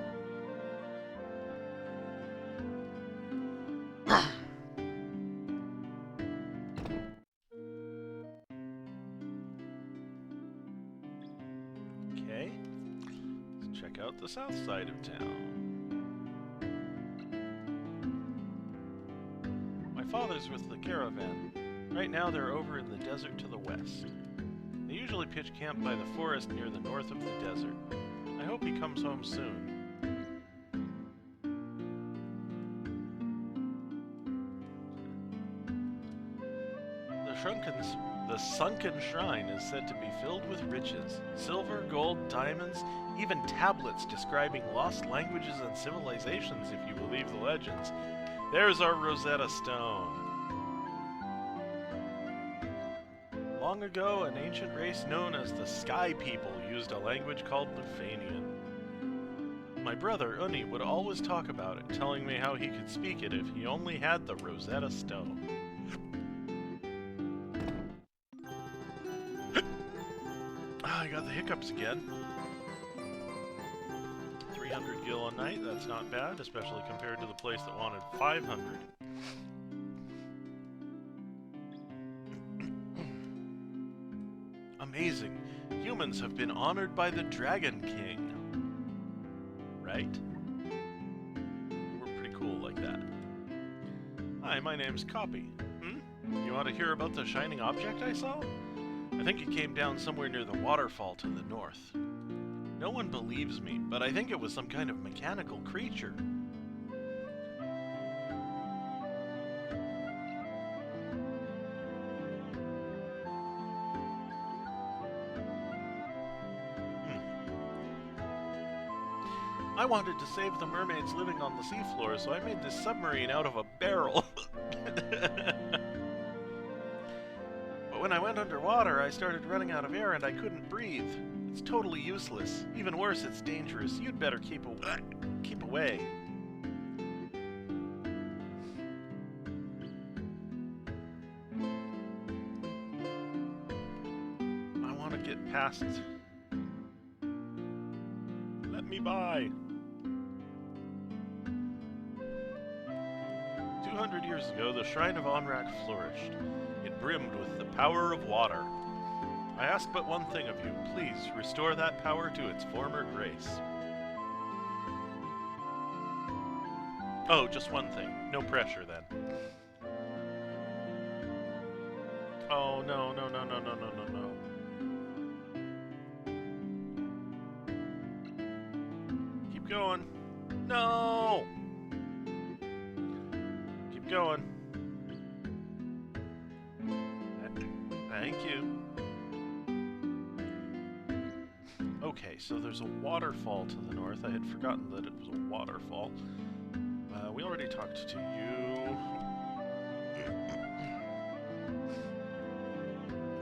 The south side of town. My father's with the caravan. Right now they're over in the desert to the west. They usually pitch camp by the forest near the north of the desert. I hope he comes home soon. The Sunken Shrine is said to be filled with riches. Silver, gold, diamonds, even tablets describing lost languages and civilizations, if you believe the legends. There's our Rosetta Stone. Long ago, an ancient race known as the Sky People used a language called Lufanian. My brother, Uni, would always talk about it, telling me how he could speak it if he only had the Rosetta Stone. I got the hiccups again. 300 gil a night, that's not bad, especially compared to the place that wanted 500. Amazing. Humans have been honored by the Dragon King. Right? We're pretty cool like that. Hi, my name's Copy. You want to hear about the shining object I saw? I think it came down somewhere near the waterfall to the north. No one believes me, but I think it was some kind of mechanical creature. I wanted to save the mermaids living on the seafloor, so I made this submarine out of a barrel. But when I went underwater, I started running out of air and I couldn't breathe. It's totally useless. Even worse, it's dangerous. You'd better keep away. I want to get past. Let me by. 200 years ago, the Shrine of Onrak flourished. It brimmed with the power of water. I ask but one thing of you. Please, restore that power to its former grace. Oh, just one thing. No pressure, then. Oh, no. Keep going. No! Keep going. Thank you. Okay, so there's a waterfall to the north. I had forgotten that it was a waterfall. We already talked to you.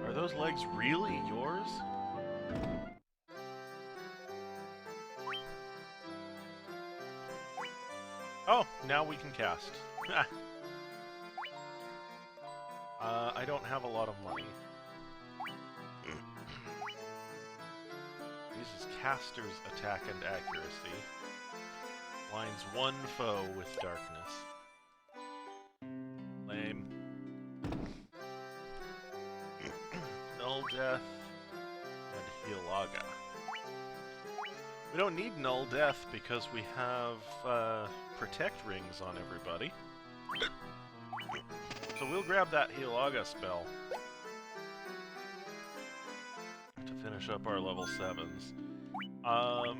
Are those legs really yours? Oh, now we can cast. I don't have a lot of money. Uses caster's attack and accuracy. Blinds one foe with darkness. Lame. Null Death and Healaga. We don't need Null Death because we have Protect Rings on everybody. So we'll grab that Healaga spell to finish up our level 7s. I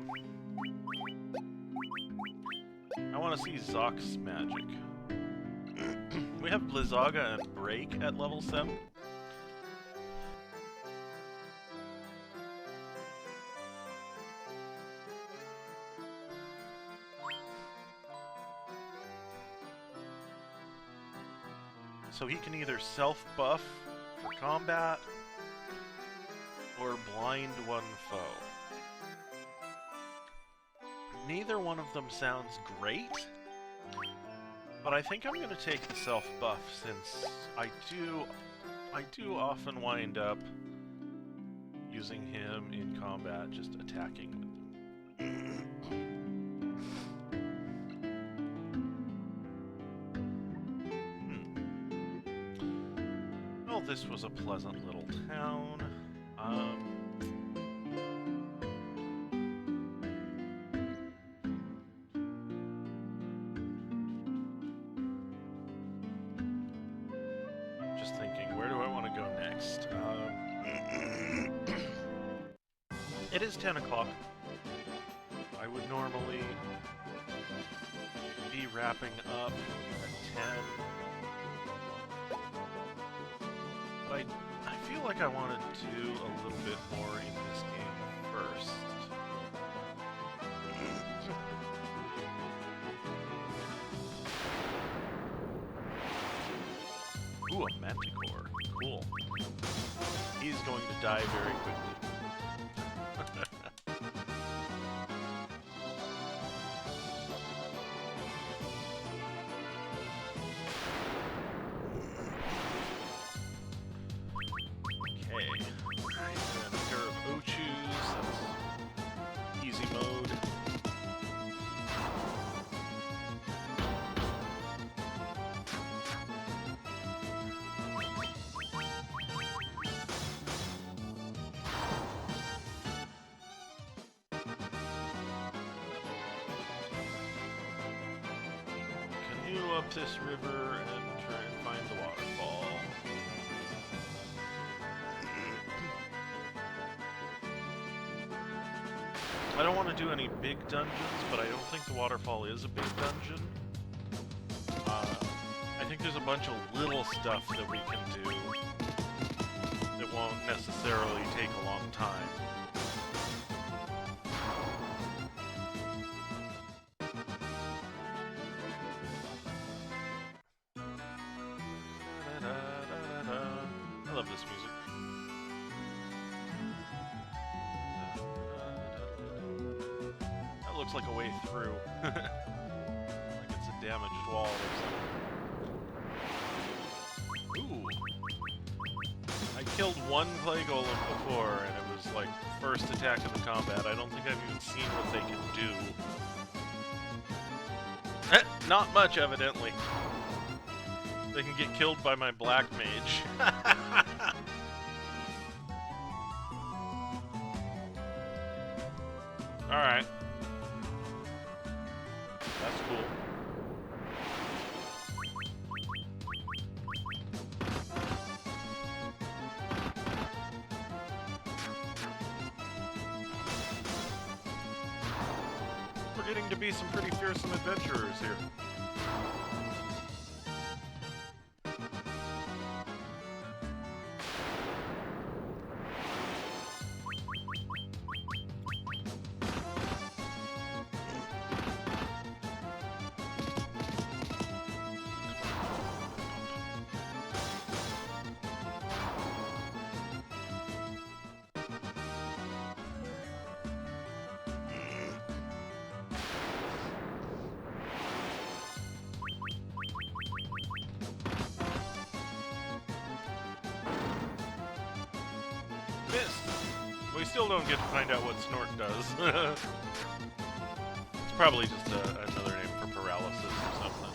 want to see Zock's magic. We have Blizzaga and Break at level 7. So he can either self-buff for combat, or blind one foe. Neither one of them sounds great, but I think I'm going to take the self-buff since I do often wind up using him in combat, just attacking with them. Well, this was a pleasant little town. Just thinking, where do I want to go next? It is 10 o'clock. I would normally be wrapping up at 10. But I feel like I want to do a little bit more in this game first. Ooh, a manticore. Cool. He's going to die very quickly. Okay. Alright, then a pair of Ochus. That's easy mode. Canoe up this river and try and find the waterfall. I don't want to do any big dungeons, but I don't think the waterfall is a big dungeon. I think there's a bunch of little stuff that we can do that won't necessarily take a long time. I love this music. That looks like a way through. Like it's a damaged wall or something. Ooh. I killed one clay golem before, and it was like first attack of the combat. I don't think I've even seen what they can do. Not much, evidently. They can get killed by my black mage. Alright. That's cool. We're getting to be some pretty fearsome adventurers here. We still don't get to find out what Snort does. It's probably just another name for paralysis or something.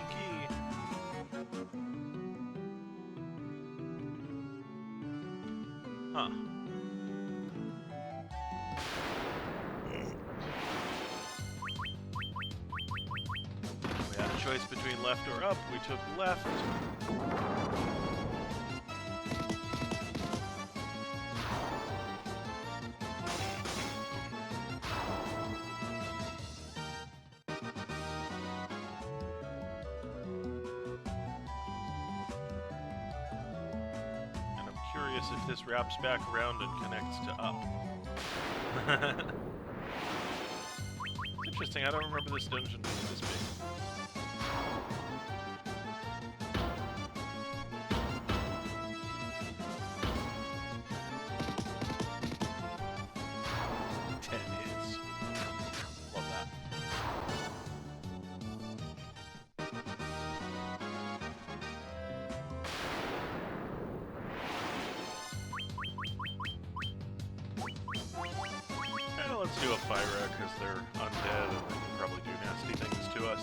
Key. Huh. Choice between left or up, we took left. And I'm curious if this wraps back around and connects to up. It's interesting, I don't remember this dungeon being this big. Let's do a Fyra, because they're undead and they can probably do nasty things to us.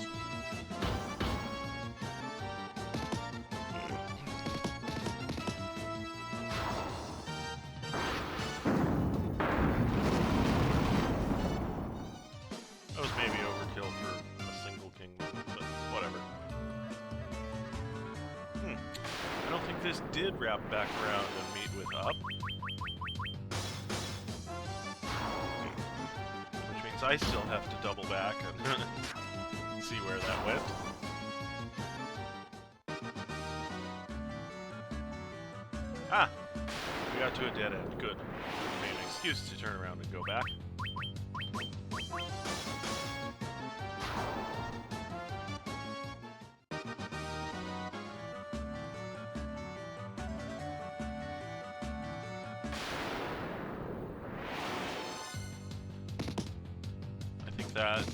That was maybe overkill for a single kingdom, but whatever. just did wrap back around and meet with up. Which means I still have to double back and see where that went. Ah! We got to a dead end. Good. Give me an excuse to turn around and go back.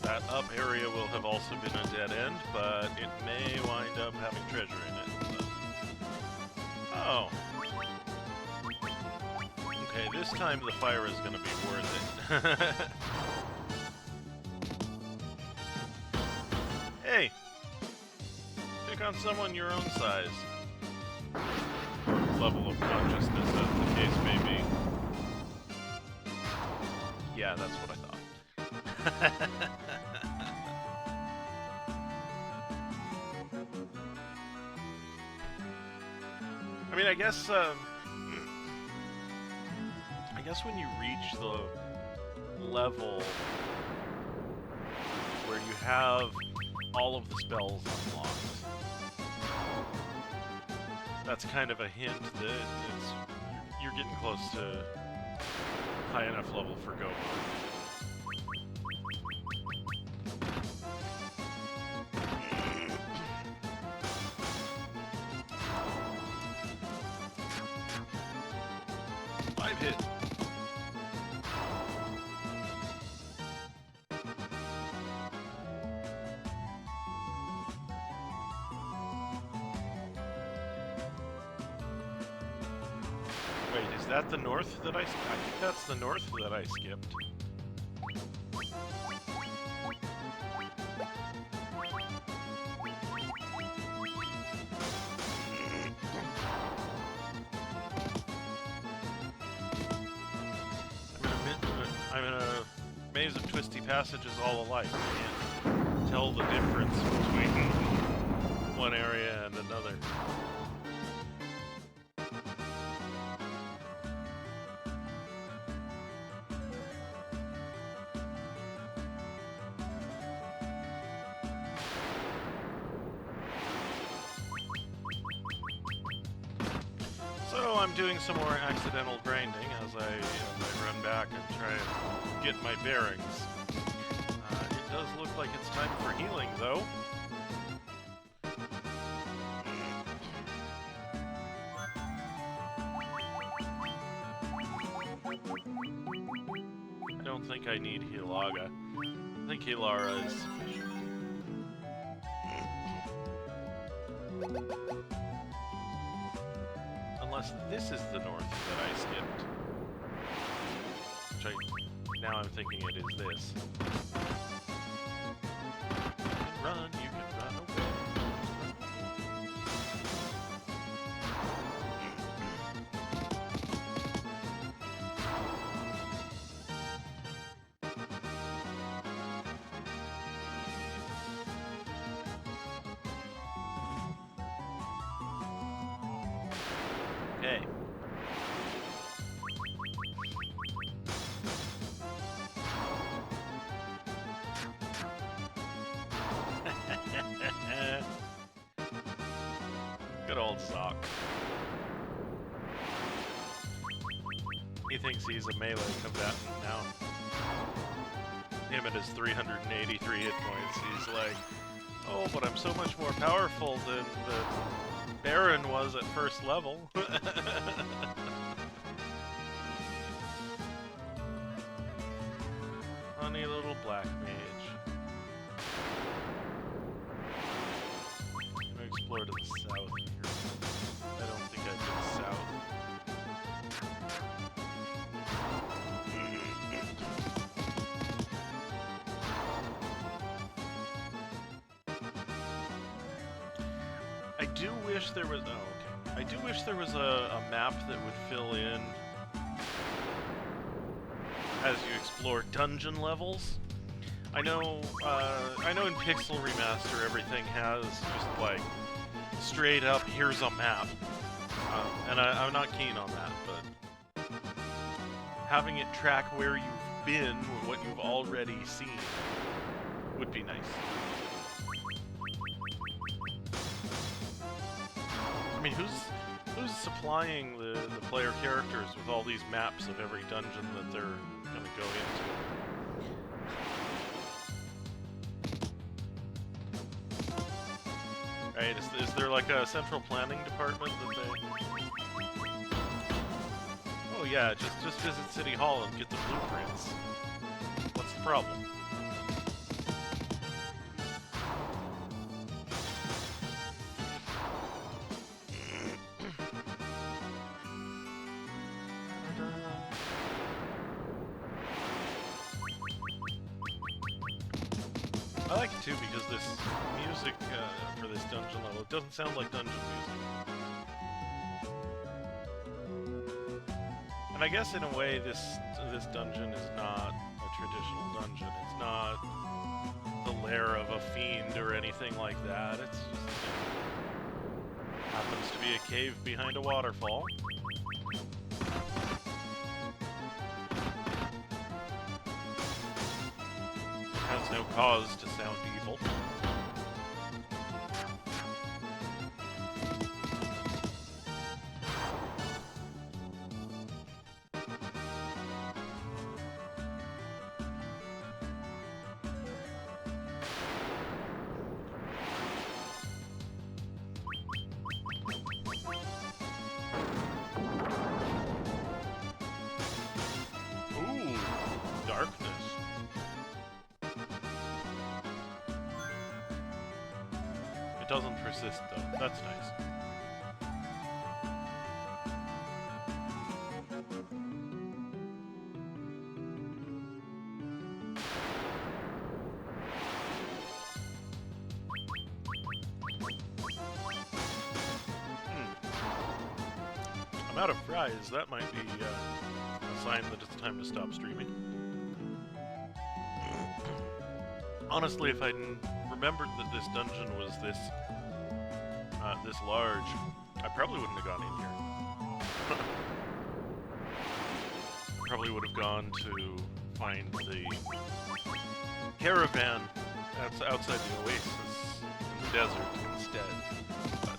That up area will have also been a dead end, but it may wind up having treasure in it. So. Oh. Okay, this time the fire is going to be worth it. Hey! Pick on someone your own size. Level of consciousness, as the case may be. Yeah, that's what I thought. I mean, I guess when you reach the level where you have all of the spells unlocked, that's kind of a hint that you're getting close to high enough level for go mode. Hit. Wait, is that the north that I think that's the north that I skipped. I'm in a maze of twisty passages all alike. I can't tell the difference between one area and another. So I'm doing some more accidental grinding as I run back and try and get my bearings. It does look like it's time for healing, though. I don't think I need Hilaga. I think Hilara is sufficient. Unless this is the north that I skipped. Which now I'm thinking it is this. You can run away. Okay. Good old Sock. He thinks he's a melee combatant now. Him at his 383 hit points, he's like, oh, but I'm so much more powerful than the Baron was at first level. Funny little black mage. I'm gonna explore to the south here. I don't think I've been south. I do wish there was... Oh, okay. I do wish there was a map that would fill in as you explore dungeon levels. I know in Pixel Remaster everything has just like straight up, here's a map. And I'm not keen on that, but having it track where you've been, what you've already seen, would be nice. I mean, who's supplying the player characters with all these maps of every dungeon that they're gonna go into? Right, is there like a central planning department that they... Oh yeah, just visit City Hall and get the blueprints. What's the problem? I like it too because this music for this dungeon level, it doesn't sound like dungeon music. And I guess in a way this dungeon is not a traditional dungeon. It's not the lair of a fiend or anything like that. It's just happens to be a cave behind a waterfall. Has no cause to sound evil. Ooh, darkness. It doesn't persist, though. That's nice. I'm out of fries. That might be a sign that it's time to stop streaming. Honestly, if I'd remembered that this dungeon was this large, I probably wouldn't have gone in here. Probably would have gone to find the caravan that's outside the oasis in the desert instead. But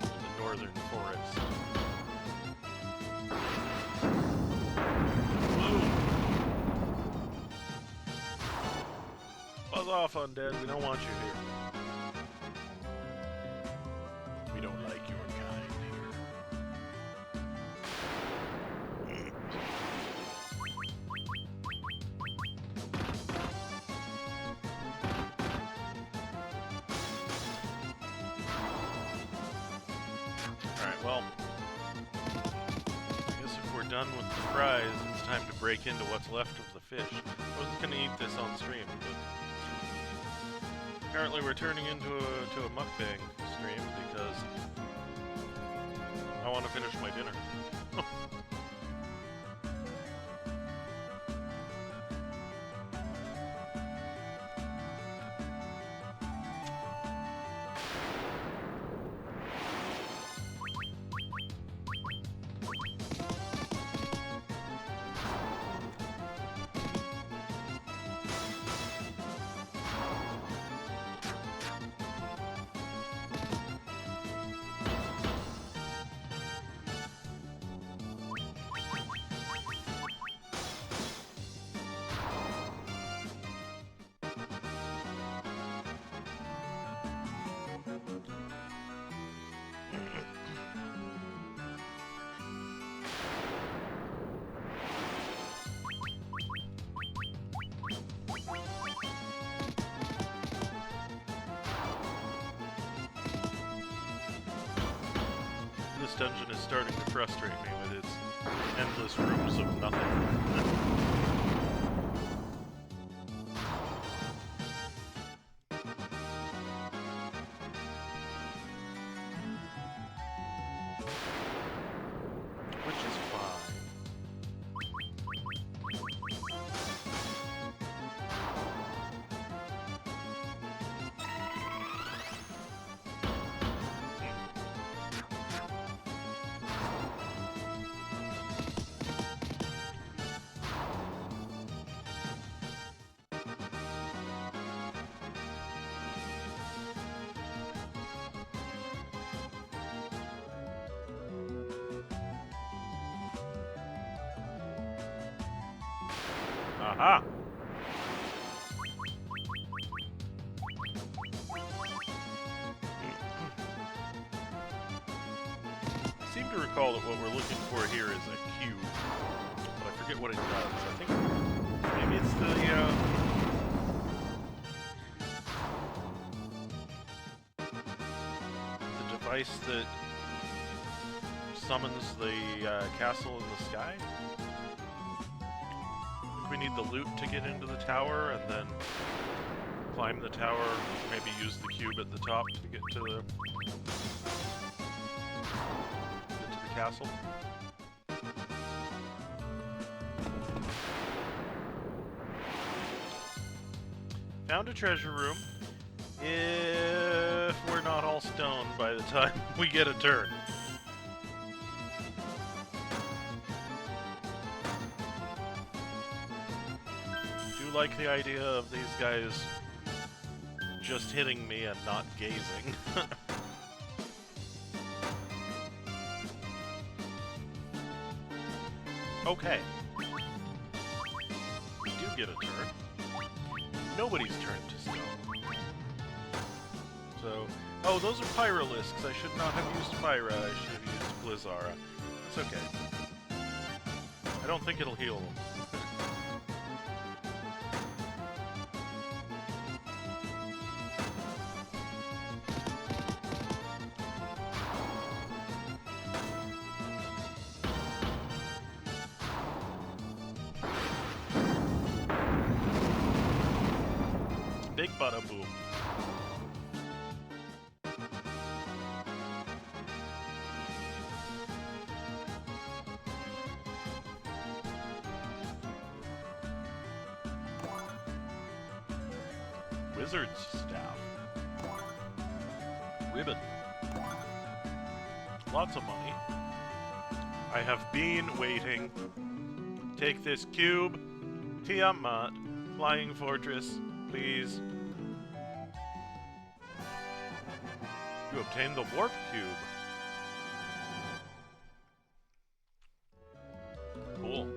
in the northern forest. Buzz off, undead. We don't want you here. We don't like your kind here. Alright, well, I guess if we're done with the fries, it's time to break into what's left of the fish. I wasn't going to eat this on stream, but apparently we're turning into a mukbang stream because I want to finish my dinner. This dungeon is starting to frustrate me with its endless rooms of nothing. Which is fine. Aha! I seem to recall that what we're looking for here is a cube, but I forget what it does. I think maybe it's the device that summons the castle in the sky. I think we need the loot to get into the tower, and then climb the tower, maybe use the cube at the top to get to the castle. Found a treasure room. If we're not all stoned by the time we get a turn. Do like the idea of these guys just hitting me and not gazing. Okay. We do get a turn. Nobody's turn to stone. So, oh, those are Pyralisks. I should not have used Pyra. I should have used Blizzara. That's okay. I don't think it'll heal them. Big bada boom. Wizard's staff. Ribbon. Lots of money. I have been waiting. Take this cube. Tiamat. Flying Fortress. Please. You obtained the warp cube. Cool.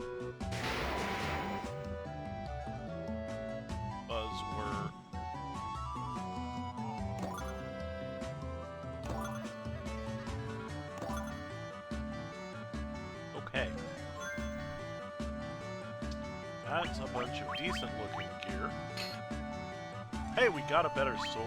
Buzzword. Okay. That's a bunch of decent looking gear. Hey, we got a better sword.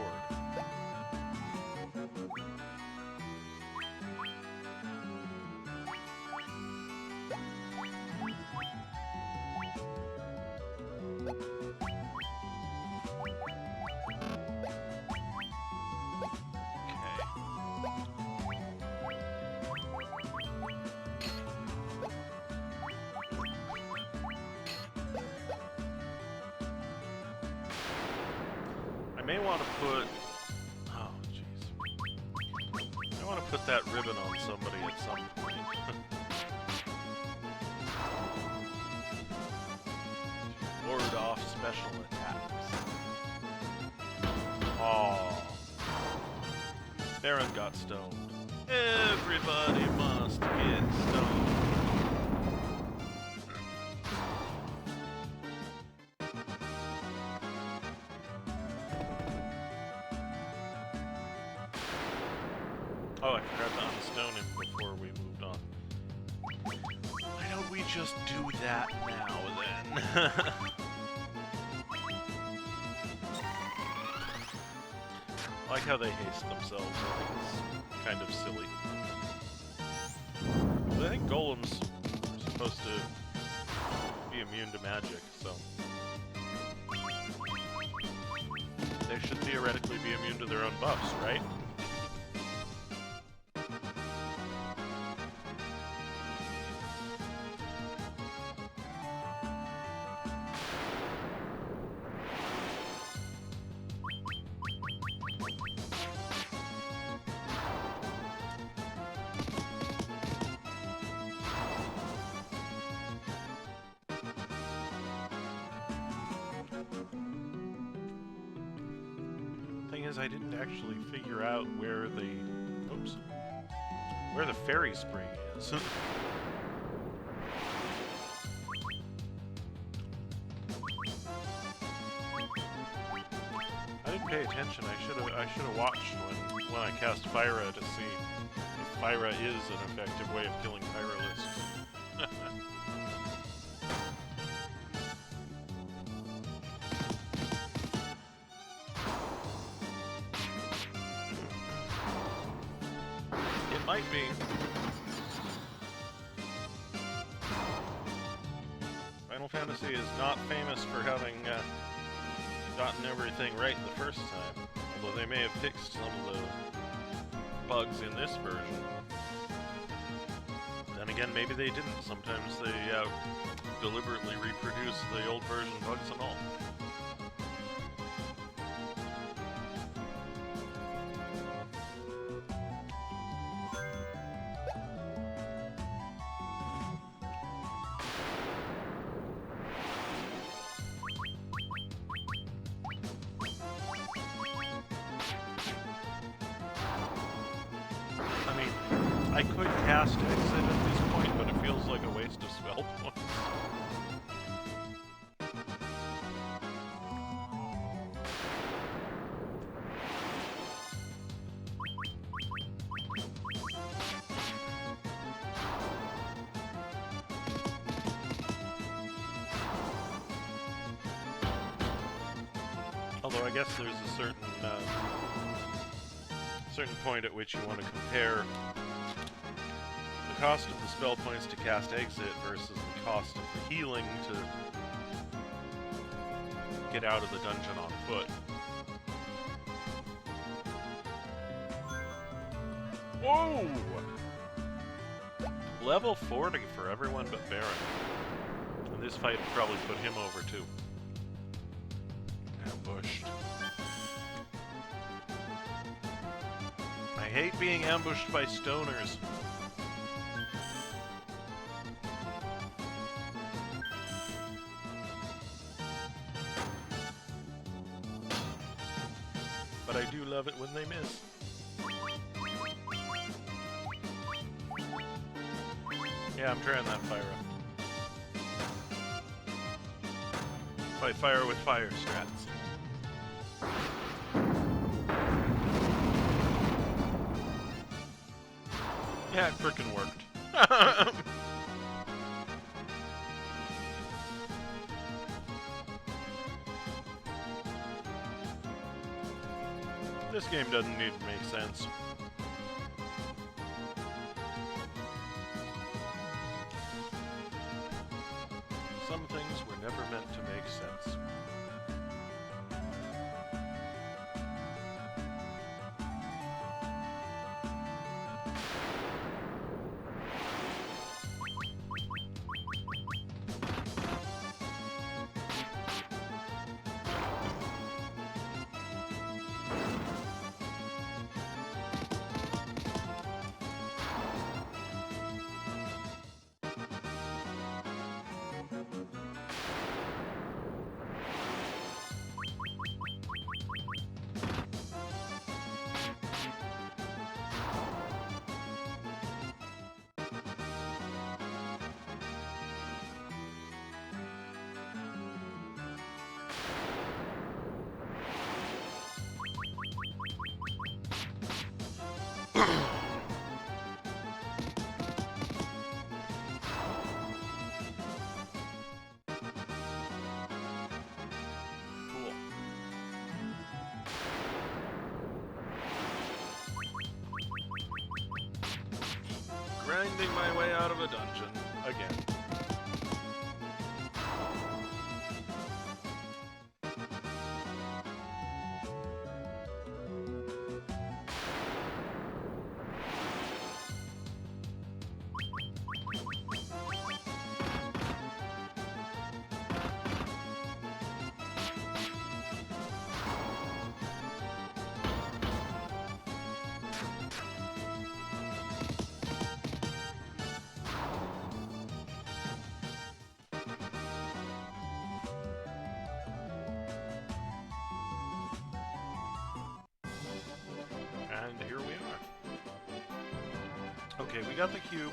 I may want to put... Oh, jeez. I want to put that ribbon on somebody at some point. Ward off special attacks. Oh. Baron got stoned. Everybody must get stoned. Oh, I forgot to unstone him before we moved on. Why don't we just do that now, then? I like how they haste themselves. I think it's kind of silly. But I think golems are supposed to be immune to magic, so... they should theoretically be immune to their own buffs, right? I didn't actually figure out where the fairy spring is. pay attention. I should have watched when I cast Fyra to see if Fyra is an effective way of killing Pyralists. It might be. Final Fantasy is not famous for having gotten everything right the first time, although they may have fixed some of the bugs in this version. Then again, maybe they didn't. Sometimes they deliberately reproduce the old version bugs and all. I could cast Exit at this point, but it feels like a waste of spell points. Although I guess there's a certain point at which you want to compare the cost of the spell points to cast Exit versus the cost of the healing to get out of the dungeon on foot. Whoa! Level 40 for everyone but Baron. And this fight will probably put him over too. Ambushed. I hate being ambushed by stoners. But I do love it when they miss. Yeah, I'm trying that Fyra. Fight fire with fire strats. Yeah, it frickin' worked. This game doesn't need to make sense. Some things were never meant to make sense. Grinding my way out of a dungeon again. And here we are. Okay, we got the cube.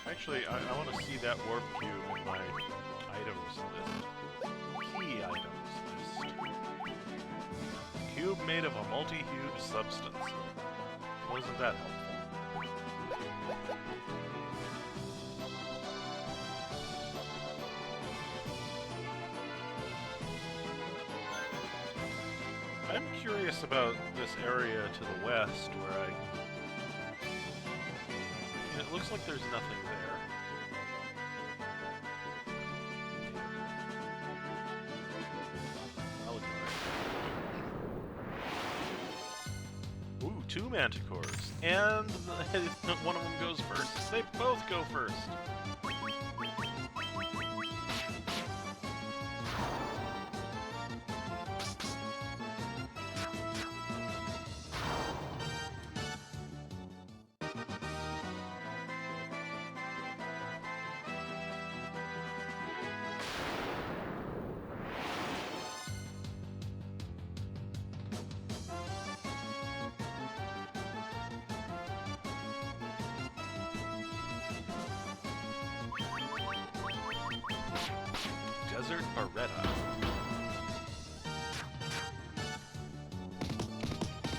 Actually, I want to see that warp cube in my items list. Key items list. cube made of a multi-hued substance. Wasn't that helpful? I'm curious about this area to the west where it looks like there's nothing there. Ooh, 2 manticores. And one of them goes first. They both go first. Desert Beretta.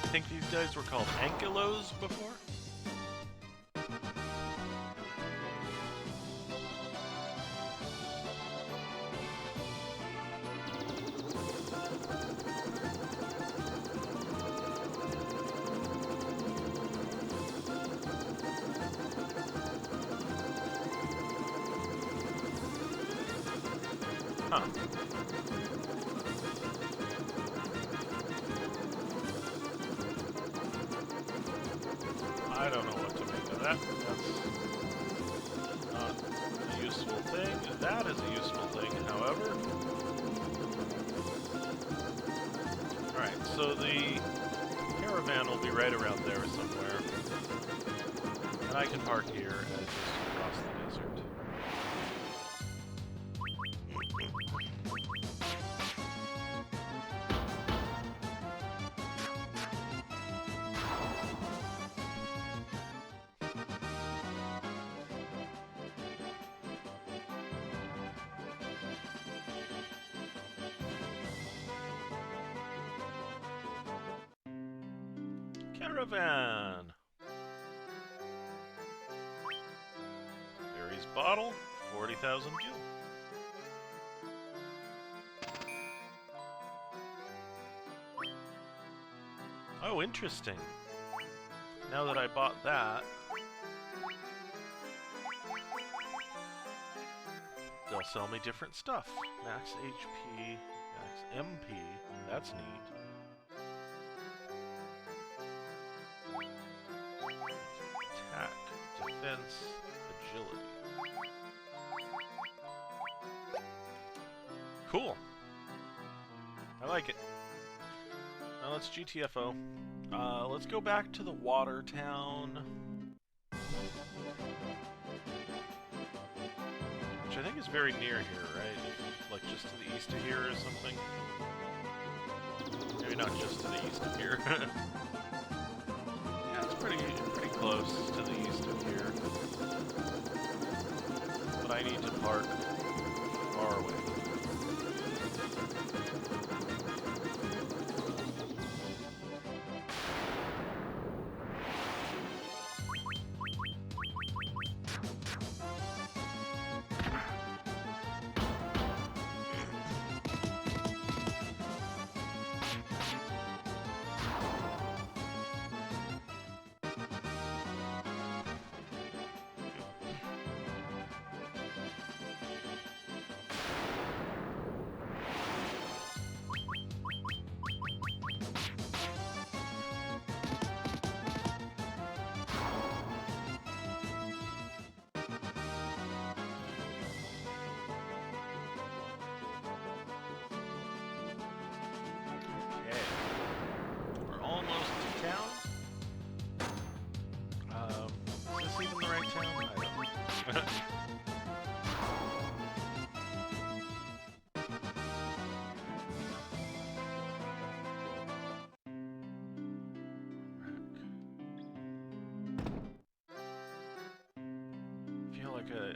I think these guys were called ankylos before? Huh. I don't know what to make of that. That's not a useful thing. That is a useful thing, however. Alright, so the caravan will be right around there somewhere. And I can park here and just cross the desert. Caravan! Barry's bottle, 40,000 gil. Oh, interesting. Now that I bought that, they'll sell me different stuff. Max HP, max MP, that's neat. Attack, defense, agility. Cool. I like it. Now let's GTFO. Let's go back to the water town. Which I think is very near here, right? Like just to the east of here or something? Maybe not just to the east of here. Yeah, it's pretty close to the east of here. But I need to park far away.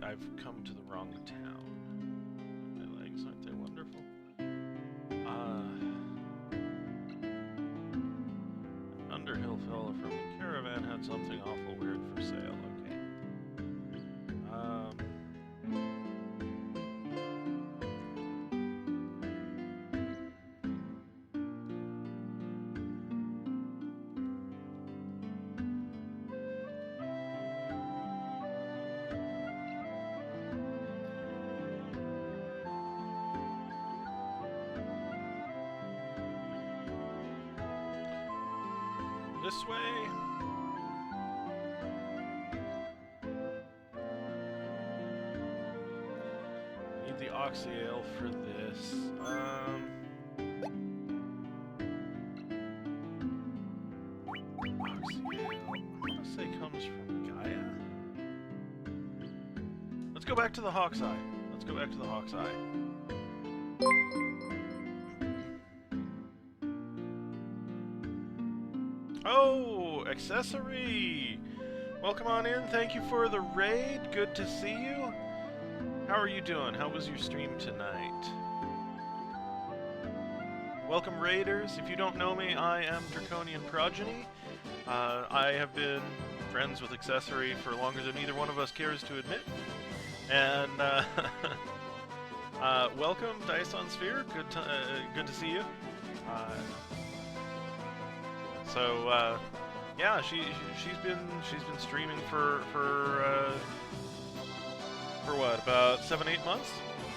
I've come to the wrong town. My legs, aren't they wonderful? this way. Need the oxyale for this. Oxyale, I want to say comes from Gaia. Let's go back to the Hawk's Eye. Let's go back to the Hawk's Eye. Oh, accessory! Welcome on in. Thank you for the raid. Good to see you. How are you doing? How was your stream tonight? Welcome, raiders. If you don't know me, I am Draconian Progeny. I have been friends with Accessory for longer than either one of us cares to admit. And welcome, Dice on Sphere. Good to see you. Yeah, she's been streaming for what, about 7-8 months,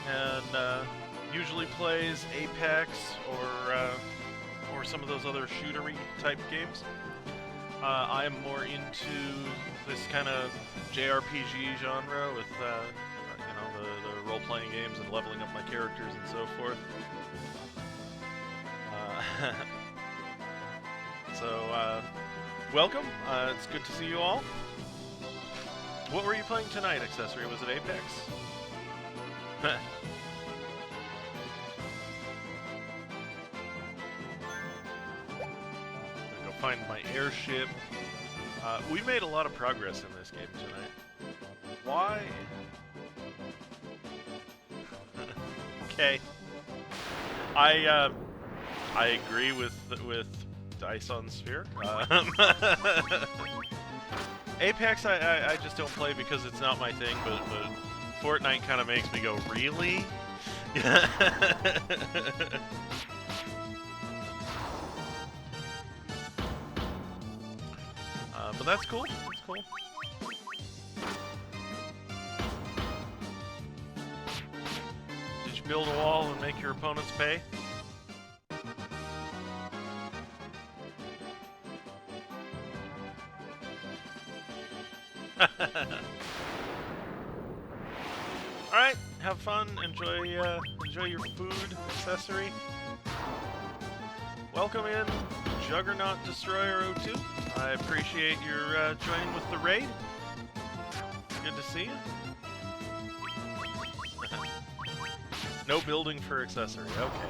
and usually plays Apex or some of those other shootery type games. I am more into this kind of JRPG genre with you know, the role-playing games and leveling up my characters and so forth. Welcome. It's good to see you all. What were you playing tonight, Accessory? Was it Apex? I'm gonna go find my airship. We made a lot of progress in this game tonight. Why? Okay. I agree with Dice on Sphere. Apex, I just don't play because it's not my thing, but Fortnite kind of makes me go, really? But that's cool. That's cool. Did you build a wall and make your opponents pay? Alright, have fun, enjoy your food, Accessory. Welcome in, Juggernaut Destroyer 02. I appreciate your joining with the raid. Good to see you. No building for Accessory, okay.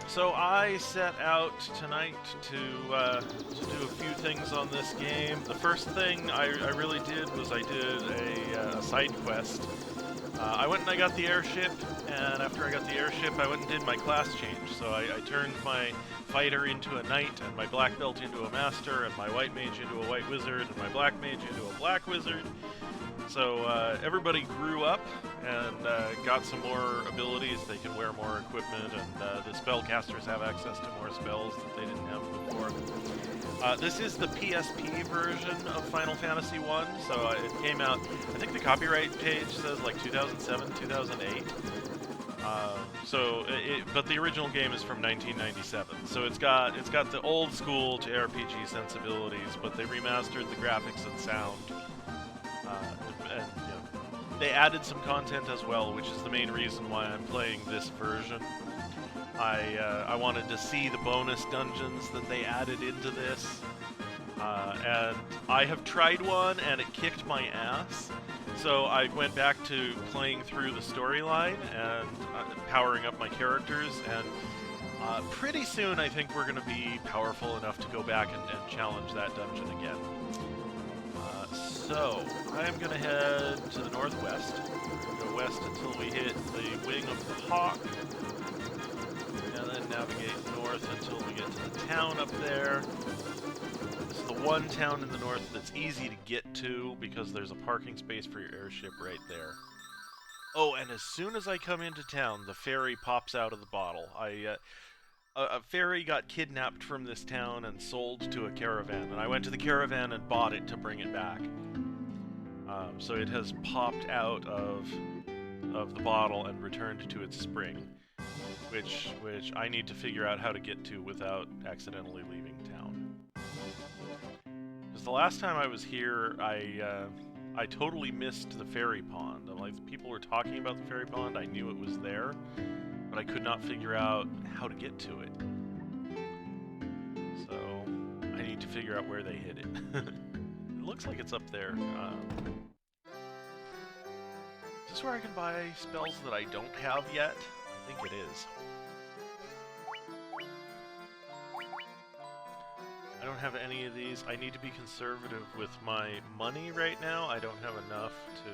So I set out tonight to do a few things on this game. The first thing I really did was I did a side quest. I went and I got the airship, and after I got the airship, I went and did my class change. So I turned my fighter into a knight, and my black belt into a master, and my white mage into a white wizard, and my black mage into a black wizard. So everybody grew up and got some more abilities. They can wear more equipment, and the spellcasters have access to more spells that they didn't have before. This is the PSP version of Final Fantasy I, so it came out, I think the copyright page says like 2007, 2008. But the original game is from 1997, so it's got the old school JRPG sensibilities, but they remastered the graphics and sound. And you know, they added some content as well, which is the main reason why I'm playing this version. I wanted to see the bonus dungeons that they added into this, and I have tried one and it kicked my ass. So I went back to playing through the storyline and powering up my characters, and pretty soon I think we're going to be powerful enough to go back and challenge that dungeon again. So, I am going to head to the northwest. Go west until we hit the wing of the Hawk. And then navigate north until we get to the town up there. This is the one town in the north that's easy to get to because there's a parking space for your airship right there. Oh, and as soon as I come into town, the ferry pops out of the bottle. A ferry got kidnapped from this town and sold to a caravan, and I went to the caravan and bought it to bring it back. So it has popped out of the bottle and returned to its spring. which I need to figure out how to get to without accidentally leaving town. Because the last time I was here, I totally missed the fairy pond. Like, people were talking about the fairy pond, I knew it was there, but I could not figure out how to get to it. So, I need to figure out where they hid it. It looks like it's up there. Is this where I can buy spells that I don't have yet? I think it is. I don't have any of these. I need to be conservative with my money right now. I don't have enough to...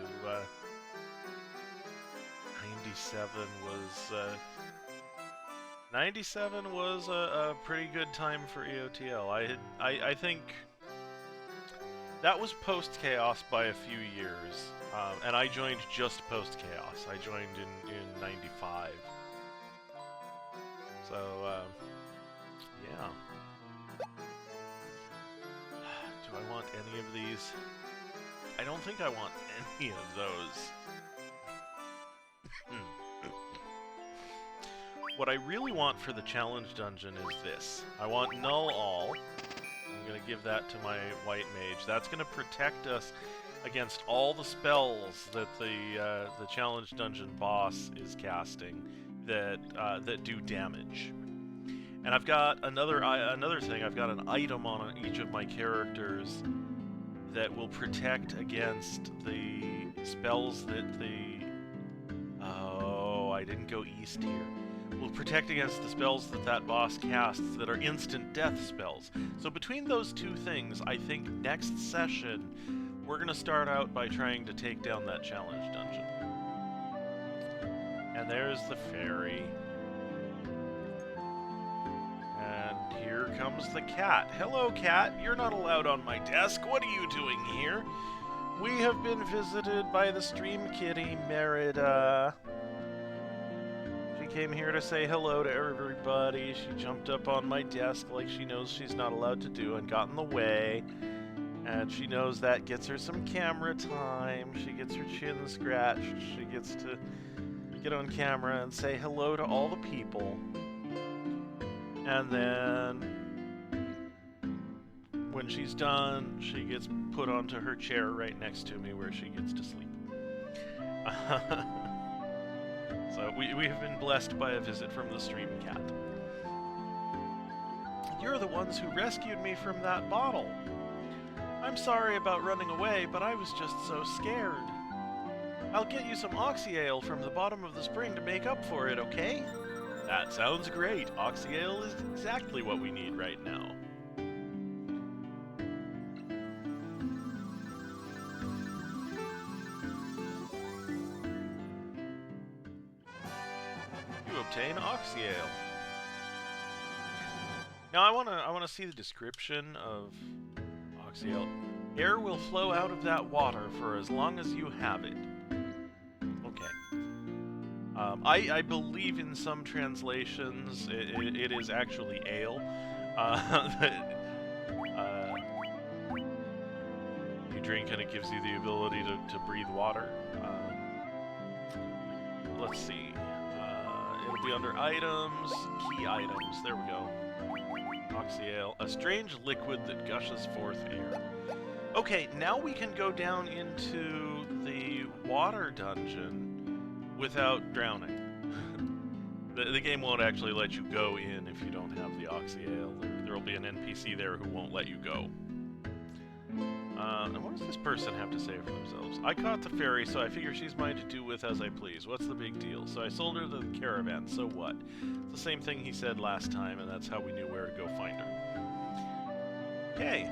97 was a pretty good time for EOTL. I think that was post-Chaos by a few years, and I joined just post-Chaos. I joined in 95. So, yeah. Do I want any of these? I don't think I want any of those. What I really want for the challenge dungeon is this. I want Null All. I'm going to give that to my white mage. That's going to protect us against all the spells that the challenge dungeon boss is casting that do damage. And I've got another thing. I've got an item on each of my characters that will protect against the spells that the... Oh, I didn't go east here. Will protect against the spells that boss casts that are instant death spells. So between those two things, I think next session, we're going to start out by trying to take down that challenge dungeon. And there's the fairy. And here comes the cat. Hello, cat. You're not allowed on my desk. What are you doing here? We have been visited by the stream kitty, Merida. She came here to say hello to everybody. She jumped up on my desk like she knows she's not allowed to do and got in the way. And she knows that gets her some camera time. She gets her chin scratched. She gets to get on camera and say hello to all the people. And then, when she's done, she gets put onto her chair right next to me where she gets to sleep. So we have been blessed by a visit from the stream cat. You're the ones who rescued me from that bottle. I'm sorry about running away, but I was just so scared. I'll get you some oxy ale from the bottom of the spring to make up for it, okay? That sounds great. Oxy ale is exactly what we need right now. You obtain oxy ale. Now I wanna see the description of oxy ale. Air will flow out of that water for as long as you have it. I believe in some translations it is actually ale. You drink and it gives you the ability to breathe water. Let's see. It'll be under items, key items. There we go. Oxy ale, a strange liquid that gushes forth air. Okay, now we can go down into the water dungeon without drowning. The game won't actually let you go in if you don't have the oxy ale. There'll be an NPC there who won't let you go. And what does this person have to say for themselves? I caught the fairy, so I figure she's mine to do with as I please. What's the big deal? So I sold her to the caravan, so what? It's the same thing he said last time, and that's how we knew where to go find her. Okay.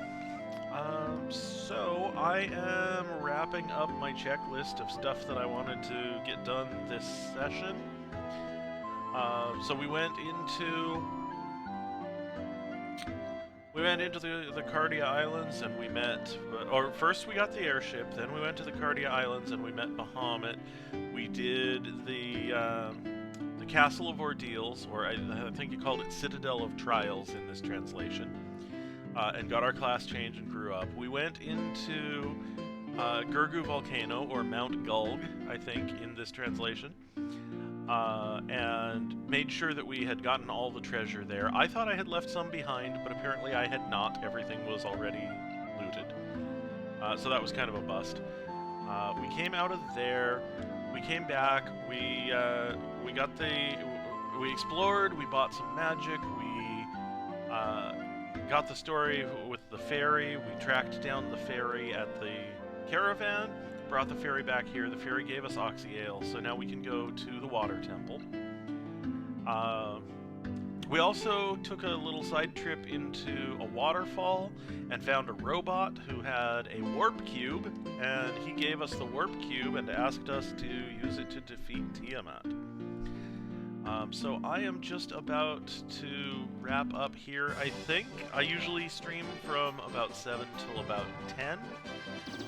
So I am wrapping up my checklist of stuff that I wanted to get done this session. So we went into the Cardia Islands and we met, or first we got the airship, then we went to the Cardia Islands and we met Bahamut. We did the Castle of Ordeals, or I think you called it Citadel of Trials in this translation. And got our class change and grew up. We went into Gurgu Volcano, or Mount Gulg, I think, in this translation. and made sure that we had gotten all the treasure there. I thought I had left some behind, but apparently I had not. Everything was already looted. So that was kind of a bust. We came out of there. We came back. We got the. We explored. We bought some magic. We got the story with the ferry. We tracked down the ferry at the caravan. Brought the ferry back here. The ferry gave us Oxy Ale, so now we can go to the water temple. We also took a little side trip into a waterfall and found a robot who had a warp cube, and he gave us the warp cube and asked us to use it to defeat Tiamat. So I am just about to wrap up here, I think. I usually stream from about 7 till about 10,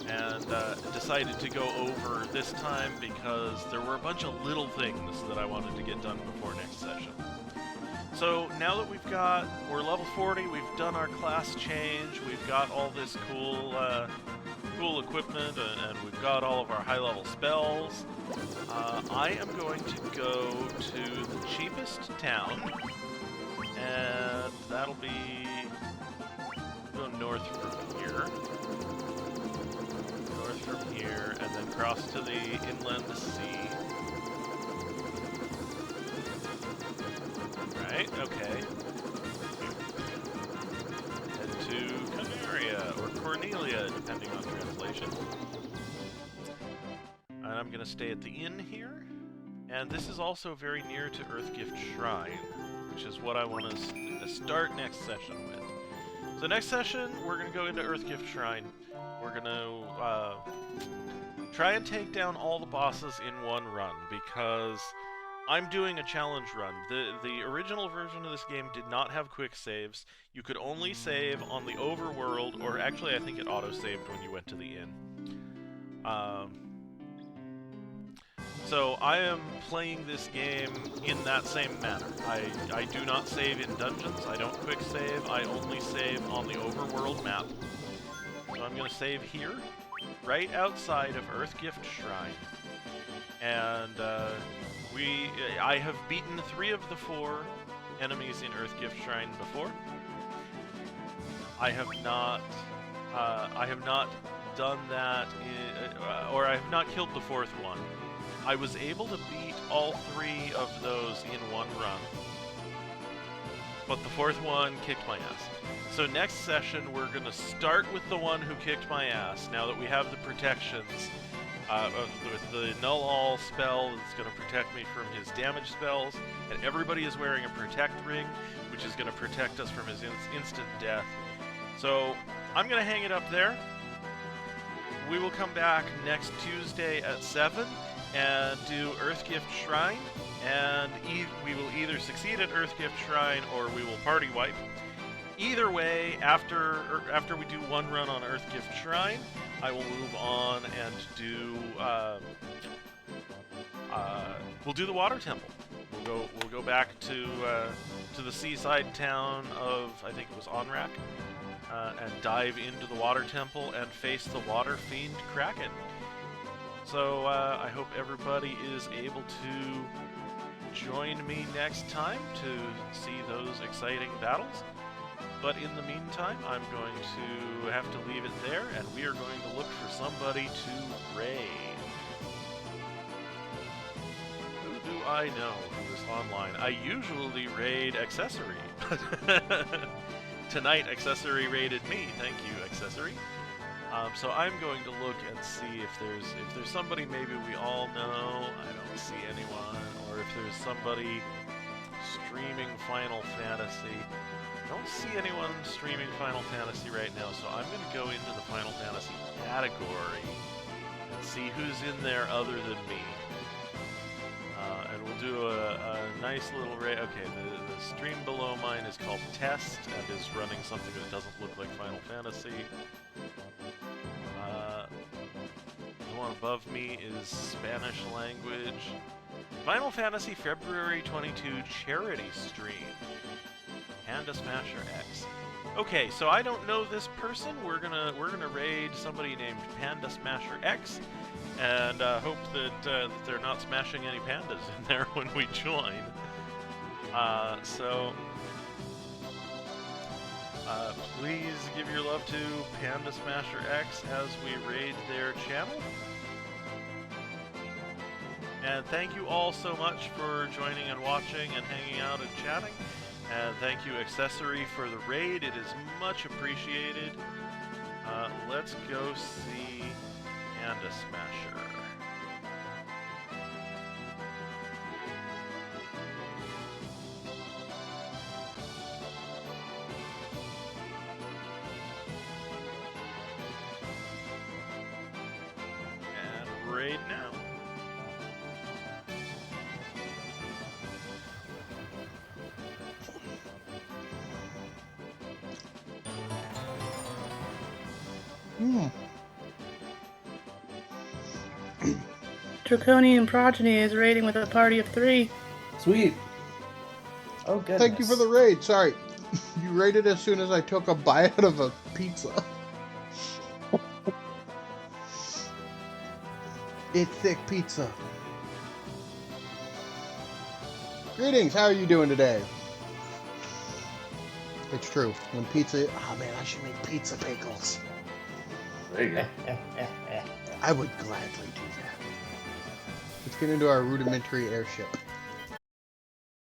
and decided to go over this time because there were a bunch of little things that I wanted to get done before next session. So now that we're level 40, we've done our class change, we've got all this cool equipment, and we've got all of our high-level spells. I am going to go to the cheapest town, and that'll be... go north from here. North from here, and then cross to the inland sea. Right, okay. Head to Canaria, or Cornelia, depending on translation. And I'm going to stay at the inn here. And this is also very near to Earthgift Shrine, which is what I want to start next session with. So next session, we're going to go into Earthgift Shrine. We're going to try and take down all the bosses in one run, because I'm doing a challenge run. The original version of this game did not have quick saves. You could only save on the overworld, or actually I think it auto-saved when you went to the inn. So I am playing this game in that same manner. I do not save in dungeons, I don't quick save, I only save on the overworld map. So I'm going to save here, right outside of Earthgift Shrine. And I have beaten 3 of the 4 enemies in Earthgift Shrine before. I have not done that, or I have not killed the 4th one. I was able to beat all 3 of those in one run, but the 4th one kicked my ass. So next session we're going to start with the one who kicked my ass, now that we have the protections. With the Null All spell that's going to protect me from his damage spells, and everybody is wearing a Protect Ring, which is going to protect us from his instant death. So I'm going to hang it up there. We will come back next Tuesday at 7 and do Earthgift Shrine, and we will either succeed at Earthgift Shrine or we will party wipe. Either way, after we do one run on Earthgift Shrine, I will move on and do we'll do the Water Temple. We'll go back to the seaside town of, I think it was Onrak, and dive into the Water Temple and face the Water Fiend Kraken. So I hope everybody is able to join me next time to see those exciting battles. But in the meantime, I'm going to have to leave it there, and we are going to look for somebody to raid. Who do I know who is online? I usually raid Accessory. Tonight, Accessory raided me. Thank you, Accessory. So I'm going to look and see if there's somebody maybe we all know. I don't see anyone. Or if there's somebody streaming Final Fantasy. I don't see anyone streaming Final Fantasy right now, so I'm going to go into the Final Fantasy category and see who's in there other than me. And we'll do a nice little raid. Okay, the stream below mine is called Test and is running something that doesn't look like Final Fantasy. The one above me is Spanish language. Final Fantasy February 22 charity stream. Panda Smasher X. Okay, so I don't know this person. We're gonna raid somebody named Panda Smasher X, and hope that they're not smashing any pandas in there when we join. Please give your love to Panda Smasher X as we raid their channel. And thank you all so much for joining and watching and hanging out and chatting. And thank you, Accessory, for the raid. It is much appreciated. Let's go see Panda Smasher. And raid now. Draconian Progeny is raiding with a party of 3. Sweet. Oh, goodness. Thank you for the raid. Sorry. You raided as soon as I took a bite out of a pizza. It's thick pizza. Greetings. How are you doing today? It's true. When pizza... Oh, man, I should make pizza pickles. There you go. I would gladly do that. Let's get into our rudimentary airship.